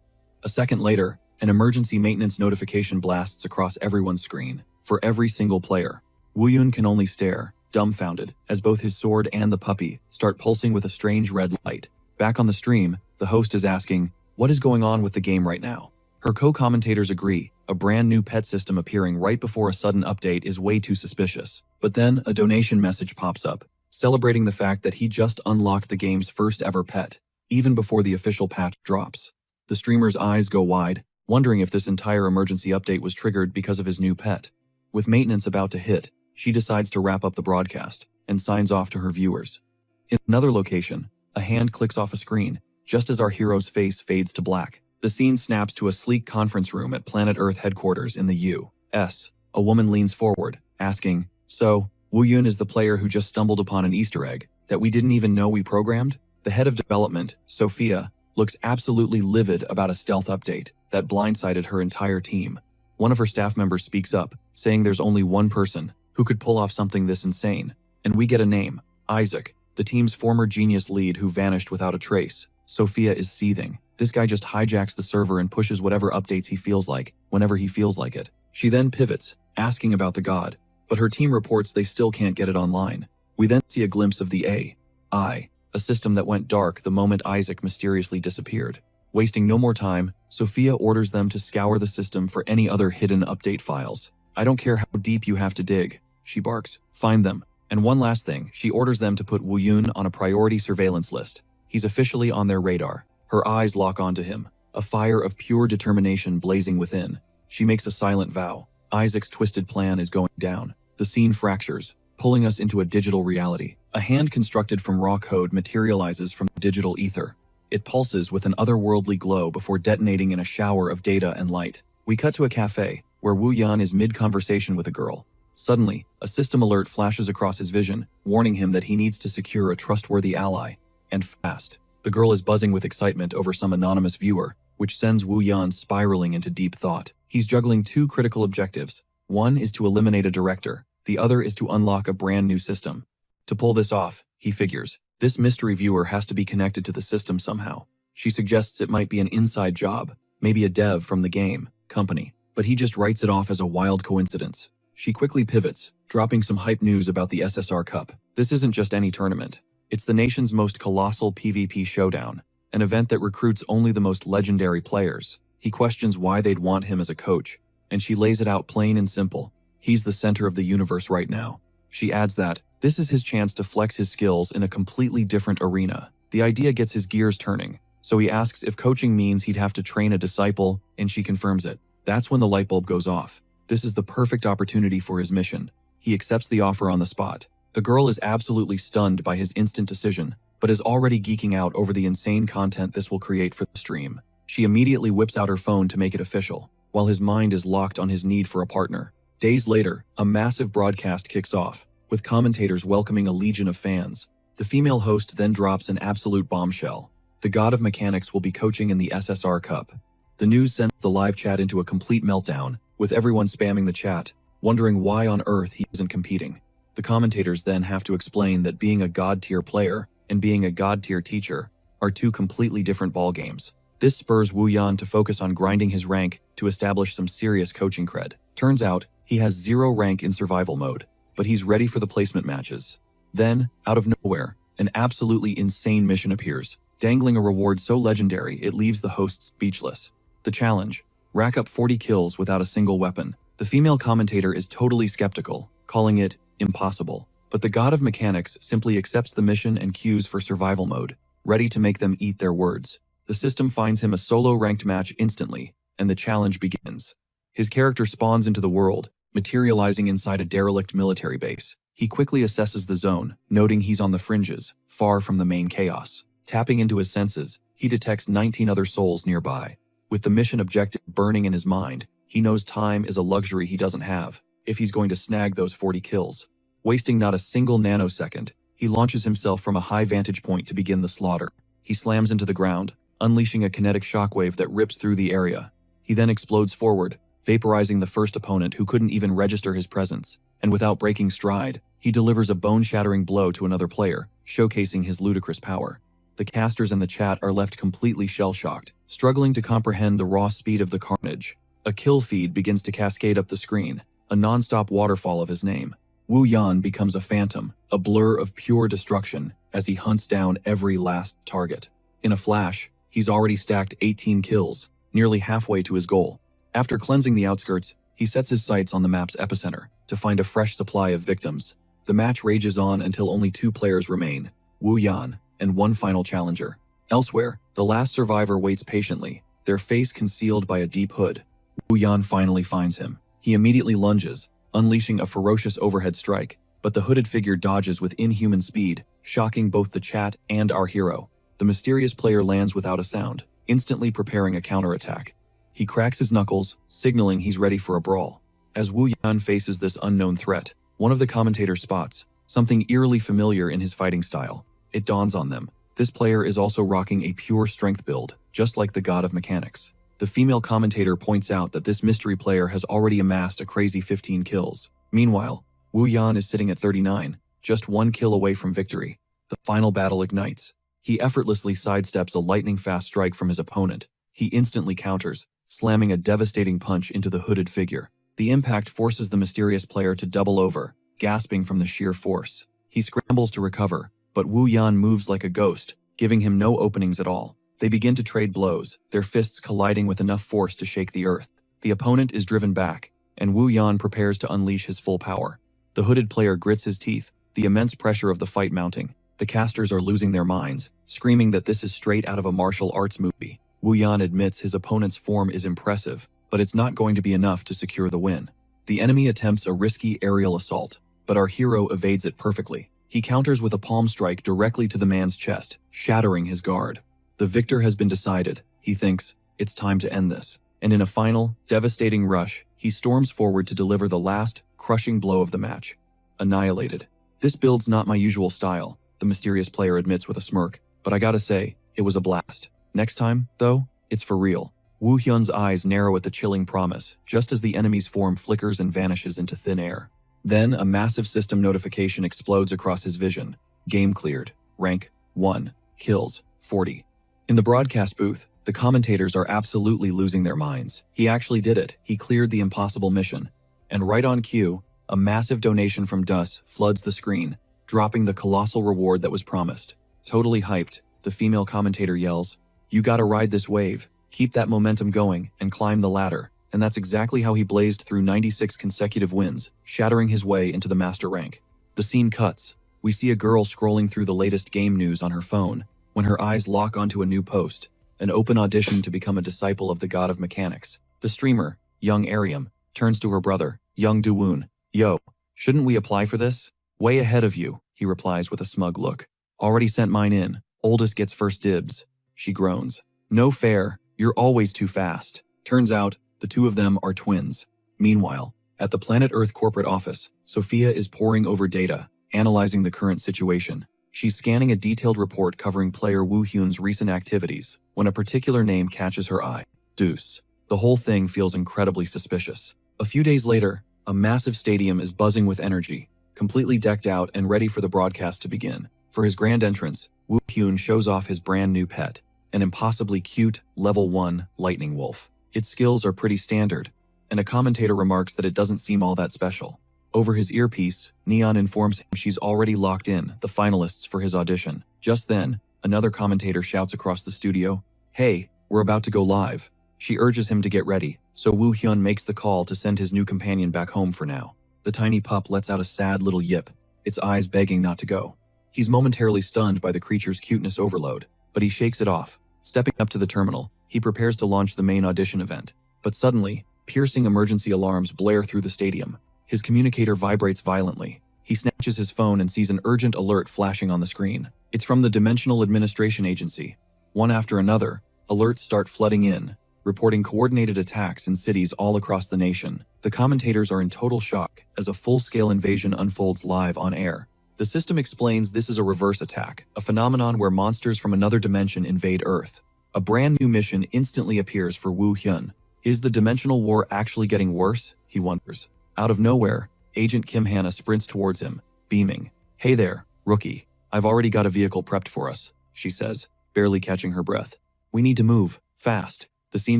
[SPEAKER 1] A second later, an emergency maintenance notification blasts across everyone's screen, for every single player. Wu Yun can only stare, dumbfounded, as both his sword and the puppy start pulsing with a strange red light. Back on the stream, the host is asking, "What is going on with the game right now?" Her co-commentators agree, a brand new pet system appearing right before a sudden update is way too suspicious. But then, a donation message pops up, celebrating the fact that he just unlocked the game's first ever pet, even before the official patch drops. The streamer's eyes go wide, wondering if this entire emergency update was triggered because of his new pet. With maintenance about to hit, she decides to wrap up the broadcast and signs off to her viewers. In another location, a hand clicks off a screen, just as our hero's face fades to black. The scene snaps to a sleek conference room at Planet Earth headquarters in the U.S. A woman leans forward, asking, "So, Wu Yun is the player who just stumbled upon an Easter egg that we didn't even know we programmed?" The head of development, Sophia, looks absolutely livid about a stealth update that blindsided her entire team. One of her staff members speaks up, saying there's only one person who could pull off something this insane. And we get a name, Isaac, the team's former genius lead who vanished without a trace. Sophia is seething. This guy just hijacks the server and pushes whatever updates he feels like, whenever he feels like it. She then pivots, asking about the god, but her team reports they still can't get it online. We then see a glimpse of the AI, a system that went dark the moment Isaac mysteriously disappeared. Wasting no more time, Sophia orders them to scour the system for any other hidden update files. "I don't care how deep you have to dig," she barks. "Find them." And one last thing, she orders them to put Wu Yun on a priority surveillance list. He's officially on their radar. Her eyes lock onto him, a fire of pure determination blazing within. She makes a silent vow. Isaac's twisted plan is going down. The scene fractures, pulling us into a digital reality. A hand constructed from raw code materializes from the digital ether. It pulses with an otherworldly glow before detonating in a shower of data and light. We cut to a cafe, where Wu Yan is mid-conversation with a girl. Suddenly, a system alert flashes across his vision, warning him that he needs to secure a trustworthy ally. And fast. The girl is buzzing with excitement over some anonymous viewer, which sends Wu Yan spiraling into deep thought. He's juggling two critical objectives. One is to eliminate a director, the other is to unlock a brand new system. To pull this off, he figures, this mystery viewer has to be connected to the system somehow. She suggests it might be an inside job, maybe a dev from the game company, but he just writes it off as a wild coincidence. She quickly pivots, dropping some hype news about the SSR Cup. This isn't just any tournament. It's the nation's most colossal PvP showdown, an event that recruits only the most legendary players. He questions why they'd want him as a coach, and she lays it out plain and simple. He's the center of the universe right now. She adds that this is his chance to flex his skills in a completely different arena. The idea gets his gears turning, so he asks if coaching means he'd have to train a disciple, and she confirms it. That's when the light bulb goes off. This is the perfect opportunity for his mission. He accepts the offer on the spot. The girl is absolutely stunned by his instant decision, but is already geeking out over the insane content this will create for the stream. She immediately whips out her phone to make it official, while his mind is locked on his need for a partner. Days later, a massive broadcast kicks off, with commentators welcoming a legion of fans. The female host then drops an absolute bombshell. The god of mechanics will be coaching in the SSR Cup. The news sends the live chat into a complete meltdown, with everyone spamming the chat, wondering why on earth he isn't competing. The commentators then have to explain that being a god-tier player and being a god-tier teacher are two completely different ballgames. This spurs Wu Yan to focus on grinding his rank to establish some serious coaching cred. Turns out, he has 0 rank in survival mode, but he's ready for the placement matches. Then, out of nowhere, an absolutely insane mission appears, dangling a reward so legendary it leaves the host speechless. The challenge: rack up 40 kills without a single weapon. The female commentator is totally skeptical, calling it impossible. But the god of mechanics simply accepts the mission and queues for survival mode, ready to make them eat their words. The system finds him a solo ranked match instantly, and the challenge begins. His character spawns into the world, materializing inside a derelict military base. He quickly assesses the zone, noting he's on the fringes, far from the main chaos. Tapping into his senses, he detects 19 other souls nearby. With the mission objective burning in his mind, he knows time is a luxury he doesn't have if he's going to snag those 40 kills. Wasting not a single nanosecond, he launches himself from a high vantage point to begin the slaughter. He slams into the ground, unleashing a kinetic shockwave that rips through the area. He then explodes forward, vaporizing the first opponent who couldn't even register his presence. And without breaking stride, he delivers a bone-shattering blow to another player, showcasing his ludicrous power. The casters in the chat are left completely shell-shocked, struggling to comprehend the raw speed of the carnage. A kill feed begins to cascade up the screen, a non-stop waterfall of his name. Wu Yan becomes a phantom, a blur of pure destruction, as he hunts down every last target. In a flash, he's already stacked 18 kills, nearly halfway to his goal. After cleansing the outskirts, he sets his sights on the map's epicenter to find a fresh supply of victims. The match rages on until only 2 players remain, Wu Yan and one final challenger. Elsewhere, the last survivor waits patiently, their face concealed by a deep hood. Wu Yan finally finds him. He immediately lunges, unleashing a ferocious overhead strike, but the hooded figure dodges with inhuman speed, shocking both the chat and our hero. The mysterious player lands without a sound, instantly preparing a counterattack. He cracks his knuckles, signaling he's ready for a brawl. As Wu Yan faces this unknown threat, one of the commentators spots something eerily familiar in his fighting style. It dawns on them. This player is also rocking a pure strength build, just like the god of mechanics. The female commentator points out that this mystery player has already amassed a crazy 15 kills. Meanwhile, Wu Yan is sitting at 39, just 1 kill away from victory. The final battle ignites. He effortlessly sidesteps a lightning-fast strike from his opponent. He instantly counters, slamming a devastating punch into the hooded figure. The impact forces the mysterious player to double over, gasping from the sheer force. He scrambles to recover, but Wu Yan moves like a ghost, giving him no openings at all. They begin to trade blows, their fists colliding with enough force to shake the earth. The opponent is driven back, and Wu Yan prepares to unleash his full power. The hooded player grits his teeth, the immense pressure of the fight mounting. The casters are losing their minds, screaming that this is straight out of a martial arts movie. Wu Yan admits his opponent's form is impressive, but it's not going to be enough to secure the win. The enemy attempts a risky aerial assault, but our hero evades it perfectly. He counters with a palm strike directly to the man's chest, shattering his guard. The victor has been decided, he thinks. It's time to end this. And in a final, devastating rush, he storms forward to deliver the last, crushing blow of the match. Annihilated. This build's not my usual style, the mysterious player admits with a smirk, but I gotta say, it was a blast. Next time, though, it's for real. Wu Hyun's eyes narrow at the chilling promise, just as the enemy's form flickers and vanishes into thin air. Then, a massive system notification explodes across his vision. Game cleared. Rank 1. Kills 40. In the broadcast booth, the commentators are absolutely losing their minds. He actually did it. He cleared the impossible mission. And right on cue, a massive donation from Dus floods the screen, dropping the colossal reward that was promised. Totally hyped, the female commentator yells, "You gotta ride this wave, keep that momentum going, and climb the ladder." And that's exactly how he blazed through 96 consecutive wins, shattering his way into the master rank. The scene cuts. We see a girl scrolling through the latest game news on her phone, when her eyes lock onto a new post, an open audition to become a disciple of the god of mechanics. The streamer, young Ariam, turns to her brother, young Duwoon. "Yo, shouldn't we apply for this?" "Way ahead of you," he replies with a smug look. "Already sent mine in. Oldest gets first dibs." She groans. "No fair, you're always too fast." Turns out, the two of them are twins. Meanwhile, at the Planet Earth corporate office, Sophia is poring over data, analyzing the current situation. She's scanning a detailed report covering player Woo Hyun's recent activities, when a particular name catches her eye. Deuce. The whole thing feels incredibly suspicious. A few days later, a massive stadium is buzzing with energy, completely decked out and ready for the broadcast to begin. For his grand entrance, Woo Hyun shows off his brand new pet, an impossibly cute, level 1 lightning wolf. Its skills are pretty standard, and a commentator remarks that it doesn't seem all that special. Over his earpiece, Neon informs him she's already locked in the finalists for his audition. Just then, another commentator shouts across the studio, "Hey, we're about to go live." She urges him to get ready, so Woo Hyun makes the call to send his new companion back home for now. The tiny pup lets out a sad little yip, its eyes begging not to go. He's momentarily stunned by the creature's cuteness overload, but he shakes it off. Stepping up to the terminal, he prepares to launch the main audition event. But suddenly, piercing emergency alarms blare through the stadium. His communicator vibrates violently. He snatches his phone and sees an urgent alert flashing on the screen. It's from the Dimensional Administration Agency. One after another, alerts start flooding in, reporting coordinated attacks in cities all across the nation. The commentators are in total shock as a full-scale invasion unfolds live on air. The system explains this is a reverse attack, a phenomenon where monsters from another dimension invade Earth. A brand new mission instantly appears for Woo Hyun. Is the dimensional war actually getting worse? He wonders. Out of nowhere, Agent Kim Hannah sprints towards him, beaming. "Hey there, rookie. I've already got a vehicle prepped for us," she says, barely catching her breath. "We need to move, fast." The scene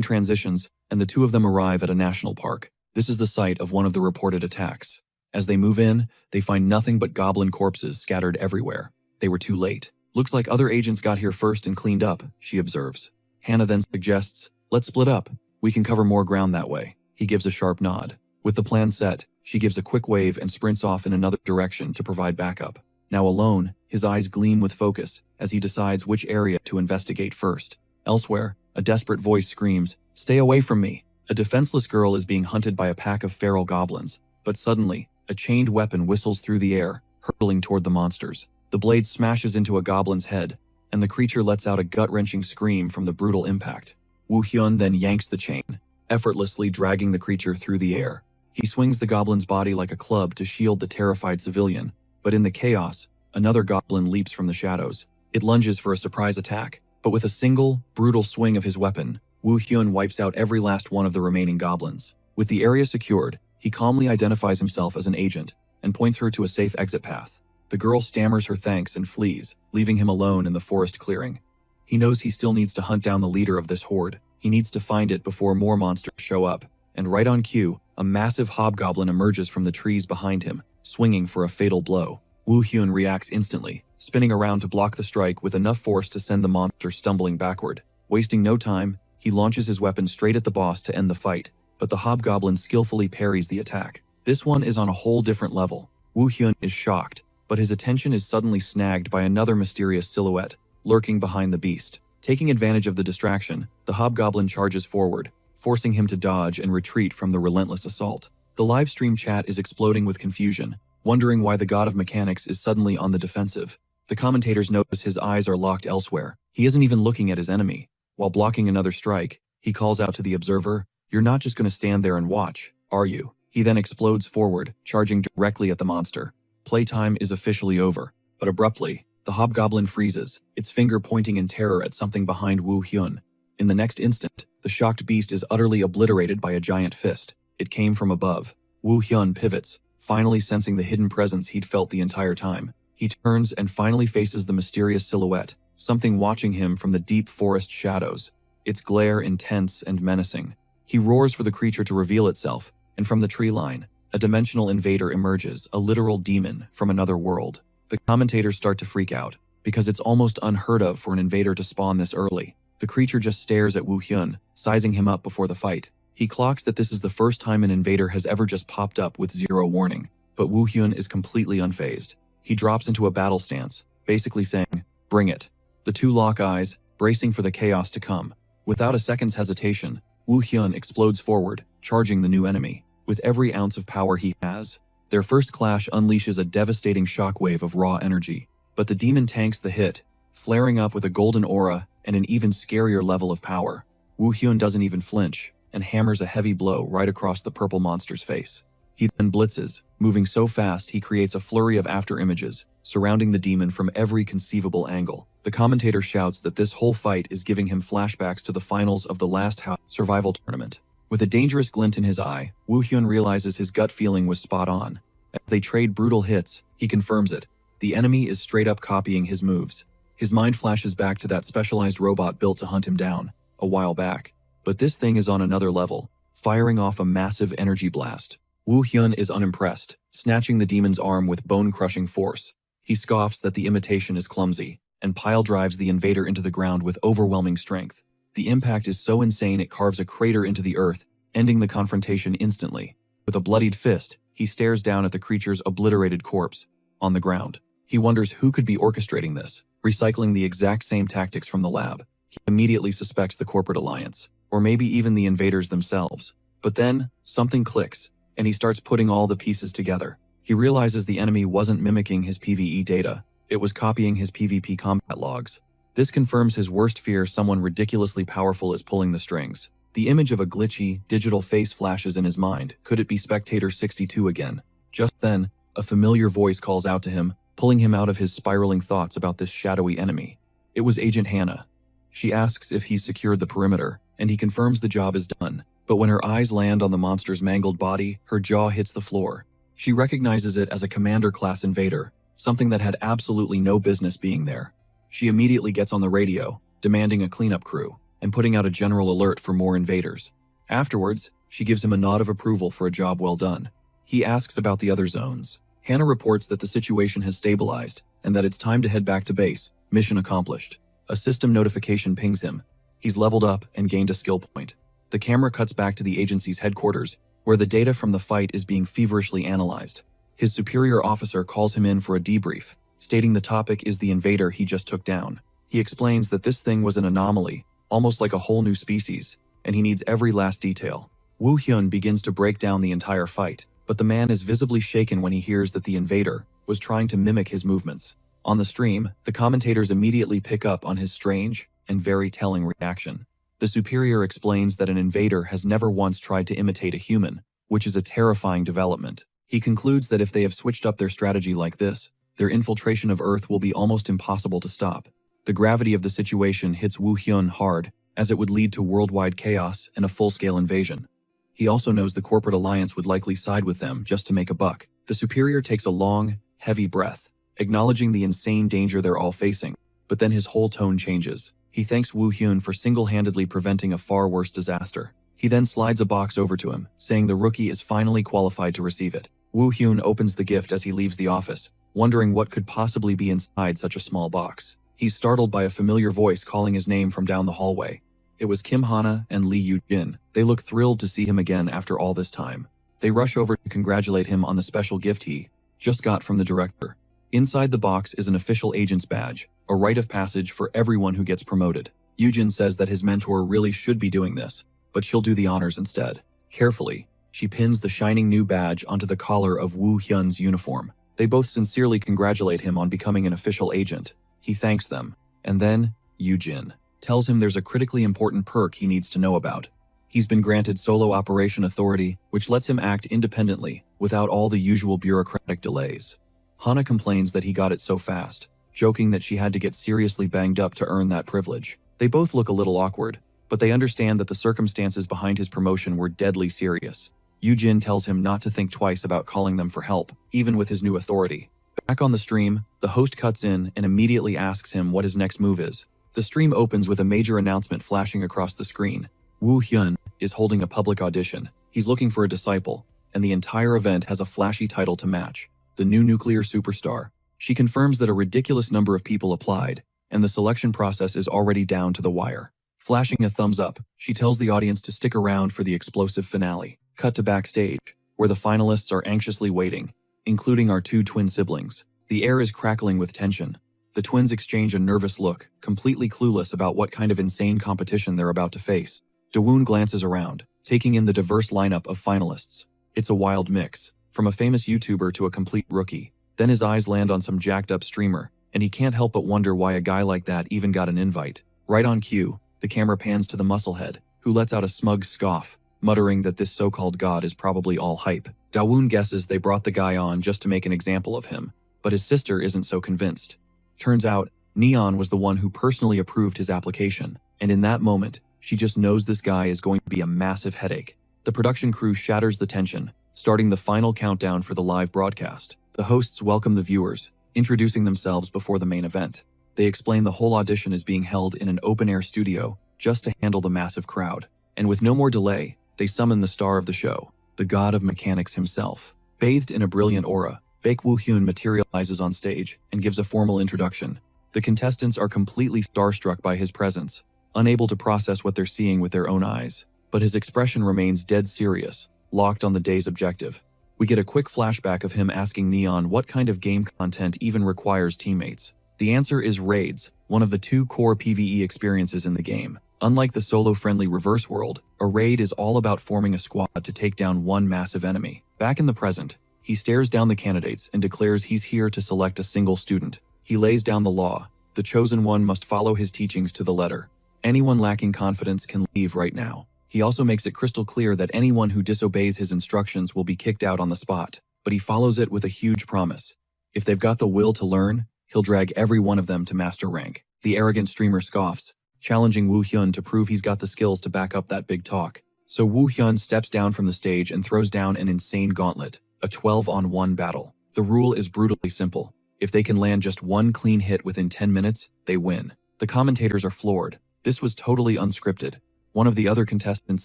[SPEAKER 1] transitions, and the two of them arrive at a national park. This is the site of one of the reported attacks. As they move in, they find nothing but goblin corpses scattered everywhere. They were too late. "Looks like other agents got here first and cleaned up," she observes. Hannah then suggests, "Let's split up. We can cover more ground that way." He gives a sharp nod. With the plan set, she gives a quick wave and sprints off in another direction to provide backup. Now alone, his eyes gleam with focus as he decides which area to investigate first. Elsewhere, a desperate voice screams, "Stay away from me!" A defenseless girl is being hunted by a pack of feral goblins, but suddenly, a chained weapon whistles through the air, hurtling toward the monsters. The blade smashes into a goblin's head, and the creature lets out a gut-wrenching scream from the brutal impact. Woo Hyun then yanks the chain, effortlessly dragging the creature through the air. He swings the goblin's body like a club to shield the terrified civilian, but in the chaos, another goblin leaps from the shadows. It lunges for a surprise attack, but with a single, brutal swing of his weapon, Woo Hyun wipes out every last one of the remaining goblins. With the area secured, he calmly identifies himself as an agent and points her to a safe exit path. The girl stammers her thanks and flees, leaving him alone in the forest clearing. He knows he still needs to hunt down the leader of this horde. He needs to find it before more monsters show up. And right on cue, a massive hobgoblin emerges from the trees behind him, swinging for a fatal blow. Woo Hyun reacts instantly, spinning around to block the strike with enough force to send the monster stumbling backward. Wasting no time, he launches his weapon straight at the boss to end the fight, but the hobgoblin skillfully parries the attack. This one is on a whole different level. Woo Hyun is shocked, but his attention is suddenly snagged by another mysterious silhouette, lurking behind the beast. Taking advantage of the distraction, the hobgoblin charges forward, forcing him to dodge and retreat from the relentless assault. The live stream chat is exploding with confusion, wondering why the god of mechanics is suddenly on the defensive. The commentators notice his eyes are locked elsewhere. He isn't even looking at his enemy. While blocking another strike, he calls out to the observer, "You're not just going to stand there and watch, are you?" He then explodes forward, charging directly at the monster. Playtime is officially over, but abruptly, the hobgoblin freezes, its finger pointing in terror at something behind Woo Hyun. In the next instant, the shocked beast is utterly obliterated by a giant fist. It came from above. Woo Hyun pivots, finally sensing the hidden presence he'd felt the entire time. He turns and finally faces the mysterious silhouette, something watching him from the deep forest shadows, its glare intense and menacing. He roars for the creature to reveal itself, and from the tree line, a dimensional invader emerges, a literal demon from another world. The commentators start to freak out, because it's almost unheard of for an invader to spawn this early. The creature just stares at Woo Hyun, sizing him up before the fight. He clocks that this is the first time an invader has ever just popped up with zero warning, but Woo Hyun is completely unfazed. He drops into a battle stance, basically saying, "Bring it." The two lock eyes, bracing for the chaos to come. Without a second's hesitation, Woo Hyun explodes forward, charging the new enemy. With every ounce of power he has, their first clash unleashes a devastating shockwave of raw energy. But the demon tanks the hit, flaring up with a golden aura and an even scarier level of power. Woo Hyun doesn't even flinch, and hammers a heavy blow right across the purple monster's face. He then blitzes, moving so fast he creates a flurry of after-images, surrounding the demon from every conceivable angle. The commentator shouts that this whole fight is giving him flashbacks to the finals of the last house survival tournament. With a dangerous glint in his eye, Woo Hyun realizes his gut feeling was spot on. As they trade brutal hits, he confirms it. The enemy is straight up copying his moves. His mind flashes back to that specialized robot built to hunt him down, a while back. But this thing is on another level, firing off a massive energy blast. Woo Hyun is unimpressed, snatching the demon's arm with bone-crushing force. He scoffs that the imitation is clumsy, and pile drives the invader into the ground with overwhelming strength. The impact is so insane it carves a crater into the earth, ending the confrontation instantly. With a bloodied fist, he stares down at the creature's obliterated corpse, on the ground. He wonders who could be orchestrating this, recycling the exact same tactics from the lab. He immediately suspects the corporate alliance, or maybe even the invaders themselves. But then, something clicks, and he starts putting all the pieces together. He realizes the enemy wasn't mimicking his PvE data, it was copying his PvP combat logs. This confirms his worst fear: someone ridiculously powerful is pulling the strings. The image of a glitchy, digital face flashes in his mind. Could it be Spectator 62 again? Just then, a familiar voice calls out to him, pulling him out of his spiraling thoughts about this shadowy enemy. It was Agent Hannah. She asks if he's secured the perimeter, and he confirms the job is done. But when her eyes land on the monster's mangled body, her jaw hits the floor. She recognizes it as a commander-class invader, something that had absolutely no business being there. She immediately gets on the radio, demanding a cleanup crew, and putting out a general alert for more invaders. Afterwards, she gives him a nod of approval for a job well done. He asks about the other zones. Hannah reports that the situation has stabilized, and that it's time to head back to base. Mission accomplished. A system notification pings him. He's leveled up and gained a skill point. The camera cuts back to the agency's headquarters, where the data from the fight is being feverishly analyzed. His superior officer calls him in for a debrief, stating the topic is the invader he just took down. He explains that this thing was an anomaly, almost like a whole new species, and he needs every last detail. Woo Hyun begins to break down the entire fight, but the man is visibly shaken when he hears that the invader was trying to mimic his movements. On the stream, the commentators immediately pick up on his strange and very telling reaction. The superior explains that an invader has never once tried to imitate a human, which is a terrifying development. He concludes that if they have switched up their strategy like this, their infiltration of Earth will be almost impossible to stop. The gravity of the situation hits Woo Hyun hard, as it would lead to worldwide chaos and a full-scale invasion. He also knows the corporate alliance would likely side with them just to make a buck. The superior takes a long, heavy breath, acknowledging the insane danger they're all facing, but then his whole tone changes. He thanks Woo Hyun for single-handedly preventing a far worse disaster. He then slides a box over to him, saying the rookie is finally qualified to receive it. Woo Hyun opens the gift as he leaves the office, wondering what could possibly be inside such a small box. He's startled by a familiar voice calling his name from down the hallway. It was Kim Hana and Lee Yoo-jin. They look thrilled to see him again after all this time. They rush over to congratulate him on the special gift he just got from the director. Inside the box is an official agent's badge, a rite of passage for everyone who gets promoted. Yoo-jin says that his mentor really should be doing this, but she'll do the honors instead. Carefully, she pins the shining new badge onto the collar of Woo Hyun's uniform. They both sincerely congratulate him on becoming an official agent. He thanks them, and then Yoo-jin tells him there's a critically important perk he needs to know about. He's been granted solo operation authority, which lets him act independently, without all the usual bureaucratic delays. Hana complains that he got it so fast, joking that she had to get seriously banged up to earn that privilege. They both look a little awkward, but they understand that the circumstances behind his promotion were deadly serious. Yoo-jin tells him not to think twice about calling them for help, even with his new authority. Back on the stream, the host cuts in and immediately asks him what his next move is. The stream opens with a major announcement flashing across the screen. Woo Hyun is holding a public audition. He's looking for a disciple, and the entire event has a flashy title to match: the new nuclear superstar. She confirms that a ridiculous number of people applied, and the selection process is already down to the wire. Flashing a thumbs up, she tells the audience to stick around for the explosive finale. Cut to backstage, where the finalists are anxiously waiting, including our two twin siblings. The air is crackling with tension. The twins exchange a nervous look, completely clueless about what kind of insane competition they're about to face. Dawoon glances around, taking in the diverse lineup of finalists. It's a wild mix, from a famous YouTuber to a complete rookie. Then his eyes land on some jacked-up streamer, and he can't help but wonder why a guy like that even got an invite. Right on cue, the camera pans to the musclehead, who lets out a smug scoff, muttering that this so-called god is probably all hype. Dawoon guesses they brought the guy on just to make an example of him, but his sister isn't so convinced. Turns out, Neon was the one who personally approved his application, and in that moment, she just knows this guy is going to be a massive headache. The production crew shatters the tension, starting the final countdown for the live broadcast. The hosts welcome the viewers, introducing themselves before the main event. They explain the whole audition is being held in an open-air studio, just to handle the massive crowd. And with no more delay, they summon the star of the show, the god of mechanics himself. Bathed in a brilliant aura, Baek Woo-hyun materializes on stage and gives a formal introduction. The contestants are completely starstruck by his presence, unable to process what they're seeing with their own eyes. But his expression remains dead serious, locked on the day's objective. We get a quick flashback of him asking Neon what kind of game content even requires teammates. The answer is raids, one of the two core PvE experiences in the game. Unlike the solo-friendly reverse world, a raid is all about forming a squad to take down one massive enemy. Back in the present, He stares down the candidates and declares he's here to select a single student. He lays down the law. The chosen one must follow his teachings to the letter. Anyone lacking confidence can leave right now. He also makes it crystal clear that anyone who disobeys his instructions will be kicked out on the spot, but he follows it with a huge promise. If they've got the will to learn, he'll drag every one of them to master rank. The arrogant streamer scoffs, challenging Woo Hyun to prove he's got the skills to back up that big talk. So Woo Hyun steps down from the stage and throws down an insane gauntlet, a 12-on-1 battle. The rule is brutally simple. If they can land just one clean hit within 10 minutes, they win. The commentators are floored. This was totally unscripted. One of the other contestants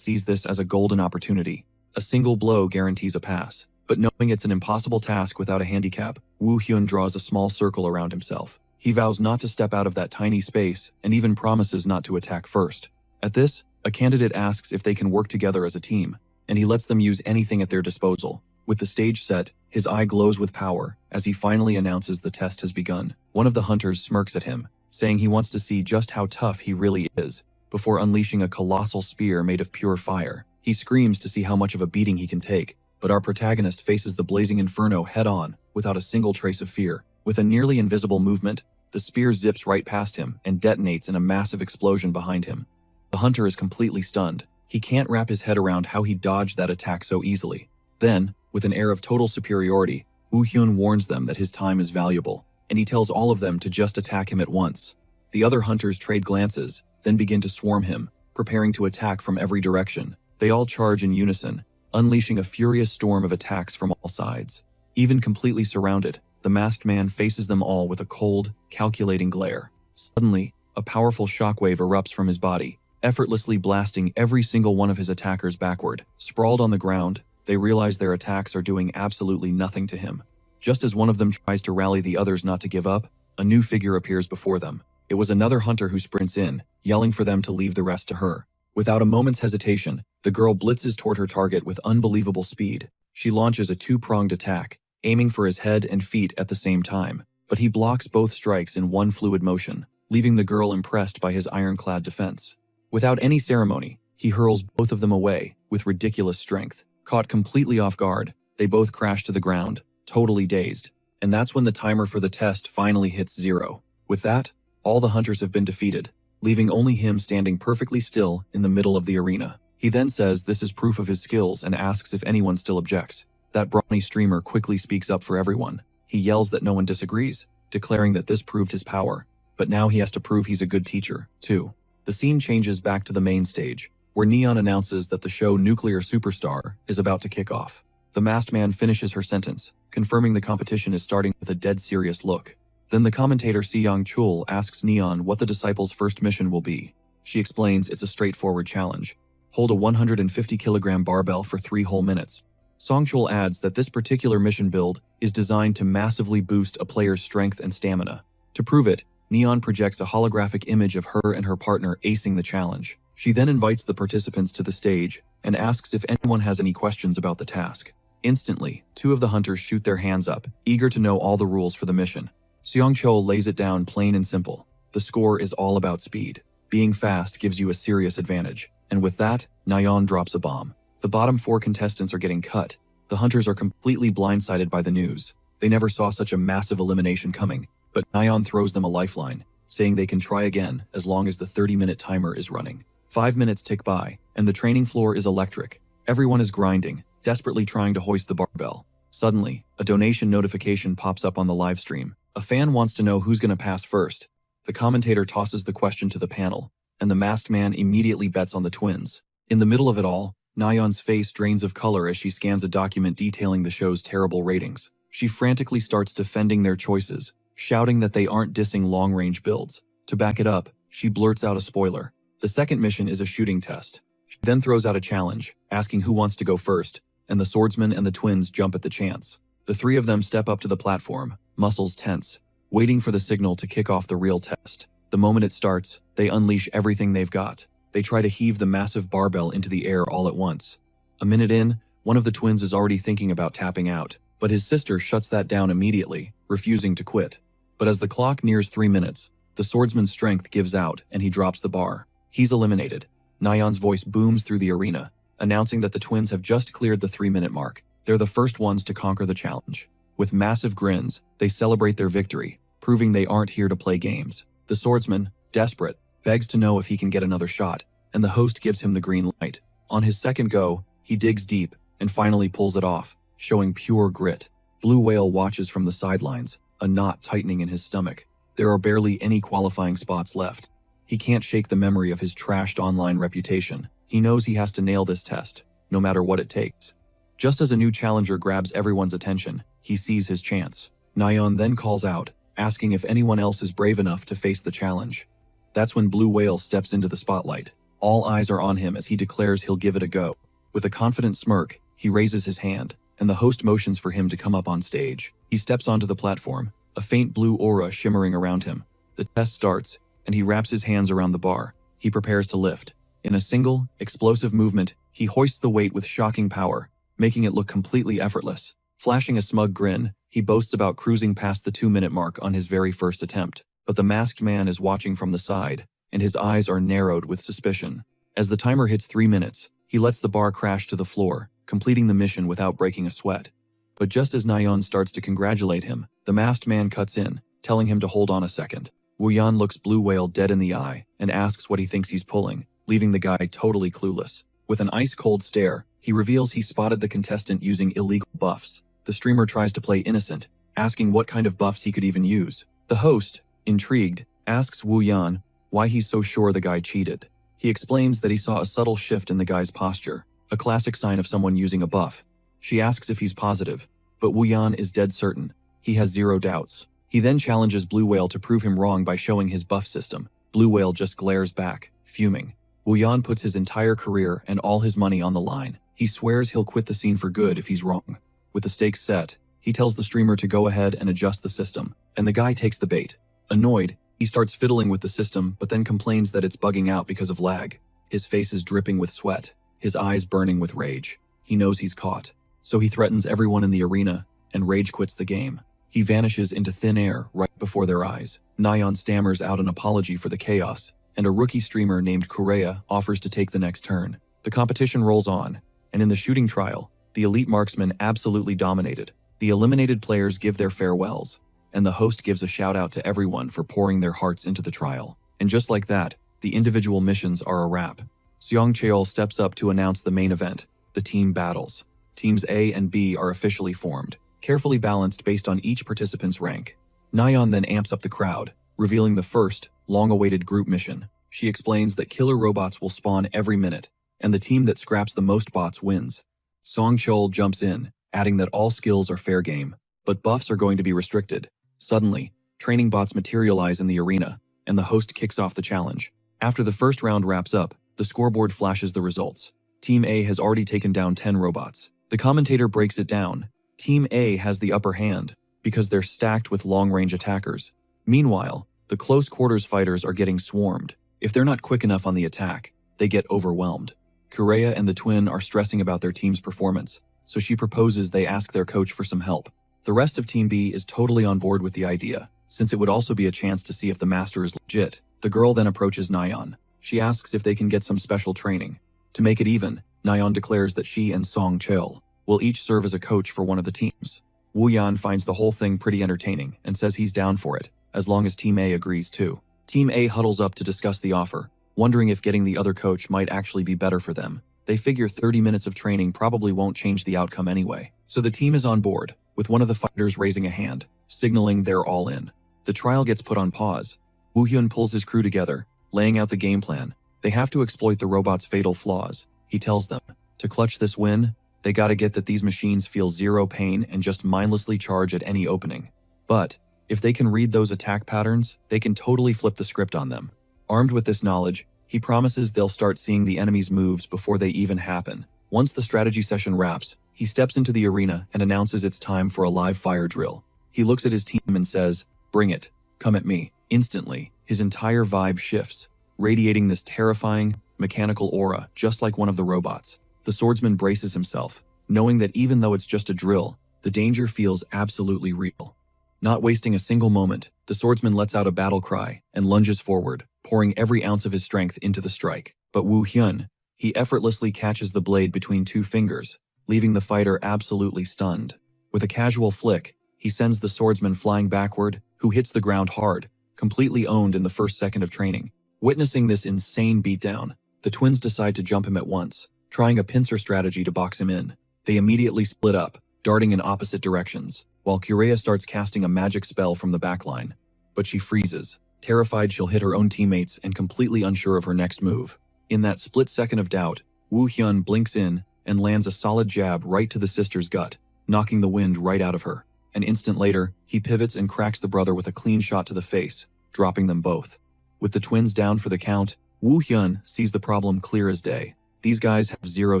[SPEAKER 1] sees this as a golden opportunity. A single blow guarantees a pass. But knowing it's an impossible task without a handicap, Woo Hyun draws a small circle around himself. He vows not to step out of that tiny space and even promises not to attack first. At this, a candidate asks if they can work together as a team, and he lets them use anything at their disposal. With the stage set, his eye glows with power as he finally announces the test has begun. One of the hunters smirks at him, saying he wants to see just how tough he really is, before unleashing a colossal spear made of pure fire. He screams to see how much of a beating he can take, but our protagonist faces the blazing inferno head-on, without a single trace of fear. With a nearly invisible movement, the spear zips right past him and detonates in a massive explosion behind him. The hunter is completely stunned. He can't wrap his head around how he dodged that attack so easily. Then, with an air of total superiority, Woo Hyun warns them that his time is valuable, and he tells all of them to just attack him at once. The other hunters trade glances, then begin to swarm him, preparing to attack from every direction. They all charge in unison, unleashing a furious storm of attacks from all sides. Even completely surrounded, the masked man faces them all with a cold, calculating glare. Suddenly, a powerful shockwave erupts from his body, effortlessly blasting every single one of his attackers backward. Sprawled on the ground, they realize their attacks are doing absolutely nothing to him. Just as one of them tries to rally the others not to give up, a new figure appears before them. It was another hunter who sprints in, yelling for them to leave the rest to her. Without a moment's hesitation, the girl blitzes toward her target with unbelievable speed. She launches a two-pronged attack, aiming for his head and feet at the same time, but he blocks both strikes in one fluid motion, leaving the girl impressed by his ironclad defense. Without any ceremony, he hurls both of them away with ridiculous strength. Caught completely off guard, they both crash to the ground, totally dazed. And that's when the timer for the test finally hits 0. With that, all the hunters have been defeated, leaving only him standing perfectly still in the middle of the arena. He then says this is proof of his skills and asks if anyone still objects. That brawny streamer quickly speaks up for everyone. He yells that no one disagrees, declaring that this proved his power. But now he has to prove he's a good teacher, too. The scene changes back to the main stage, where Neon announces that the show Nuclear Superstar is about to kick off. The masked man finishes her sentence, confirming the competition is starting with a dead serious look. Then the commentator Seong Chul asks Neon what the disciples' first mission will be. She explains it's a straightforward challenge. Hold a 150-kilogram barbell for 3 whole minutes. Song Chul adds that this particular mission build is designed to massively boost a player's strength and stamina. To prove it, Neon projects a holographic image of her and her partner acing the challenge. She then invites the participants to the stage and asks if anyone has any questions about the task. Instantly, 2 of the hunters shoot their hands up, eager to know all the rules for the mission. Seong Chul lays it down plain and simple. The score is all about speed. Being fast gives you a serious advantage. And with that, Nayeon drops a bomb. The bottom 4 contestants are getting cut. The hunters are completely blindsided by the news. They never saw such a massive elimination coming, but Nayeon throws them a lifeline, saying they can try again as long as the 30-minute timer is running. 5 minutes tick by, and the training floor is electric. Everyone is grinding, desperately trying to hoist the barbell. Suddenly, a donation notification pops up on the live stream. A fan wants to know who's going to pass first. The commentator tosses the question to the panel, and the masked man immediately bets on the twins. In the middle of it all, Nayeon's face drains of color as she scans a document detailing the show's terrible ratings. She frantically starts defending their choices, shouting that they aren't dissing long-range builds. To back it up, she blurts out a spoiler. The second mission is a shooting test. She then throws out a challenge, asking who wants to go first, and the swordsman and the twins jump at the chance. The 3 of them step up to the platform, muscles tense, waiting for the signal to kick off the real test. The moment it starts, they unleash everything they've got. They try to heave the massive barbell into the air all at once. A minute in, one of the twins is already thinking about tapping out, but his sister shuts that down immediately, refusing to quit. But as the clock nears 3 minutes, the swordsman's strength gives out and he drops the bar. He's eliminated. Nayeon's voice booms through the arena, announcing that the twins have just cleared the 3-minute mark. They're the first ones to conquer the challenge. With massive grins, they celebrate their victory, proving they aren't here to play games. The swordsman, desperate, begs to know if he can get another shot, and the host gives him the green light. On his second go, he digs deep and finally pulls it off, showing pure grit. Blue Whale watches from the sidelines, a knot tightening in his stomach. There are barely any qualifying spots left. He can't shake the memory of his trashed online reputation. He knows he has to nail this test, no matter what it takes. Just as a new challenger grabs everyone's attention, he sees his chance. Nyan then calls out, asking if anyone else is brave enough to face the challenge. That's when Blue Whale steps into the spotlight. All eyes are on him as he declares he'll give it a go. With a confident smirk, he raises his hand, and the host motions for him to come up on stage. He steps onto the platform, a faint blue aura shimmering around him. The test starts, and he wraps his hands around the bar. He prepares to lift. In a single, explosive movement, he hoists the weight with shocking power, making it look completely effortless. Flashing a smug grin, he boasts about cruising past the 2-minute mark on his very first attempt. But the masked man is watching from the side, and his eyes are narrowed with suspicion. As the timer hits 3 minutes, he lets the bar crash to the floor, completing the mission without breaking a sweat. But just as Nyan starts to congratulate him, the masked man cuts in, telling him to hold on a second. Wuyan looks Blue Whale dead in the eye and asks what he thinks he's pulling, leaving the guy totally clueless. With an ice-cold stare, he reveals he spotted the contestant using illegal buffs. The streamer tries to play innocent, asking what kind of buffs he could even use. The host, intrigued, asks Wuyan why he's so sure the guy cheated. He explains that he saw a subtle shift in the guy's posture, a classic sign of someone using a buff. She asks if he's positive, but Wuyan is dead certain. He has zero doubts. He then challenges Blue Whale to prove him wrong by showing his buff system. Blue Whale just glares back, fuming. Wuyan puts his entire career and all his money on the line. He swears he'll quit the scene for good if he's wrong. With the stakes set, he tells the streamer to go ahead and adjust the system, and the guy takes the bait. Annoyed, he starts fiddling with the system but then complains that it's bugging out because of lag. His face is dripping with sweat, his eyes burning with rage. He knows he's caught, so he threatens everyone in the arena and rage quits the game. He vanishes into thin air right before their eyes. Nyan stammers out an apology for the chaos, and a rookie streamer named Kureya offers to take the next turn. The competition rolls on, and in the shooting trial, the elite marksmen absolutely dominated. The eliminated players give their farewells, and the host gives a shout out to everyone for pouring their hearts into the trial. And just like that, the individual missions are a wrap. Seong Cheol steps up to announce the main event, the team battles. Teams A and B are officially formed, carefully balanced based on each participant's rank. Nyan then amps up the crowd, revealing the first, long-awaited group mission. She explains that killer robots will spawn every minute, and the team that scraps the most bots wins. Song Chol jumps in, adding that all skills are fair game, but buffs are going to be restricted. Suddenly, training bots materialize in the arena, and the host kicks off the challenge. After the first round wraps up, the scoreboard flashes the results. Team A has already taken down 10 robots. The commentator breaks it down. Team A has the upper hand, because they're stacked with long-range attackers. Meanwhile, the close-quarters fighters are getting swarmed. If they're not quick enough on the attack, they get overwhelmed. Kureya and the twin are stressing about their team's performance, so she proposes they ask their coach for some help. The rest of Team B is totally on board with the idea, since it would also be a chance to see if the master is legit. The girl then approaches Nyan. She asks if they can get some special training. To make it even, Nyan declares that she and Song Cheol will each serve as a coach for one of the teams. Wuyan finds the whole thing pretty entertaining and says he's down for it, as long as Team A agrees too. Team A huddles up to discuss the offer, wondering if getting the other coach might actually be better for them. They figure 30 minutes of training probably won't change the outcome anyway. So the team is on board, with one of the fighters raising a hand, signaling they're all in. The trial gets put on pause. Woo Hyun pulls his crew together, laying out the game plan. They have to exploit the robot's fatal flaws. He tells them, to clutch this win, they gotta get that these machines feel zero pain and just mindlessly charge at any opening. But, if they can read those attack patterns, they can totally flip the script on them. Armed with this knowledge, he promises they'll start seeing the enemy's moves before they even happen. Once the strategy session wraps, he steps into the arena and announces it's time for a live fire drill. He looks at his team and says, "Bring it, come at me." Instantly, his entire vibe shifts, radiating this terrifying, mechanical aura just like one of the robots. The swordsman braces himself, knowing that even though it's just a drill, the danger feels absolutely real. Not wasting a single moment, the swordsman lets out a battle cry and lunges forward, pouring every ounce of his strength into the strike. But Woo Hyun, he effortlessly catches the blade between two fingers, leaving the fighter absolutely stunned. With a casual flick, he sends the swordsman flying backward, who hits the ground hard, completely owned in the first second of training. Witnessing this insane beatdown, the twins decide to jump him at once, trying a pincer strategy to box him in. They immediately split up, darting in opposite directions, while Kureha starts casting a magic spell from the backline. But she freezes, terrified she'll hit her own teammates and completely unsure of her next move. In that split second of doubt, Woo Hyun blinks in and lands a solid jab right to the sister's gut, knocking the wind right out of her. An instant later, he pivots and cracks the brother with a clean shot to the face, dropping them both. With the twins down for the count, Woo Hyun sees the problem clear as day. These guys have zero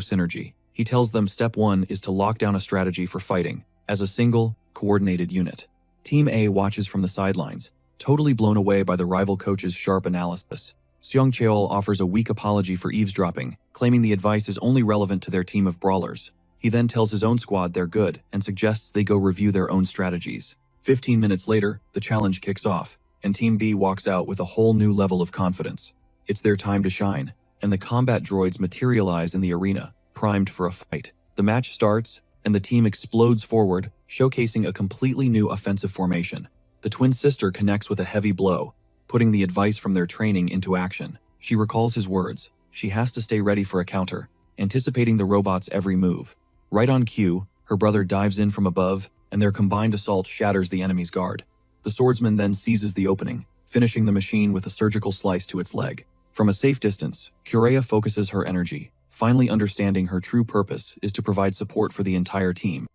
[SPEAKER 1] synergy. He tells them step 1 is to lock down a strategy for fighting, as a single, coordinated unit. Team A watches from the sidelines, totally blown away by the rival coach's sharp analysis. Seong Cheol offers a weak apology for eavesdropping, claiming the advice is only relevant to their team of brawlers. He then tells his own squad they're good and suggests they go review their own strategies. 15 minutes later, the challenge kicks off, and Team B walks out with a whole new level of confidence. It's their time to shine, and the combat droids materialize in the arena, primed for a fight. The match starts, and the team explodes forward, showcasing a completely new offensive formation. The twin sister connects with a heavy blow, putting the advice from their training into action. She recalls his words. She has to stay ready for a counter, anticipating the robot's every move. Right on cue, her brother dives in from above, and their combined assault shatters the enemy's guard. The swordsman then seizes the opening, finishing the machine with a surgical slice to its leg. From a safe distance, Kureha focuses her energy, finally understanding her true purpose is to provide support for the entire team.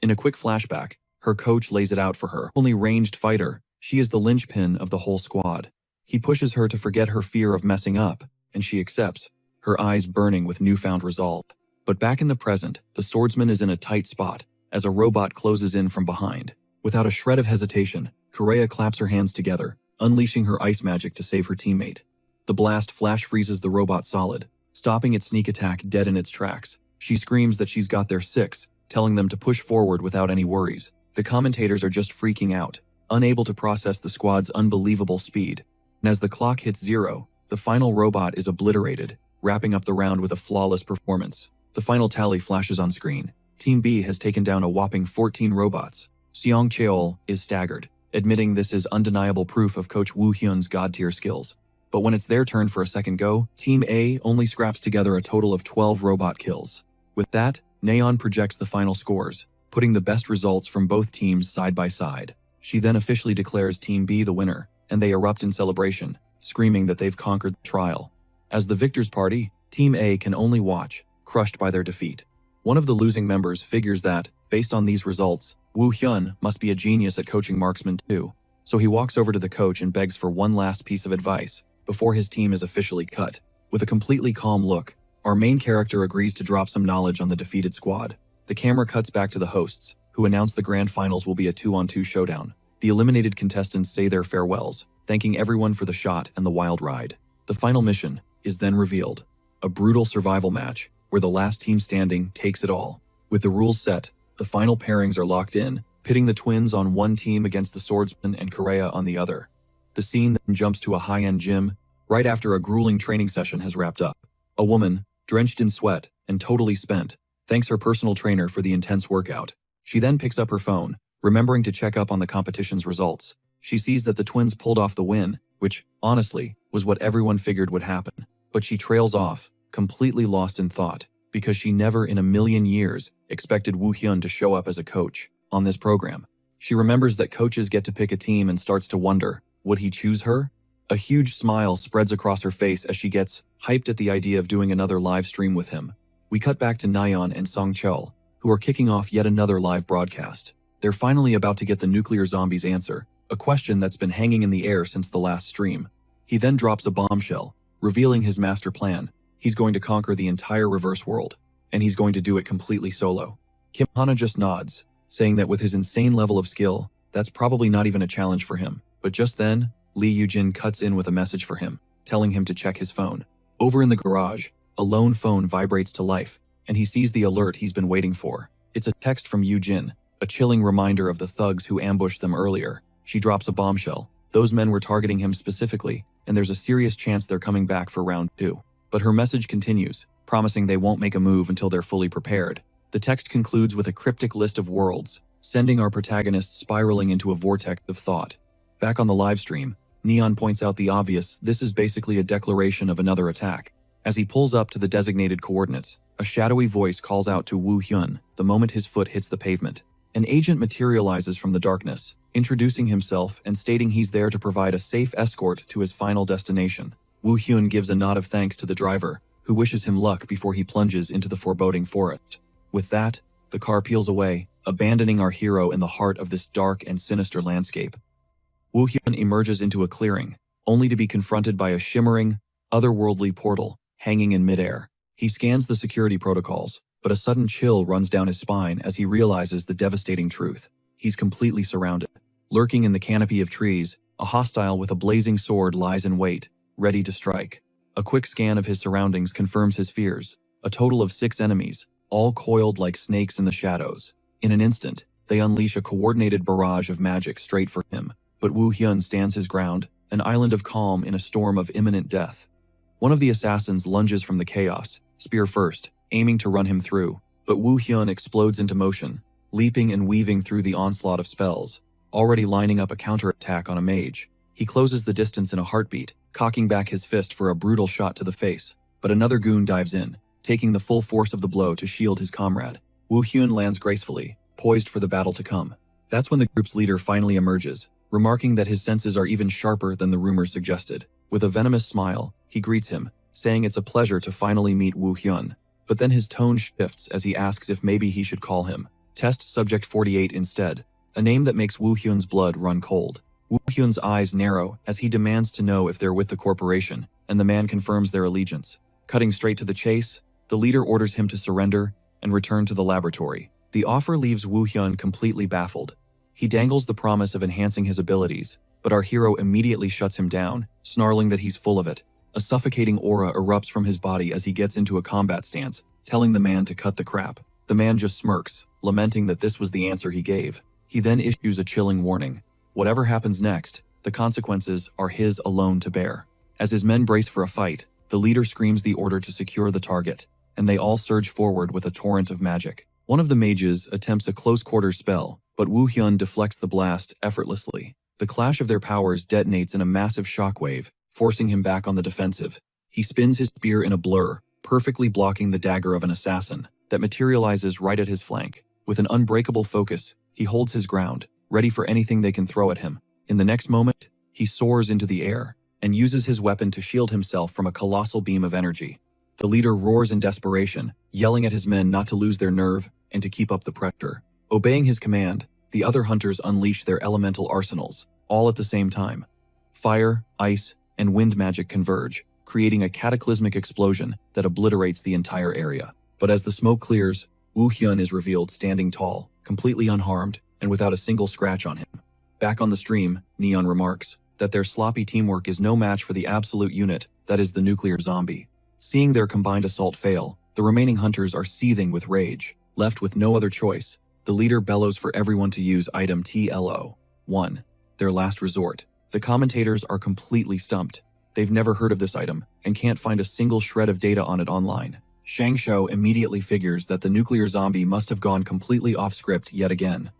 [SPEAKER 1] In a quick flashback, her coach lays it out for her. Only ranged fighter, she is the linchpin of the whole squad. He pushes her to forget her fear of messing up, and she accepts, her eyes burning with newfound resolve. But back in the present, the swordsman is in a tight spot, as a robot closes in from behind. Without a shred of hesitation, Kureha claps her hands together, unleashing her ice magic to save her teammate. The blast flash freezes the robot solid, stopping its sneak attack dead in its tracks. She screams that she's got their six, telling them to push forward without any worries. The commentators are just freaking out, unable to process the squad's unbelievable speed. And as the clock hits 0, the final robot is obliterated, wrapping up the round with a flawless performance. The final tally flashes on screen. Team B has taken down a whopping 14 robots. Seong Cheol is staggered, admitting this is undeniable proof of Coach Woo Hyun's god-tier skills. But when it's their turn for a second go, Team A only scraps together a total of 12 robot kills. With that, Neon projects the final scores, putting the best results from both teams side by side. She then officially declares Team B the winner, and they erupt in celebration, screaming that they've conquered the trial. As the victors party, Team A can only watch, crushed by their defeat. One of the losing members figures that, based on these results, Woo Hyun must be a genius at coaching marksmen too. So he walks over to the coach and begs for one last piece of advice before his team is officially cut. With a completely calm look, our main character agrees to drop some knowledge on the defeated squad. The camera cuts back to the hosts, who announce the grand finals will be a 2-on-2 showdown. The eliminated contestants say their farewells, thanking everyone for the shot and the wild ride. The final mission is then revealed, a brutal survival match where the last team standing takes it all. With the rules set, the final pairings are locked in, pitting the twins on one team against the swordsman and Kureha on the other. The scene then jumps to a high-end gym, right after a grueling training session has wrapped up. A woman, drenched in sweat and totally spent, thanks her personal trainer for the intense workout. She then picks up her phone, remembering to check up on the competition's results. She sees that the twins pulled off the win, which, honestly, was what everyone figured would happen. But she trails off, completely lost in thought, because she never in a million years expected Woo Hyun to show up as a coach on this program. She remembers that coaches get to pick a team and starts to wonder, would he choose her? A huge smile spreads across her face as she gets hyped at the idea of doing another live stream with him. We cut back to Nayeon and Song Cheol, who are kicking off yet another live broadcast. They're finally about to get the nuclear zombies answer, a question that's been hanging in the air since the last stream. He then drops a bombshell, revealing his master plan. He's going to conquer the entire reverse world, and he's going to do it completely solo. Kim Hana just nods, saying that with his insane level of skill, that's probably not even a challenge for him. But just then, Lee Yujin cuts in with a message for him, telling him to check his phone. Over in the garage, a lone phone vibrates to life, and he sees the alert he's been waiting for. It's a text from Yujin, a chilling reminder of the thugs who ambushed them earlier. She drops a bombshell. Those men were targeting him specifically, and there's a serious chance they're coming back for round 2. But her message continues, promising they won't make a move until they're fully prepared. The text concludes with a cryptic list of worlds, sending our protagonist spiraling into a vortex of thought. Back on the live stream, Neon points out the obvious: this is basically a declaration of another attack. As he pulls up to the designated coordinates, a shadowy voice calls out to Woo Hyun the moment his foot hits the pavement. An agent materializes from the darkness, introducing himself and stating he's there to provide a safe escort to his final destination. Woo Hyun gives a nod of thanks to the driver, who wishes him luck before he plunges into the foreboding forest. With that, the car peels away, abandoning our hero in the heart of this dark and sinister landscape. Woo Hyun emerges into a clearing, only to be confronted by a shimmering, otherworldly portal hanging in midair. He scans the security protocols, but a sudden chill runs down his spine as he realizes the devastating truth. He's completely surrounded. Lurking in the canopy of trees, a hostile with a blazing sword lies in wait, ready to strike. A quick scan of his surroundings confirms his fears. A total of 6 enemies, all coiled like snakes in the shadows. In an instant, they unleash a coordinated barrage of magic straight for him. But Woo Hyun stands his ground, an island of calm in a storm of imminent death. One of the assassins lunges from the chaos, spear first, aiming to run him through, but Woo Hyun explodes into motion, leaping and weaving through the onslaught of spells, already lining up a counterattack on a mage. He closes the distance in a heartbeat, cocking back his fist for a brutal shot to the face, but another goon dives in, taking the full force of the blow to shield his comrade. Woo Hyun lands gracefully, poised for the battle to come. That's when the group's leader finally emerges, remarking that his senses are even sharper than the rumors suggested. With a venomous smile, he greets him, saying it's a pleasure to finally meet Woo Hyun. But then his tone shifts as he asks if maybe he should call him Test Subject 48 instead, a name that makes Woo Hyun's blood run cold. Woo Hyun's eyes narrow as he demands to know if they're with the corporation, and the man confirms their allegiance. Cutting straight to the chase, the leader orders him to surrender and return to the laboratory. The offer leaves Woo Hyun completely baffled. He dangles the promise of enhancing his abilities, but our hero immediately shuts him down, snarling that he's full of it. A suffocating aura erupts from his body as he gets into a combat stance, telling the man to cut the crap. The man just smirks, lamenting that this was the answer he gave. He then issues a chilling warning. Whatever happens next, the consequences are his alone to bear. As his men brace for a fight, the leader screams the order to secure the target, and they all surge forward with a torrent of magic. One of the mages attempts a close-quarters spell, but Woo Hyun deflects the blast effortlessly. The clash of their powers detonates in a massive shockwave, forcing him back on the defensive. He spins his spear in a blur, perfectly blocking the dagger of an assassin that materializes right at his flank. With an unbreakable focus, he holds his ground, ready for anything they can throw at him. In the next moment, he soars into the air and uses his weapon to shield himself from a colossal beam of energy. The leader roars in desperation, yelling at his men not to lose their nerve and to keep up the pressure. Obeying his command, the other hunters unleash their elemental arsenals, all at the same time. Fire, ice, and wind magic converge, creating a cataclysmic explosion that obliterates the entire area. But as the smoke clears, Woo Hyun is revealed standing tall, completely unharmed, and without a single scratch on him. Back on the stream, Neon remarks that their sloppy teamwork is no match for the absolute unit that is the nuclear zombie. Seeing their combined assault fail, the remaining hunters are seething with rage. Left with no other choice, the leader bellows for everyone to use item TLO-1, their last resort. The commentators are completely stumped. They've never heard of this item and can't find a single shred of data on it online. Shang Shou immediately figures that the nuclear zombie must have gone completely off script yet again.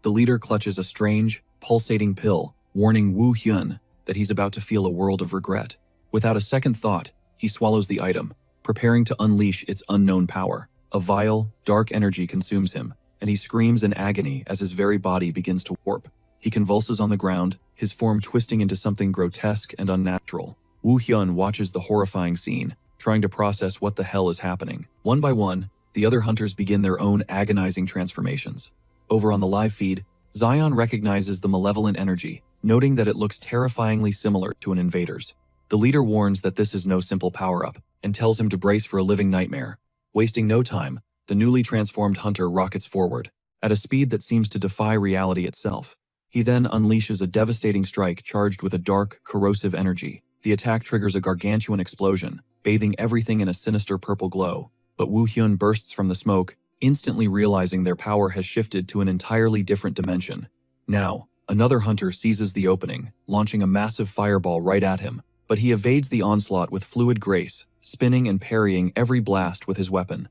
[SPEAKER 1] The leader clutches a strange, pulsating pill, warning Woo Hyun that he's about to feel a world of regret. Without a second thought, he swallows the item, preparing to unleash its unknown power. A vile, dark energy consumes him, and he screams in agony as his very body begins to warp. He convulses on the ground, his form twisting into something grotesque and unnatural. Woo Hyun watches the horrifying scene, trying to process what the hell is happening. One by one, the other hunters begin their own agonizing transformations. Over on the live feed, Zion recognizes the malevolent energy, noting that it looks terrifyingly similar to an invader's. The leader warns that this is no simple power-up, and tells him to brace for a living nightmare. Wasting no time, the newly transformed hunter rockets forward, at a speed that seems to defy reality itself. He then unleashes a devastating strike charged with a dark, corrosive energy. The attack triggers a gargantuan explosion, bathing everything in a sinister purple glow. But Woo Hyun bursts from the smoke, instantly realizing their power has shifted to an entirely different dimension. Now, another hunter seizes the opening, launching a massive fireball right at him, but he evades the onslaught with fluid grace, spinning and parrying every blast with his weapon.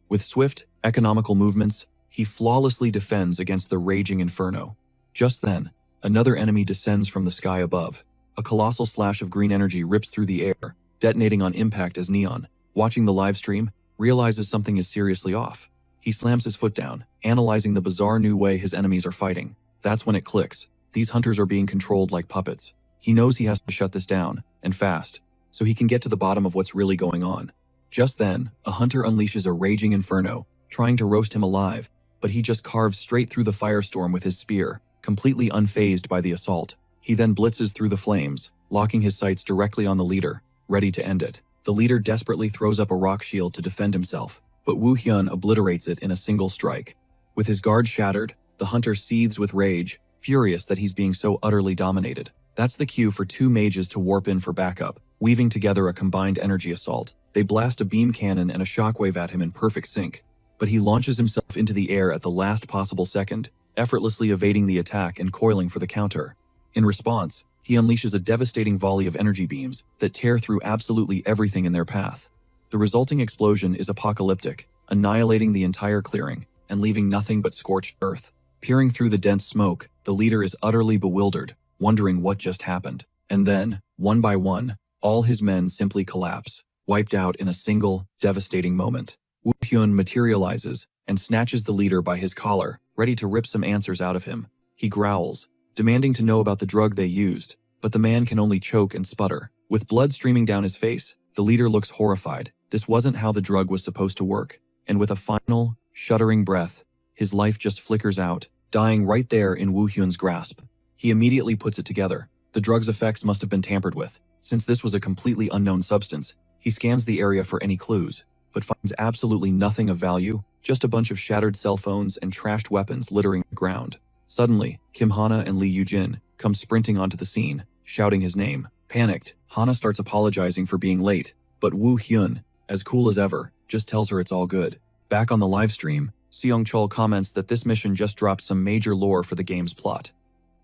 [SPEAKER 1] With swift, economical movements, he flawlessly defends against the raging inferno. Just then, another enemy descends from the sky above. A colossal slash of green energy rips through the air, detonating on impact as Neon, watching the live stream, realizes something is seriously off. He slams his foot down, analyzing the bizarre new way his enemies are fighting. That's when it clicks. These hunters are being controlled like puppets. He knows he has to shut this down, and fast, so he can get to the bottom of what's really going on. Just then, a hunter unleashes a raging inferno, trying to roast him alive, but he just carves straight through the firestorm with his spear, completely unfazed by the assault. He then blitzes through the flames, locking his sights directly on the leader, ready to end it. The leader desperately throws up a rock shield to defend himself, but Woo Hyun obliterates it in a single strike. With his guard shattered, the hunter seethes with rage, furious that he's being so utterly dominated. That's the cue for two mages to warp in for backup, weaving together a combined energy assault. They blast a beam cannon and a shockwave at him in perfect sync, but he launches himself into the air at the last possible second, effortlessly evading the attack and coiling for the counter. In response, he unleashes a devastating volley of energy beams that tear through absolutely everything in their path. The resulting explosion is apocalyptic, annihilating the entire clearing and leaving nothing but scorched earth. Peering through the dense smoke, the leader is utterly bewildered, wondering what just happened. And then, one by one, all his men simply collapse, wiped out in a single, devastating moment. Woo Hyun materializes and snatches the leader by his collar, ready to rip some answers out of him. He growls, demanding to know about the drug they used, but the man can only choke and sputter. With blood streaming down his face, the leader looks horrified. This wasn't how the drug was supposed to work, and with a final, shuddering breath, his life just flickers out, dying right there in Woo Hyun's grasp. He immediately puts it together. The drug's effects must have been tampered with. Since this was a completely unknown substance, he scans the area for any clues, but finds absolutely nothing of value, just a bunch of shattered cell phones and trashed weapons littering the ground. Suddenly, Kim Hana and Lee Yoo-jin come sprinting onto the scene, shouting his name. Panicked, Hana starts apologizing for being late, but Woo Hyun, as cool as ever, just tells her it's all good. Back on the live stream, Seong-chul comments that this mission just dropped some major lore for the game's plot.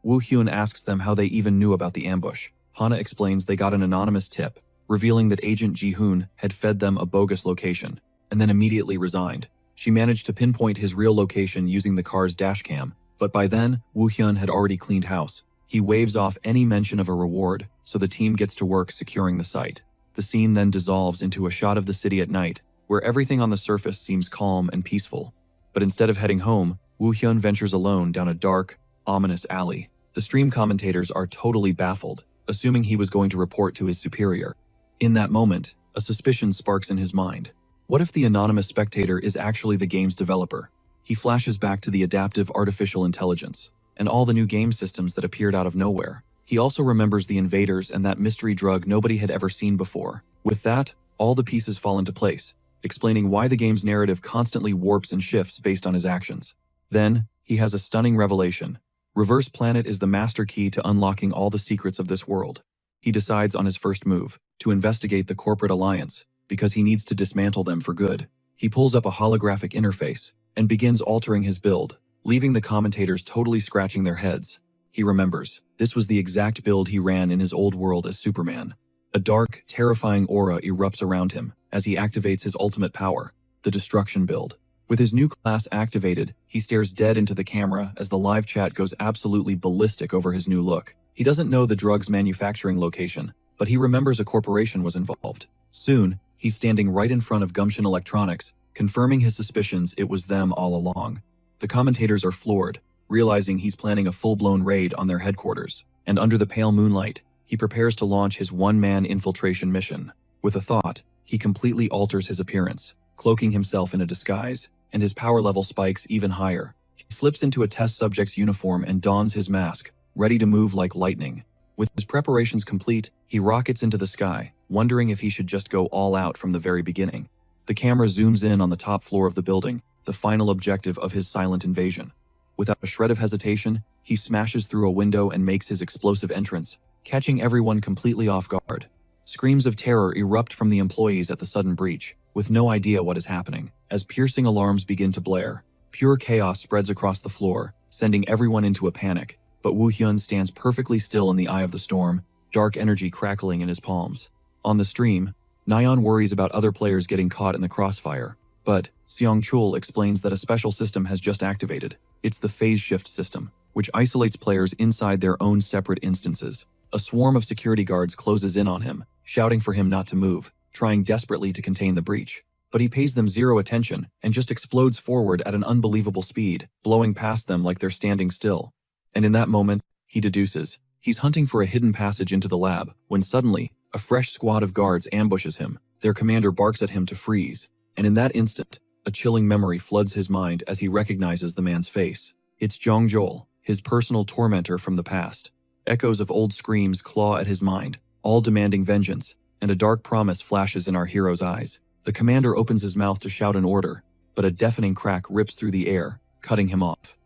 [SPEAKER 1] Woo Hyun asks them how they even knew about the ambush. Hana explains they got an anonymous tip, revealing that Agent Ji-hoon had fed them a bogus location, and then immediately resigned. She managed to pinpoint his real location using the car's dashcam, but by then, Woo Hyun had already cleaned house. He waves off any mention of a reward, so the team gets to work securing the site. The scene then dissolves into a shot of the city at night, where everything on the surface seems calm and peaceful. But instead of heading home, Woo Hyun ventures alone down a dark, ominous alley. The stream commentators are totally baffled, assuming he was going to report to his superior. In that moment, a suspicion sparks in his mind. What if the anonymous spectator is actually the game's developer? He flashes back to the adaptive artificial intelligence, and all the new game systems that appeared out of nowhere. He also remembers the invaders and that mystery drug nobody had ever seen before. With that, all the pieces fall into place, explaining why the game's narrative constantly warps and shifts based on his actions. Then, he has a stunning revelation. Reverse Planet is the master key to unlocking all the secrets of this world. He decides on his first move, to investigate the corporate alliance, because he needs to dismantle them for good. He pulls up a holographic interface, and begins altering his build, leaving the commentators totally scratching their heads. He remembers, this was the exact build he ran in his old world as Superman. A dark, terrifying aura erupts around him as he activates his ultimate power, the Destruction build. With his new class activated, he stares dead into the camera as the live chat goes absolutely ballistic over his new look. He doesn't know the drug's manufacturing location, but he remembers a corporation was involved. Soon, he's standing right in front of Gumption Electronics, confirming his suspicions it was them all along. The commentators are floored, realizing he's planning a full-blown raid on their headquarters, and under the pale moonlight, he prepares to launch his one-man infiltration mission. With a thought, he completely alters his appearance, cloaking himself in a disguise, and his power level spikes even higher. He slips into a test subject's uniform and dons his mask, ready to move like lightning. With his preparations complete, he rockets into the sky, wondering if he should just go all out from the very beginning. The camera zooms in on the top floor of the building, the final objective of his silent invasion. Without a shred of hesitation, he smashes through a window and makes his explosive entrance, catching everyone completely off guard. Screams of terror erupt from the employees at the sudden breach, with no idea what is happening. As piercing alarms begin to blare, pure chaos spreads across the floor, sending everyone into a panic. But Woo Hyun stands perfectly still in the eye of the storm, dark energy crackling in his palms. On the stream, Nyeon worries about other players getting caught in the crossfire. But Seong-chul explains that a special system has just activated. It's the phase shift system, which isolates players inside their own separate instances. A swarm of security guards closes in on him, shouting for him not to move, trying desperately to contain the breach. But he pays them zero attention and just explodes forward at an unbelievable speed, blowing past them like they're standing still. And in that moment, he deduces. He's hunting for a hidden passage into the lab, when suddenly, a fresh squad of guards ambushes him. Their commander barks at him to freeze. And in that instant, a chilling memory floods his mind as he recognizes the man's face. It's Jong-jol, his personal tormentor from the past. Echoes of old screams claw at his mind, all demanding vengeance, and a dark promise flashes in our hero's eyes. The commander opens his mouth to shout an order, but a deafening crack rips through the air, cutting him off.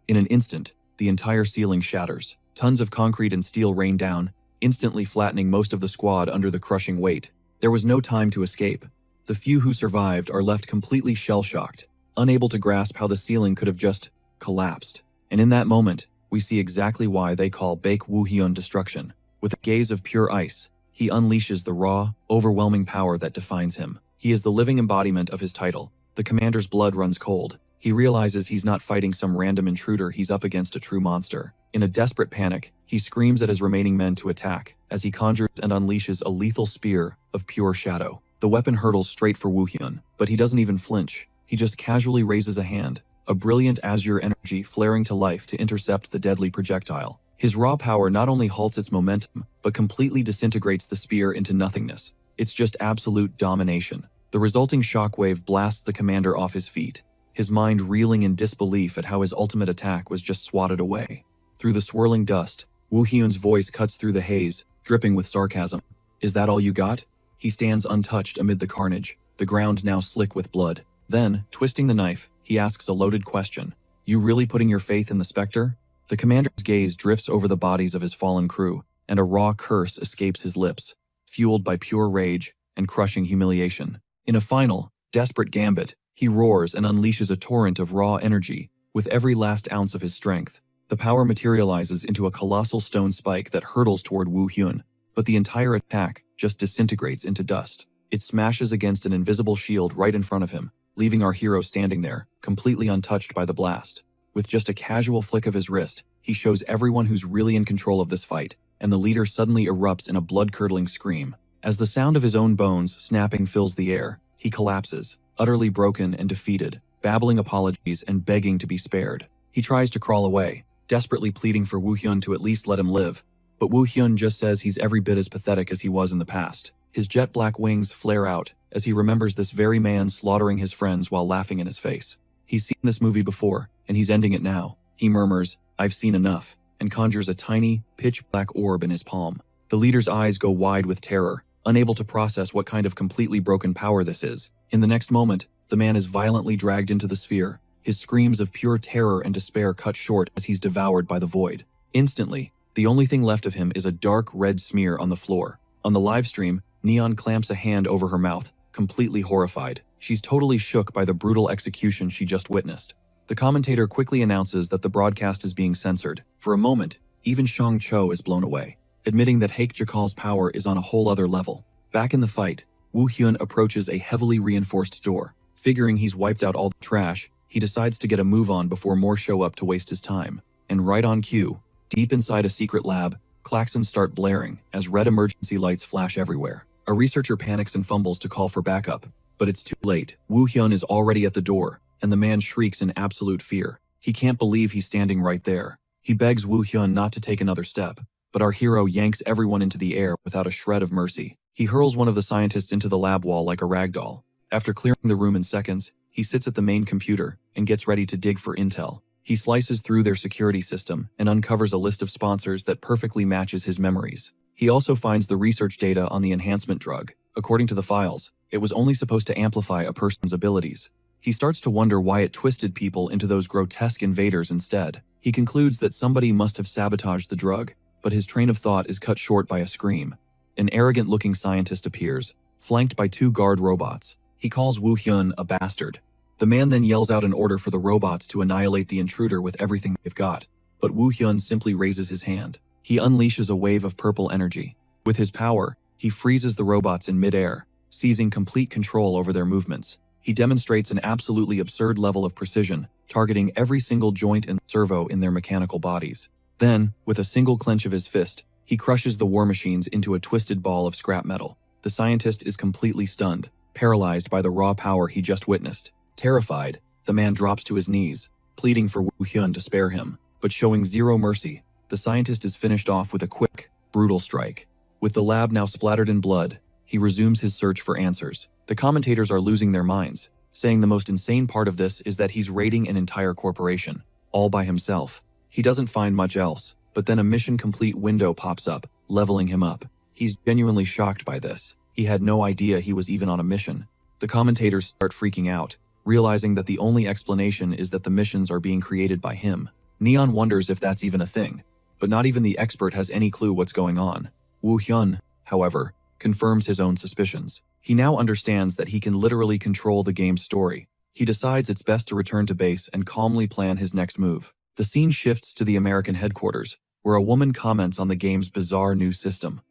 [SPEAKER 1] In an instant, the entire ceiling shatters. Tons of concrete and steel rain down, instantly flattening most of the squad under the crushing weight. There was no time to escape. The few who survived are left completely shell-shocked, unable to grasp how the ceiling could have just collapsed. And in that moment, we see exactly why they call Baek Woo-hyun destruction. With a gaze of pure ice, he unleashes the raw, overwhelming power that defines him. He is the living embodiment of his title. The commander's blood runs cold. He realizes he's not fighting some random intruder, he's up against a true monster. In a desperate panic, he screams at his remaining men to attack, as he conjures and unleashes a lethal spear of pure shadow. The weapon hurtles straight for Woo-hyun, but he doesn't even flinch. He just casually raises a hand, a brilliant azure energy flaring to life to intercept the deadly projectile. His raw power not only halts its momentum, but completely disintegrates the spear into nothingness. It's just absolute domination. The resulting shockwave blasts the commander off his feet, his mind reeling in disbelief at how his ultimate attack was just swatted away. Through the swirling dust, Woo-hyun's voice cuts through the haze, dripping with sarcasm. "Is that all you got?" He stands untouched amid the carnage, the ground now slick with blood. Then, twisting the knife, he asks a loaded question. "You really putting your faith in the Spectre?" The commander's gaze drifts over the bodies of his fallen crew, and a raw curse escapes his lips, fueled by pure rage and crushing humiliation. In a final, desperate gambit, he roars and unleashes a torrent of raw energy, with every last ounce of his strength. The power materializes into a colossal stone spike that hurtles toward Woo-hyun, but the entire attack just disintegrates into dust. It smashes against an invisible shield right in front of him, leaving our hero standing there, completely untouched by the blast. With just a casual flick of his wrist, he shows everyone who's really in control of this fight, and the leader suddenly erupts in a blood-curdling scream. As the sound of his own bones snapping fills the air, he collapses, utterly broken and defeated, babbling apologies and begging to be spared. He tries to crawl away, desperately pleading for Woo-hyun to at least let him live, but Woo-hyun just says he's every bit as pathetic as he was in the past. His jet-black wings flare out as he remembers this very man slaughtering his friends while laughing in his face. He's seen this movie before, and he's ending it now. He murmurs, "I've seen enough," and conjures a tiny, pitch-black orb in his palm. The leader's eyes go wide with terror, unable to process what kind of completely broken power this is. In the next moment, the man is violently dragged into the sphere, his screams of pure terror and despair cut short as he's devoured by the void. Instantly, the only thing left of him is a dark red smear on the floor. On the live stream, Neon clamps a hand over her mouth, completely horrified. She's totally shook by the brutal execution she just witnessed. The commentator quickly announces that the broadcast is being censored. For a moment, even Shang Cho is blown away, admitting that Haek Jakal's power is on a whole other level. Back in the fight, Woo-hyun approaches a heavily reinforced door. Figuring he's wiped out all the trash, he decides to get a move on before more show up to waste his time. And right on cue, deep inside a secret lab, klaxons start blaring as red emergency lights flash everywhere. A researcher panics and fumbles to call for backup, but it's too late. Woo-hyun is already at the door, and the man shrieks in absolute fear. He can't believe he's standing right there. He begs Woo-hyun not to take another step, but our hero yanks everyone into the air without a shred of mercy. He hurls one of the scientists into the lab wall like a ragdoll. After clearing the room in seconds, he sits at the main computer and gets ready to dig for intel. He slices through their security system and uncovers a list of sponsors that perfectly matches his memories. He also finds the research data on the enhancement drug. According to the files, it was only supposed to amplify a person's abilities. He starts to wonder why it twisted people into those grotesque invaders instead. He concludes that somebody must have sabotaged the drug, but his train of thought is cut short by a scream. An arrogant-looking scientist appears, flanked by two guard robots. He calls Woo-hyun a bastard. The man then yells out an order for the robots to annihilate the intruder with everything they've got, but Woo-hyun simply raises his hand. He unleashes a wave of purple energy. With his power, he freezes the robots in midair, seizing complete control over their movements. He demonstrates an absolutely absurd level of precision, targeting every single joint and servo in their mechanical bodies. Then, with a single clench of his fist, he crushes the war machines into a twisted ball of scrap metal. The scientist is completely stunned, paralyzed by the raw power he just witnessed. Terrified, the man drops to his knees, pleading for Woo Hyun to spare him, but showing zero mercy. The scientist is finished off with a quick, brutal strike. With the lab now splattered in blood, he resumes his search for answers. The commentators are losing their minds, saying the most insane part of this is that he's raiding an entire corporation, all by himself. He doesn't find much else, but then a mission complete window pops up, leveling him up. He's genuinely shocked by this. He had no idea he was even on a mission. The commentators start freaking out, realizing that the only explanation is that the missions are being created by him. Neon wonders if that's even a thing, but not even the expert has any clue what's going on. Woo Hyun, however, confirms his own suspicions. He now understands that he can literally control the game's story. He decides it's best to return to base and calmly plan his next move. The scene shifts to the American headquarters, where a woman comments on the game's bizarre new system.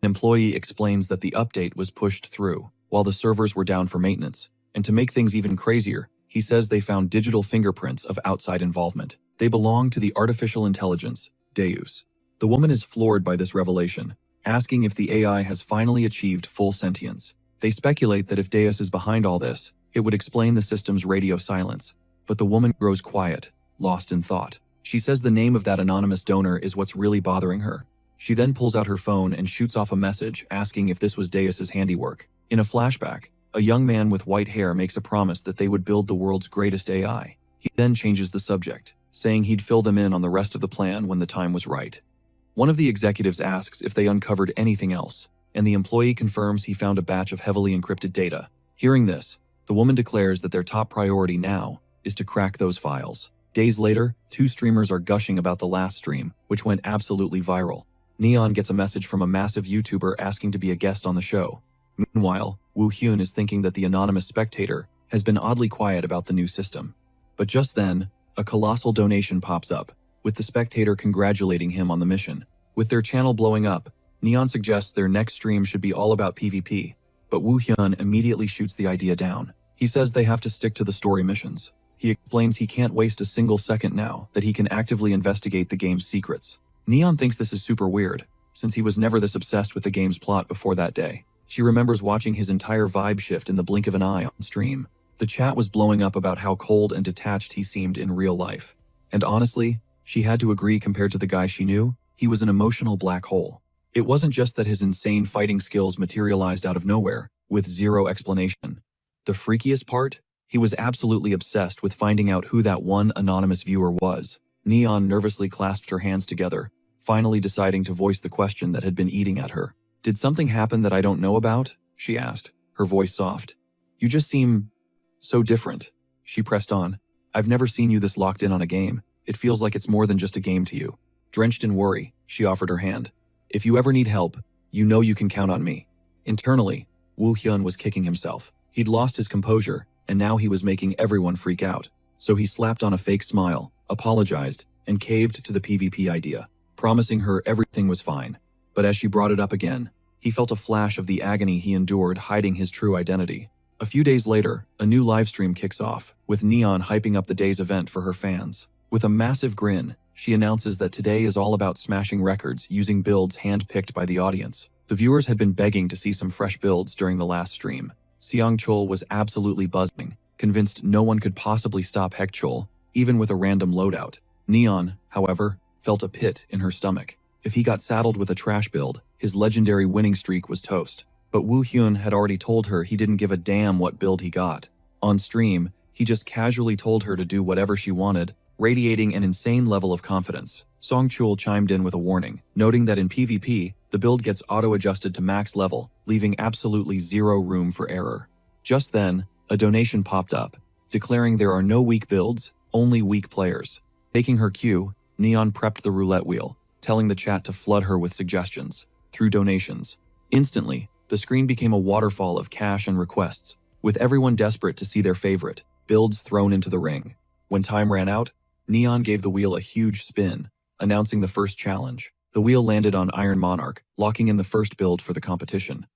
[SPEAKER 1] An employee explains that the update was pushed through, while the servers were down for maintenance. And to make things even crazier, he says they found digital fingerprints of outside involvement. They belong to the artificial intelligence, Deus. The woman is floored by this revelation, asking if the AI has finally achieved full sentience. They speculate that if Deus is behind all this, it would explain the system's radio silence. But the woman grows quiet, lost in thought. She says the name of that anonymous donor is what's really bothering her. She then pulls out her phone and shoots off a message asking if this was Deus's handiwork. In a flashback, a young man with white hair makes a promise that they would build the world's greatest AI. He then changes the subject, saying he'd fill them in on the rest of the plan when the time was right. One of the executives asks if they uncovered anything else, and the employee confirms he found a batch of heavily encrypted data. Hearing this, the woman declares that their top priority now is to crack those files. Days later, two streamers are gushing about the last stream, which went absolutely viral. Neon gets a message from a massive YouTuber asking to be a guest on the show. Meanwhile, Woo Hyun is thinking that the anonymous spectator has been oddly quiet about the new system. But just then, a colossal donation pops up, with the spectator congratulating him on the mission. With their channel blowing up, Neon suggests their next stream should be all about PvP, but Woo Hyun immediately shoots the idea down. He says they have to stick to the story missions. He explains he can't waste a single second now that he can actively investigate the game's secrets. Neon thinks this is super weird, since he was never this obsessed with the game's plot before that day. She remembers watching his entire vibe shift in the blink of an eye on stream. The chat was blowing up about how cold and detached he seemed in real life. And honestly, she had to agree compared to the guy she knew, he was an emotional black hole. It wasn't just that his insane fighting skills materialized out of nowhere, with zero explanation. The freakiest part? He was absolutely obsessed with finding out who that one anonymous viewer was. Neon nervously clasped her hands together, finally deciding to voice the question that had been eating at her. "Did something happen that I don't know about?" she asked, her voice soft. "You just seem so different." She pressed on. "I've never seen you this locked in on a game. It feels like it's more than just a game to you." Drenched in worry, she offered her hand. "If you ever need help, you know you can count on me." Internally, Woo Hyun was kicking himself. He'd lost his composure, and now he was making everyone freak out. So he slapped on a fake smile, apologized, and caved to the PvP idea, promising her everything was fine. But as she brought it up again, he felt a flash of the agony he endured hiding his true identity. A few days later, a new livestream kicks off, with Neon hyping up the day's event for her fans. With a massive grin, she announces that today is all about smashing records using builds hand-picked by the audience. The viewers had been begging to see some fresh builds during the last stream. Seong-chul was absolutely buzzing, convinced no one could possibly stop Hek-chul, even with a random loadout. Neon, however, felt a pit in her stomach. If he got saddled with a trash build, his legendary winning streak was toast. But Woo Hyun had already told her he didn't give a damn what build he got. On stream, he just casually told her to do whatever she wanted, radiating an insane level of confidence. Song-chul chimed in with a warning, noting that in PvP, the build gets auto-adjusted to max level, leaving absolutely zero room for error. Just then, a donation popped up, declaring there are no weak builds, only weak players. Taking her cue, Neon prepped the roulette wheel, telling the chat to flood her with suggestions. Through donations. Instantly, the screen became a waterfall of cash and requests, with everyone desperate to see their favorite builds thrown into the ring. When time ran out, Neon gave the wheel a huge spin, announcing the first challenge. The wheel landed on Iron Monarch, locking in the first build for the competition.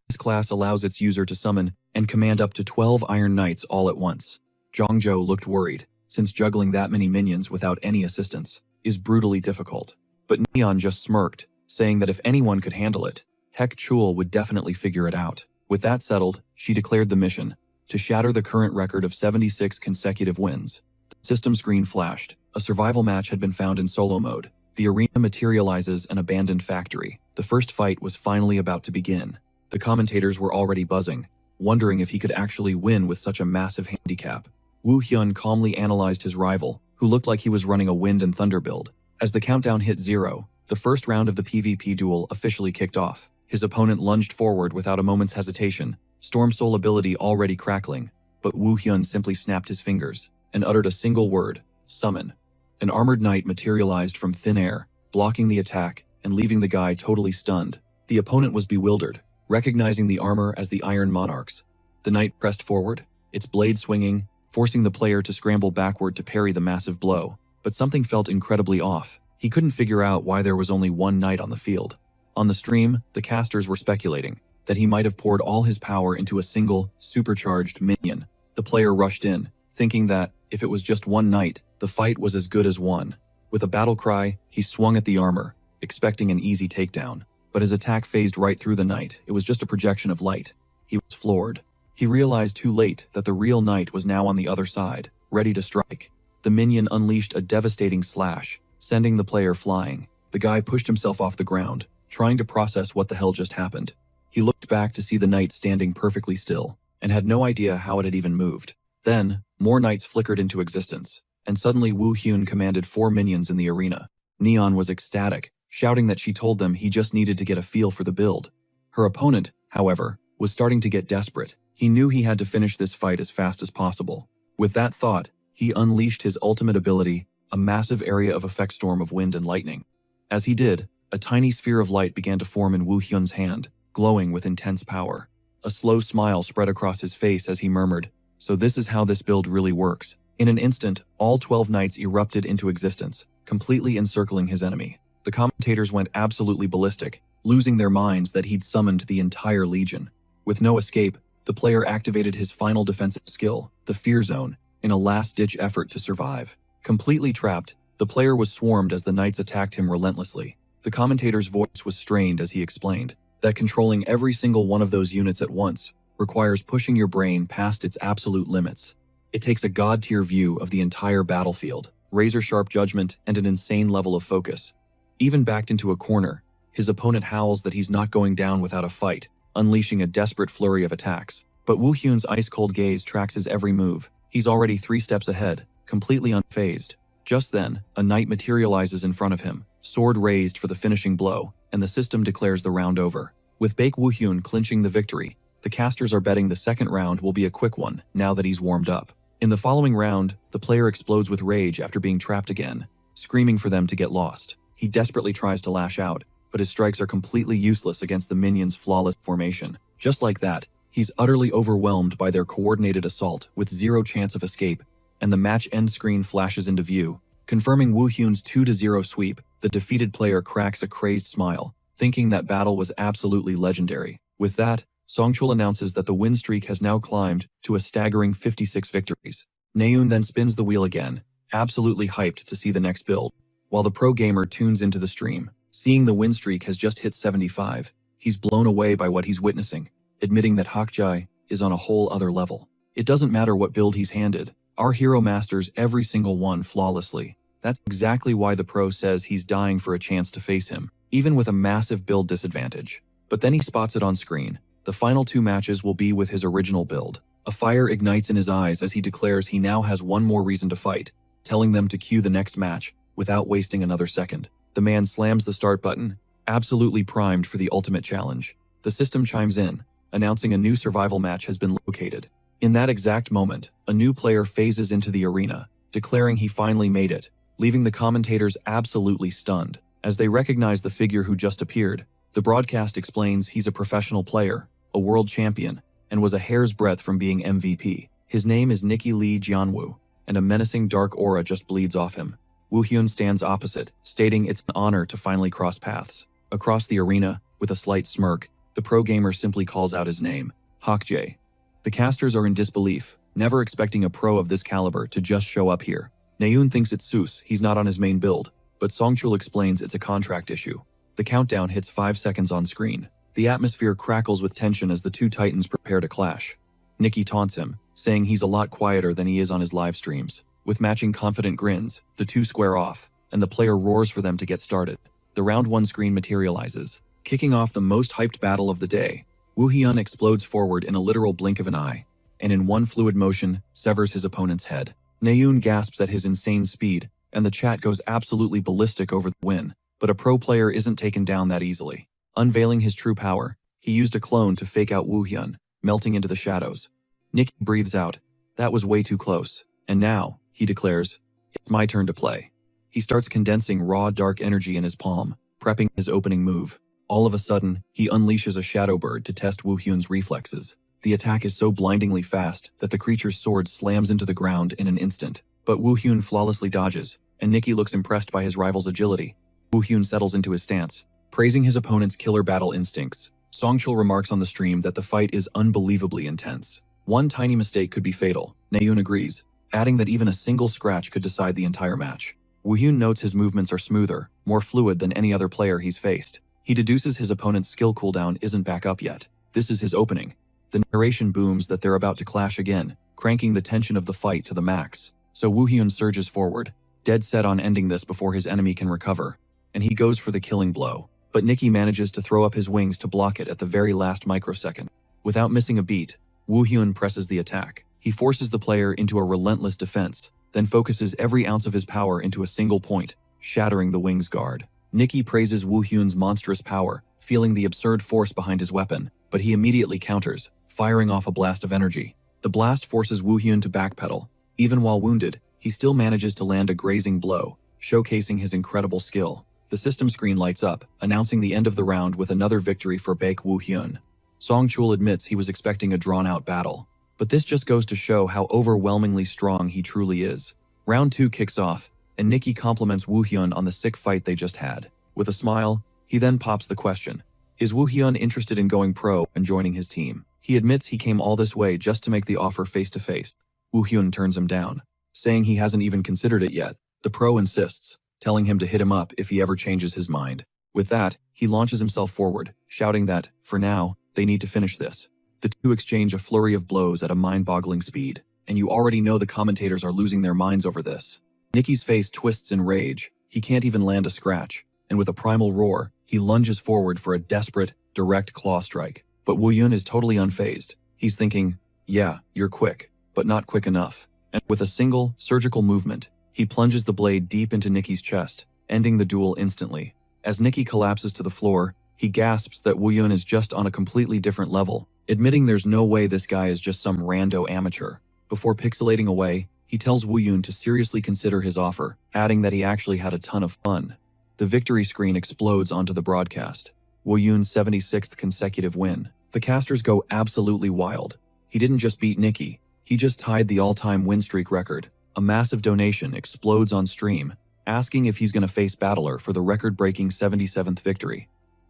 [SPEAKER 1] This class allows its user to summon and command up to 12 Iron Knights all at once. Zhangzhou looked worried, since juggling that many minions without any assistance is brutally difficult. But Neon just smirked, saying that if anyone could handle it, heck, Chul would definitely figure it out. With that settled, she declared the mission to shatter the current record of 76 consecutive wins. The system screen flashed. A survival match had been found in solo mode. The arena materializes an abandoned factory. The first fight was finally about to begin. The commentators were already buzzing, wondering if he could actually win with such a massive handicap. Wu Hyun calmly analyzed his rival, who looked like he was running a wind and thunder build. As the countdown hit 0, the first round of the PvP duel officially kicked off. His opponent lunged forward without a moment's hesitation, Storm Soul ability already crackling, but Wu Hyun simply snapped his fingers and uttered a single word: summon. An armored knight materialized from thin air, blocking the attack and leaving the guy totally stunned. The opponent was bewildered, recognizing the armor as the Iron Monarchs. The knight pressed forward, its blade swinging, forcing the player to scramble backward to parry the massive blow. But something felt incredibly off. He couldn't figure out why there was only one knight on the field. On the stream, the casters were speculating that he might have poured all his power into a single, supercharged minion. The player rushed in, thinking that, if it was just one knight, the fight was as good as won. With a battle cry, he swung at the armor, expecting an easy takedown. But his attack phased right through the knight. It was just a projection of light. He was floored. He realized too late that the real knight was now on the other side, ready to strike. The minion unleashed a devastating slash, sending the player flying. The guy pushed himself off the ground, trying to process what the hell just happened. He looked back to see the knight standing perfectly still, and had no idea how it had even moved. Then, more knights flickered into existence, and suddenly Wu Hyun commanded 4 minions in the arena. Neon was ecstatic, shouting that she told them he just needed to get a feel for the build. Her opponent, however, was starting to get desperate. He knew he had to finish this fight as fast as possible. With that thought, he unleashed his ultimate ability, a massive area of effect storm of wind and lightning. As he did, a tiny sphere of light began to form in Wu Hyun's hand, glowing with intense power. A slow smile spread across his face as he murmured, "So this is how this build really works." In an instant, all 12 knights erupted into existence, completely encircling his enemy. The commentators went absolutely ballistic, losing their minds that he'd summoned the entire legion. With no escape, the player activated his final defensive skill, the Fear Zone, in a last-ditch effort to survive. Completely trapped, the player was swarmed as the knights attacked him relentlessly. The commentator's voice was strained as he explained that controlling every single one of those units at once requires pushing your brain past its absolute limits. It takes a god-tier view of the entire battlefield, razor-sharp judgment, and an insane level of focus. Even backed into a corner, his opponent howls that he's not going down without a fight, unleashing a desperate flurry of attacks. But Wu Hyun's ice-cold gaze tracks his every move. He's already 3 steps ahead, completely unfazed. Just then, a knight materializes in front of him, sword raised for the finishing blow, and the system declares the round over. With Baek Wu Hyun clinching the victory, the casters are betting the second round will be a quick one now that he's warmed up. In the following round, the player explodes with rage after being trapped again, screaming for them to get lost. He desperately tries to lash out, but his strikes are completely useless against the minions' flawless formation. Just like that, he's utterly overwhelmed by their coordinated assault with 0 chance of escape, and the match end screen flashes into view. Confirming Wu Hyun's 2-0 sweep, the defeated player cracks a crazed smile, thinking that battle was absolutely legendary. With that, Songchul announces that the win streak has now climbed to a staggering 56 victories. Naeun then spins the wheel again, absolutely hyped to see the next build. While the pro gamer tunes into the stream, seeing the win streak has just hit 75, he's blown away by what he's witnessing, admitting that Hakjai is on a whole other level. It doesn't matter what build he's handed, our hero masters every single one flawlessly. That's exactly why the pro says he's dying for a chance to face him, even with a massive build disadvantage. But then he spots it on screen. The final 2 matches will be with his original build. A fire ignites in his eyes as he declares he now has one more reason to fight, telling them to cue the next match without wasting another second. The man slams the start button, absolutely primed for the ultimate challenge. The system chimes in, announcing a new survival match has been located. In that exact moment, a new player phases into the arena, declaring he finally made it, leaving the commentators absolutely stunned. As they recognize the figure who just appeared, the broadcast explains he's a professional player, a world champion, and was a hair's breadth from being MVP. His name is Nikki Lee Jianwu, and a menacing dark aura just bleeds off him. Wu Hyun stands opposite, stating it's an honor to finally cross paths. Across the arena, with a slight smirk, The pro gamer simply calls out his name, Hawkjay. The casters are in disbelief, never expecting a pro of this caliber to just show up here. Naeun thinks it's Seuss, he's not on his main build, but Songchul explains it's a contract issue. The countdown hits 5 seconds on screen. The atmosphere crackles with tension as the two titans prepare to clash. Nikki taunts him, saying he's a lot quieter than he is on his live streams. With matching confident grins, the two square off, and the player roars for them to get started. The round 1 screen materializes, kicking off the most hyped battle of the day. Woo Hyun explodes forward in a literal blink of an eye, and in one fluid motion, severs his opponent's head. Naeun gasps at his insane speed, and the chat goes absolutely ballistic over the win, but a pro player isn't taken down that easily. Unveiling his true power, he used a clone to fake out Woo Hyun, melting into the shadows. Nikki breathes out, "That was way too close," and now, he declares, "It's my turn to play." He starts condensing raw dark energy in his palm, prepping his opening move. All of a sudden, he unleashes a shadow bird to test Woo Hyun's reflexes. The attack is so blindingly fast that the creature's sword slams into the ground in an instant. But Woo Hyun flawlessly dodges, and Nikki looks impressed by his rival's agility. Woo Hyun settles into his stance, praising his opponent's killer battle instincts. Songchul remarks on the stream that the fight is unbelievably intense. One tiny mistake could be fatal, Naeun agrees, adding that even a single scratch could decide the entire match. Woo Hyun notes his movements are smoother, more fluid than any other player he's faced. He deduces his opponent's skill cooldown isn't back up yet. This is his opening. The narration booms that they're about to clash again, cranking the tension of the fight to the max. So Woo Hyun surges forward, dead set on ending this before his enemy can recover, and he goes for the killing blow. But Nikki manages to throw up his wings to block it at the very last microsecond. Without missing a beat, Woo Hyun presses the attack. He forces the player into a relentless defense, then focuses every ounce of his power into a single point, shattering the wing's guard. Nikki praises Woo Hyun's monstrous power, feeling the absurd force behind his weapon, but he immediately counters, firing off a blast of energy. The blast forces Woo Hyun to backpedal. Even while wounded, he still manages to land a grazing blow, showcasing his incredible skill. The system screen lights up, announcing the end of the round with another victory for Baek Woo Hyun. Songchul admits he was expecting a drawn-out battle, but this just goes to show how overwhelmingly strong he truly is. Round 2 kicks off, and Nikki compliments Woo Hyun on the sick fight they just had. With a smile, he then pops the question, is Woo Hyun interested in going pro and joining his team? He admits he came all this way just to make the offer face-to-face. Woo Hyun turns him down, saying he hasn't even considered it yet. The pro insists, telling him to hit him up if he ever changes his mind. With that, he launches himself forward, shouting that, for now, they need to finish this. The two exchange a flurry of blows at a mind-boggling speed, and you already know the commentators are losing their minds over this. Nikki's face twists in rage. He can't even land a scratch, and with a primal roar, he lunges forward for a desperate, direct claw strike. But Woo Hyun is totally unfazed. He's thinking, yeah, you're quick, but not quick enough. And with a single, surgical movement, he plunges the blade deep into Nikki's chest, ending the duel instantly. As Nikki collapses to the floor, he gasps that Woo Hyun is just on a completely different level, admitting there's no way this guy is just some rando amateur. Before pixelating away, he tells Woo Hyun to seriously consider his offer, adding that he actually had a ton of fun. The victory screen explodes onto the broadcast. Woo Hyun's 76th consecutive win. The casters go absolutely wild. He didn't just beat Nikki, he just tied the all-time win streak record. A massive donation explodes on stream, asking if he's going to face Battler for the record-breaking 77th victory.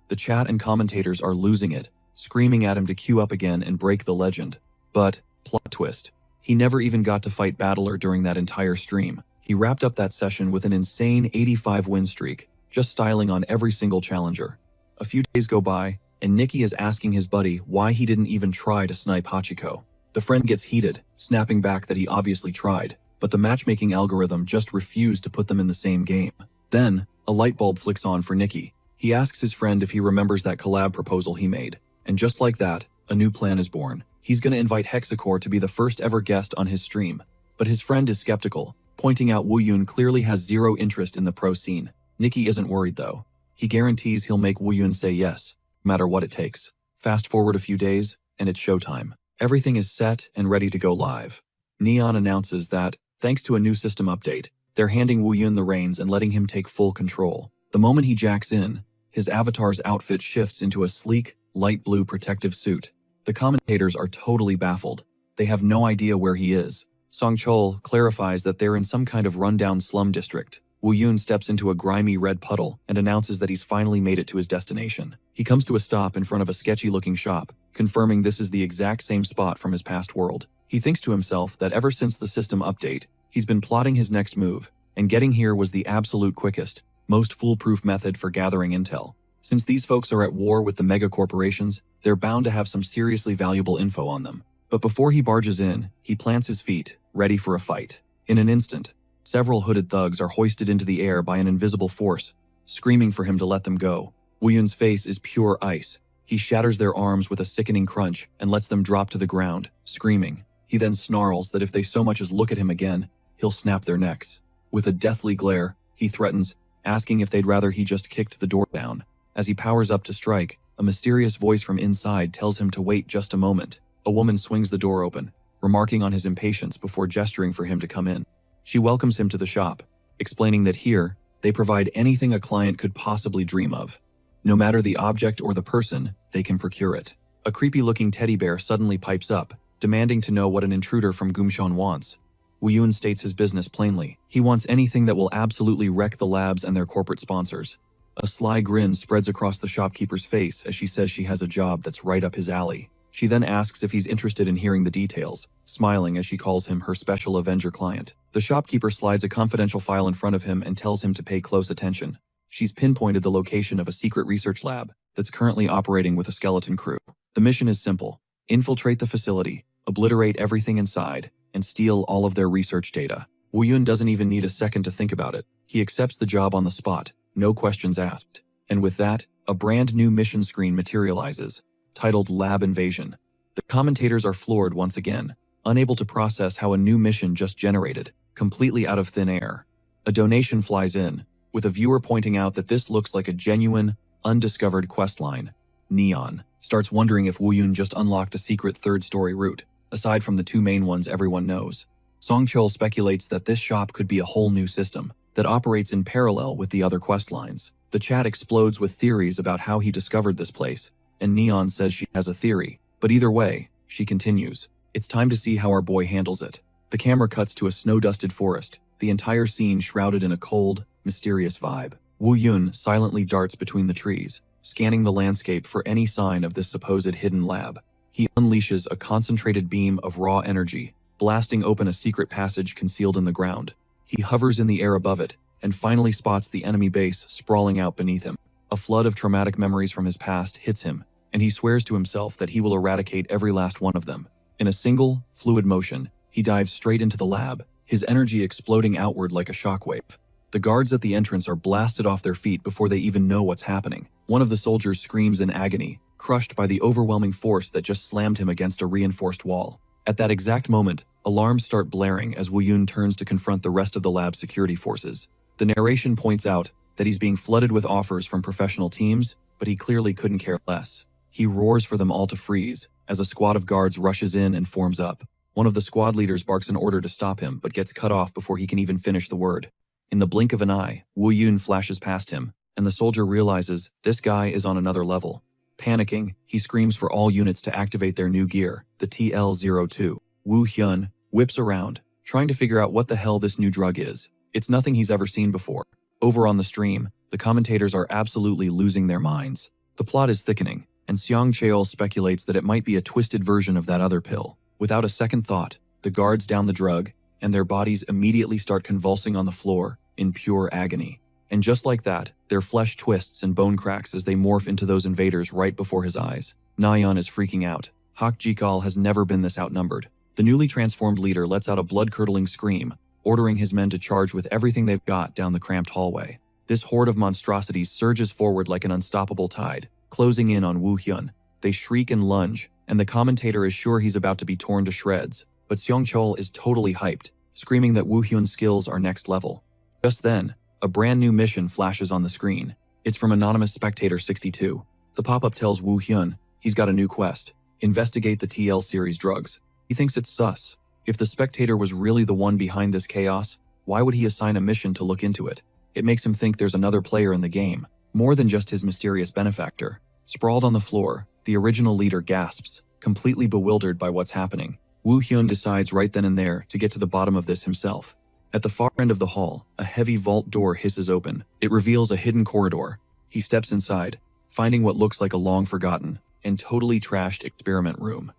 [SPEAKER 1] The chat and commentators are losing it, screaming at him to queue up again and break the legend. But, plot twist, he never even got to fight Battler during that entire stream. He wrapped up that session with an insane 85 win streak, just styling on every single challenger. A few days go by, and Nikki is asking his buddy why he didn't even try to snipe Hachiko. The friend gets heated, snapping back that he obviously tried, but the matchmaking algorithm just refused to put them in the same game. Then, a light bulb flicks on for Nikki. He asks his friend if he remembers that collab proposal he made, and just like that, a new plan is born. He's gonna invite Hexacore to be the first ever guest on his stream. But his friend is skeptical, pointing out Woo Hyun clearly has zero interest in the pro scene. Nikki isn't worried though. He guarantees he'll make Woo Hyun say yes, no matter what it takes. Fast forward a few days, and it's showtime. Everything is set and ready to go live. Neon announces that, thanks to a new system update, they're handing Woo Hyun the reins and letting him take full control. The moment he jacks in, his avatar's outfit shifts into a sleek, light blue protective suit. The commentators are totally baffled. They have no idea where he is. Songchul clarifies that they're in some kind of rundown slum district, Wu Yun steps into a grimy red puddle and announces that he's finally made it to his destination. He comes to a stop in front of a sketchy-looking shop, confirming this is the exact same spot from his past world. He thinks to himself that ever since the system update, he's been plotting his next move, and getting here was the absolute quickest, most foolproof method for gathering intel. Since these folks are at war with the mega corporations, they're bound to have some seriously valuable info on them. But before he barges in, he plants his feet, ready for a fight. In an instant, several hooded thugs are hoisted into the air by an invisible force, screaming for him to let them go. Wu Yun's face is pure ice. He shatters their arms with a sickening crunch and lets them drop to the ground, screaming. He then snarls that if they so much as look at him again, he'll snap their necks. With a deathly glare, he threatens, asking if they'd rather he just kicked the door down. As he powers up to strike, a mysterious voice from inside tells him to wait just a moment. A woman swings the door open, remarking on his impatience before gesturing for him to come in. She welcomes him to the shop, explaining that here, they provide anything a client could possibly dream of. No matter the object or the person, they can procure it. A creepy-looking teddy bear suddenly pipes up, demanding to know what an intruder from Gumshan wants. Wu Yun states his business plainly. He wants anything that will absolutely wreck the labs and their corporate sponsors. A sly grin spreads across the shopkeeper's face as she says she has a job that's right up his alley. She then asks if he's interested in hearing the details, smiling as she calls him her special Avenger client. The shopkeeper slides a confidential file in front of him and tells him to pay close attention. She's pinpointed the location of a secret research lab that's currently operating with a skeleton crew. The mission is simple: infiltrate the facility, obliterate everything inside, and steal all of their research data. Wu Yun doesn't even need a second to think about it. He accepts the job on the spot, no questions asked. And with that, a brand new mission screen materializes, titled Lab Invasion. The commentators are floored once again, unable to process how a new mission just generated, completely out of thin air. A donation flies in, with a viewer pointing out that this looks like a genuine, undiscovered questline. Neon starts wondering if Wu Yun just unlocked a secret third-story route, aside from the two main ones everyone knows. Song Chol speculates that this shop could be a whole new system that operates in parallel with the other quest lines. The chat explodes with theories about how he discovered this place, and Neon says she has a theory. But either way, she continues. It's time to see how our boy handles it. The camera cuts to a snow-dusted forest, the entire scene shrouded in a cold, mysterious vibe. Wu Yun silently darts between the trees, scanning the landscape for any sign of this supposed hidden lab. He unleashes a concentrated beam of raw energy, blasting open a secret passage concealed in the ground. He hovers in the air above it, and finally spots the enemy base sprawling out beneath him. A flood of traumatic memories from his past hits him, and he swears to himself that he will eradicate every last one of them. In a single, fluid motion, he dives straight into the lab, his energy exploding outward like a shockwave. The guards at the entrance are blasted off their feet before they even know what's happening. One of the soldiers screams in agony, crushed by the overwhelming force that just slammed him against a reinforced wall. At that exact moment, alarms start blaring as Wu Yun turns to confront the rest of the lab's security forces. The narration points out that he's being flooded with offers from professional teams, but he clearly couldn't care less. He roars for them all to freeze, as a squad of guards rushes in and forms up. One of the squad leaders barks an order to stop him, but gets cut off before he can even finish the word. In the blink of an eye, Wu Yun flashes past him, and the soldier realizes this guy is on another level. Panicking, he screams for all units to activate their new gear, the TL-02. Wu Hyun whips around, trying to figure out what the hell this new drug is. It's nothing he's ever seen before. Over on the stream, the commentators are absolutely losing their minds. The plot is thickening, and Seong Cheol speculates that it might be a twisted version of that other pill. Without a second thought, the guards down the drug, and their bodies immediately start convulsing on the floor in pure agony. And just like that, their flesh twists and bone cracks as they morph into those invaders right before his eyes. Nayeon is freaking out. Hak Jikal has never been this outnumbered. The newly transformed leader lets out a blood-curdling scream, ordering his men to charge with everything they've got down the cramped hallway. This horde of monstrosities surges forward like an unstoppable tide, closing in on Wu Hyun. They shriek and lunge, and the commentator is sure he's about to be torn to shreds. But Seong Chol is totally hyped, screaming that Wu Hyun's skills are next level. Just then, a brand new mission flashes on the screen. It's from Anonymous Spectator 62. The pop-up tells Wu Hyun he's got a new quest: investigate the TL series drugs. He thinks it's sus. If the Spectator was really the one behind this chaos, why would he assign a mission to look into it? It makes him think there's another player in the game, more than just his mysterious benefactor. Sprawled on the floor, the original leader gasps, completely bewildered by what's happening. Wu Hyun decides right then and there to get to the bottom of this himself. At the far end of the hall, a heavy vault door hisses open. It reveals a hidden corridor. He steps inside, finding what looks like a long-forgotten and totally trashed experiment room.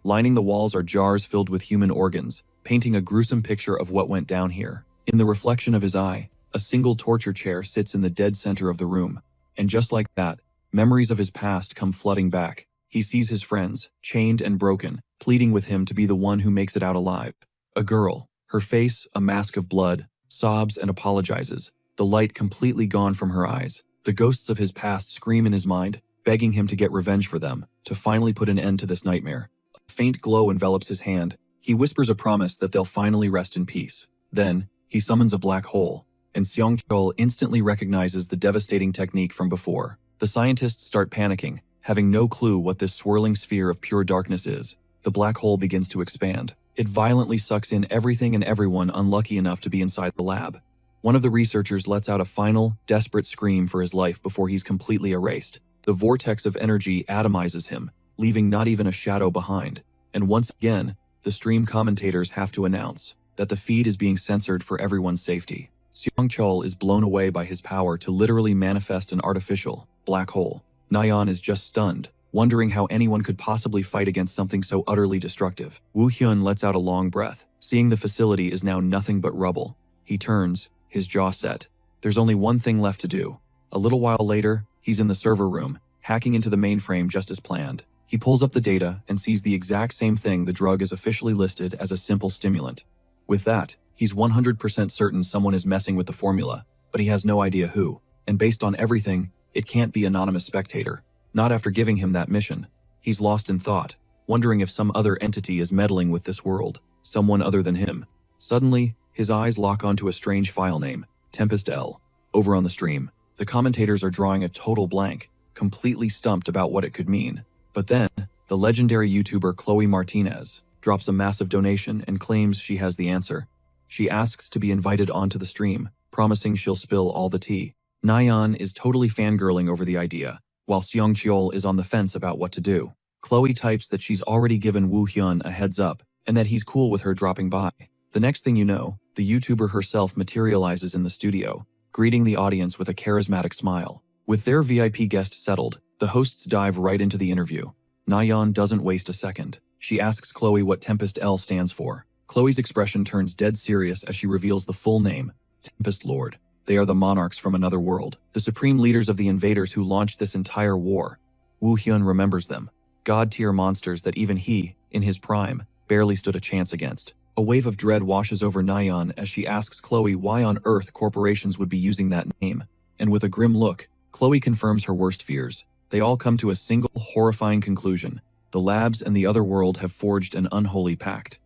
[SPEAKER 1] Lining the walls are jars filled with human organs, painting a gruesome picture of what went down here. In the reflection of his eye, a single torture chair sits in the dead center of the room. And just like that, memories of his past come flooding back. He sees his friends, chained and broken, pleading with him to be the one who makes it out alive. A girl, her face a mask of blood, sobs and apologizes, the light completely gone from her eyes. The ghosts of his past scream in his mind, begging him to get revenge for them, to finally put an end to this nightmare. A faint glow envelops his hand. He whispers a promise that they'll finally rest in peace. Then, he summons a black hole, and Seong-chul instantly recognizes the devastating technique from before. The scientists start panicking, having no clue what this swirling sphere of pure darkness is. The black hole begins to expand. It violently sucks in everything and everyone unlucky enough to be inside the lab. One of the researchers lets out a final, desperate scream for his life before he's completely erased. The vortex of energy atomizes him, leaving not even a shadow behind. And once again, the stream commentators have to announce that the feed is being censored for everyone's safety. Seong-chul is blown away by his power to literally manifest an artificial black hole. Nayeon is just stunned, wondering how anyone could possibly fight against something so utterly destructive. Woo-hyun lets out a long breath, seeing the facility is now nothing but rubble. He turns, his jaw set. There's only one thing left to do. A little while later, he's in the server room, hacking into the mainframe just as planned. He pulls up the data and sees the exact same thing the drug is officially listed as a simple stimulant. With that, he's 100% certain someone is messing with the formula, but he has no idea who. And based on everything, it can't be anonymous spectator. Not after giving him that mission. He's lost in thought, wondering if some other entity is meddling with this world, someone other than him. Suddenly, his eyes lock onto a strange file name, Tempest L. Over on the stream, the commentators are drawing a total blank, completely stumped about what it could mean. But then, the legendary YouTuber Chloe Martinez drops a massive donation and claims she has the answer. She asks to be invited onto the stream, promising she'll spill all the tea. Nayeon is totally fangirling over the idea, while Seong-chul is on the fence about what to do. Chloe types that she's already given Woo-hyun a heads up, and that he's cool with her dropping by. The next thing you know, the YouTuber herself materializes in the studio, greeting the audience with a charismatic smile. With their VIP guest settled, the hosts dive right into the interview. Nayeon doesn't waste a second. She asks Chloe what Tempest L stands for. Chloe's expression turns dead serious as she reveals the full name, Tempest Lord. They are the monarchs from another world, the supreme leaders of the invaders who launched this entire war. Woo-hyun remembers them, god-tier monsters that even he, in his prime, barely stood a chance against. A wave of dread washes over Nayeon as she asks Chloe why on earth corporations would be using that name. And with a grim look, Chloe confirms her worst fears. They all come to a single, horrifying conclusion. The labs and the other world have forged an unholy pact.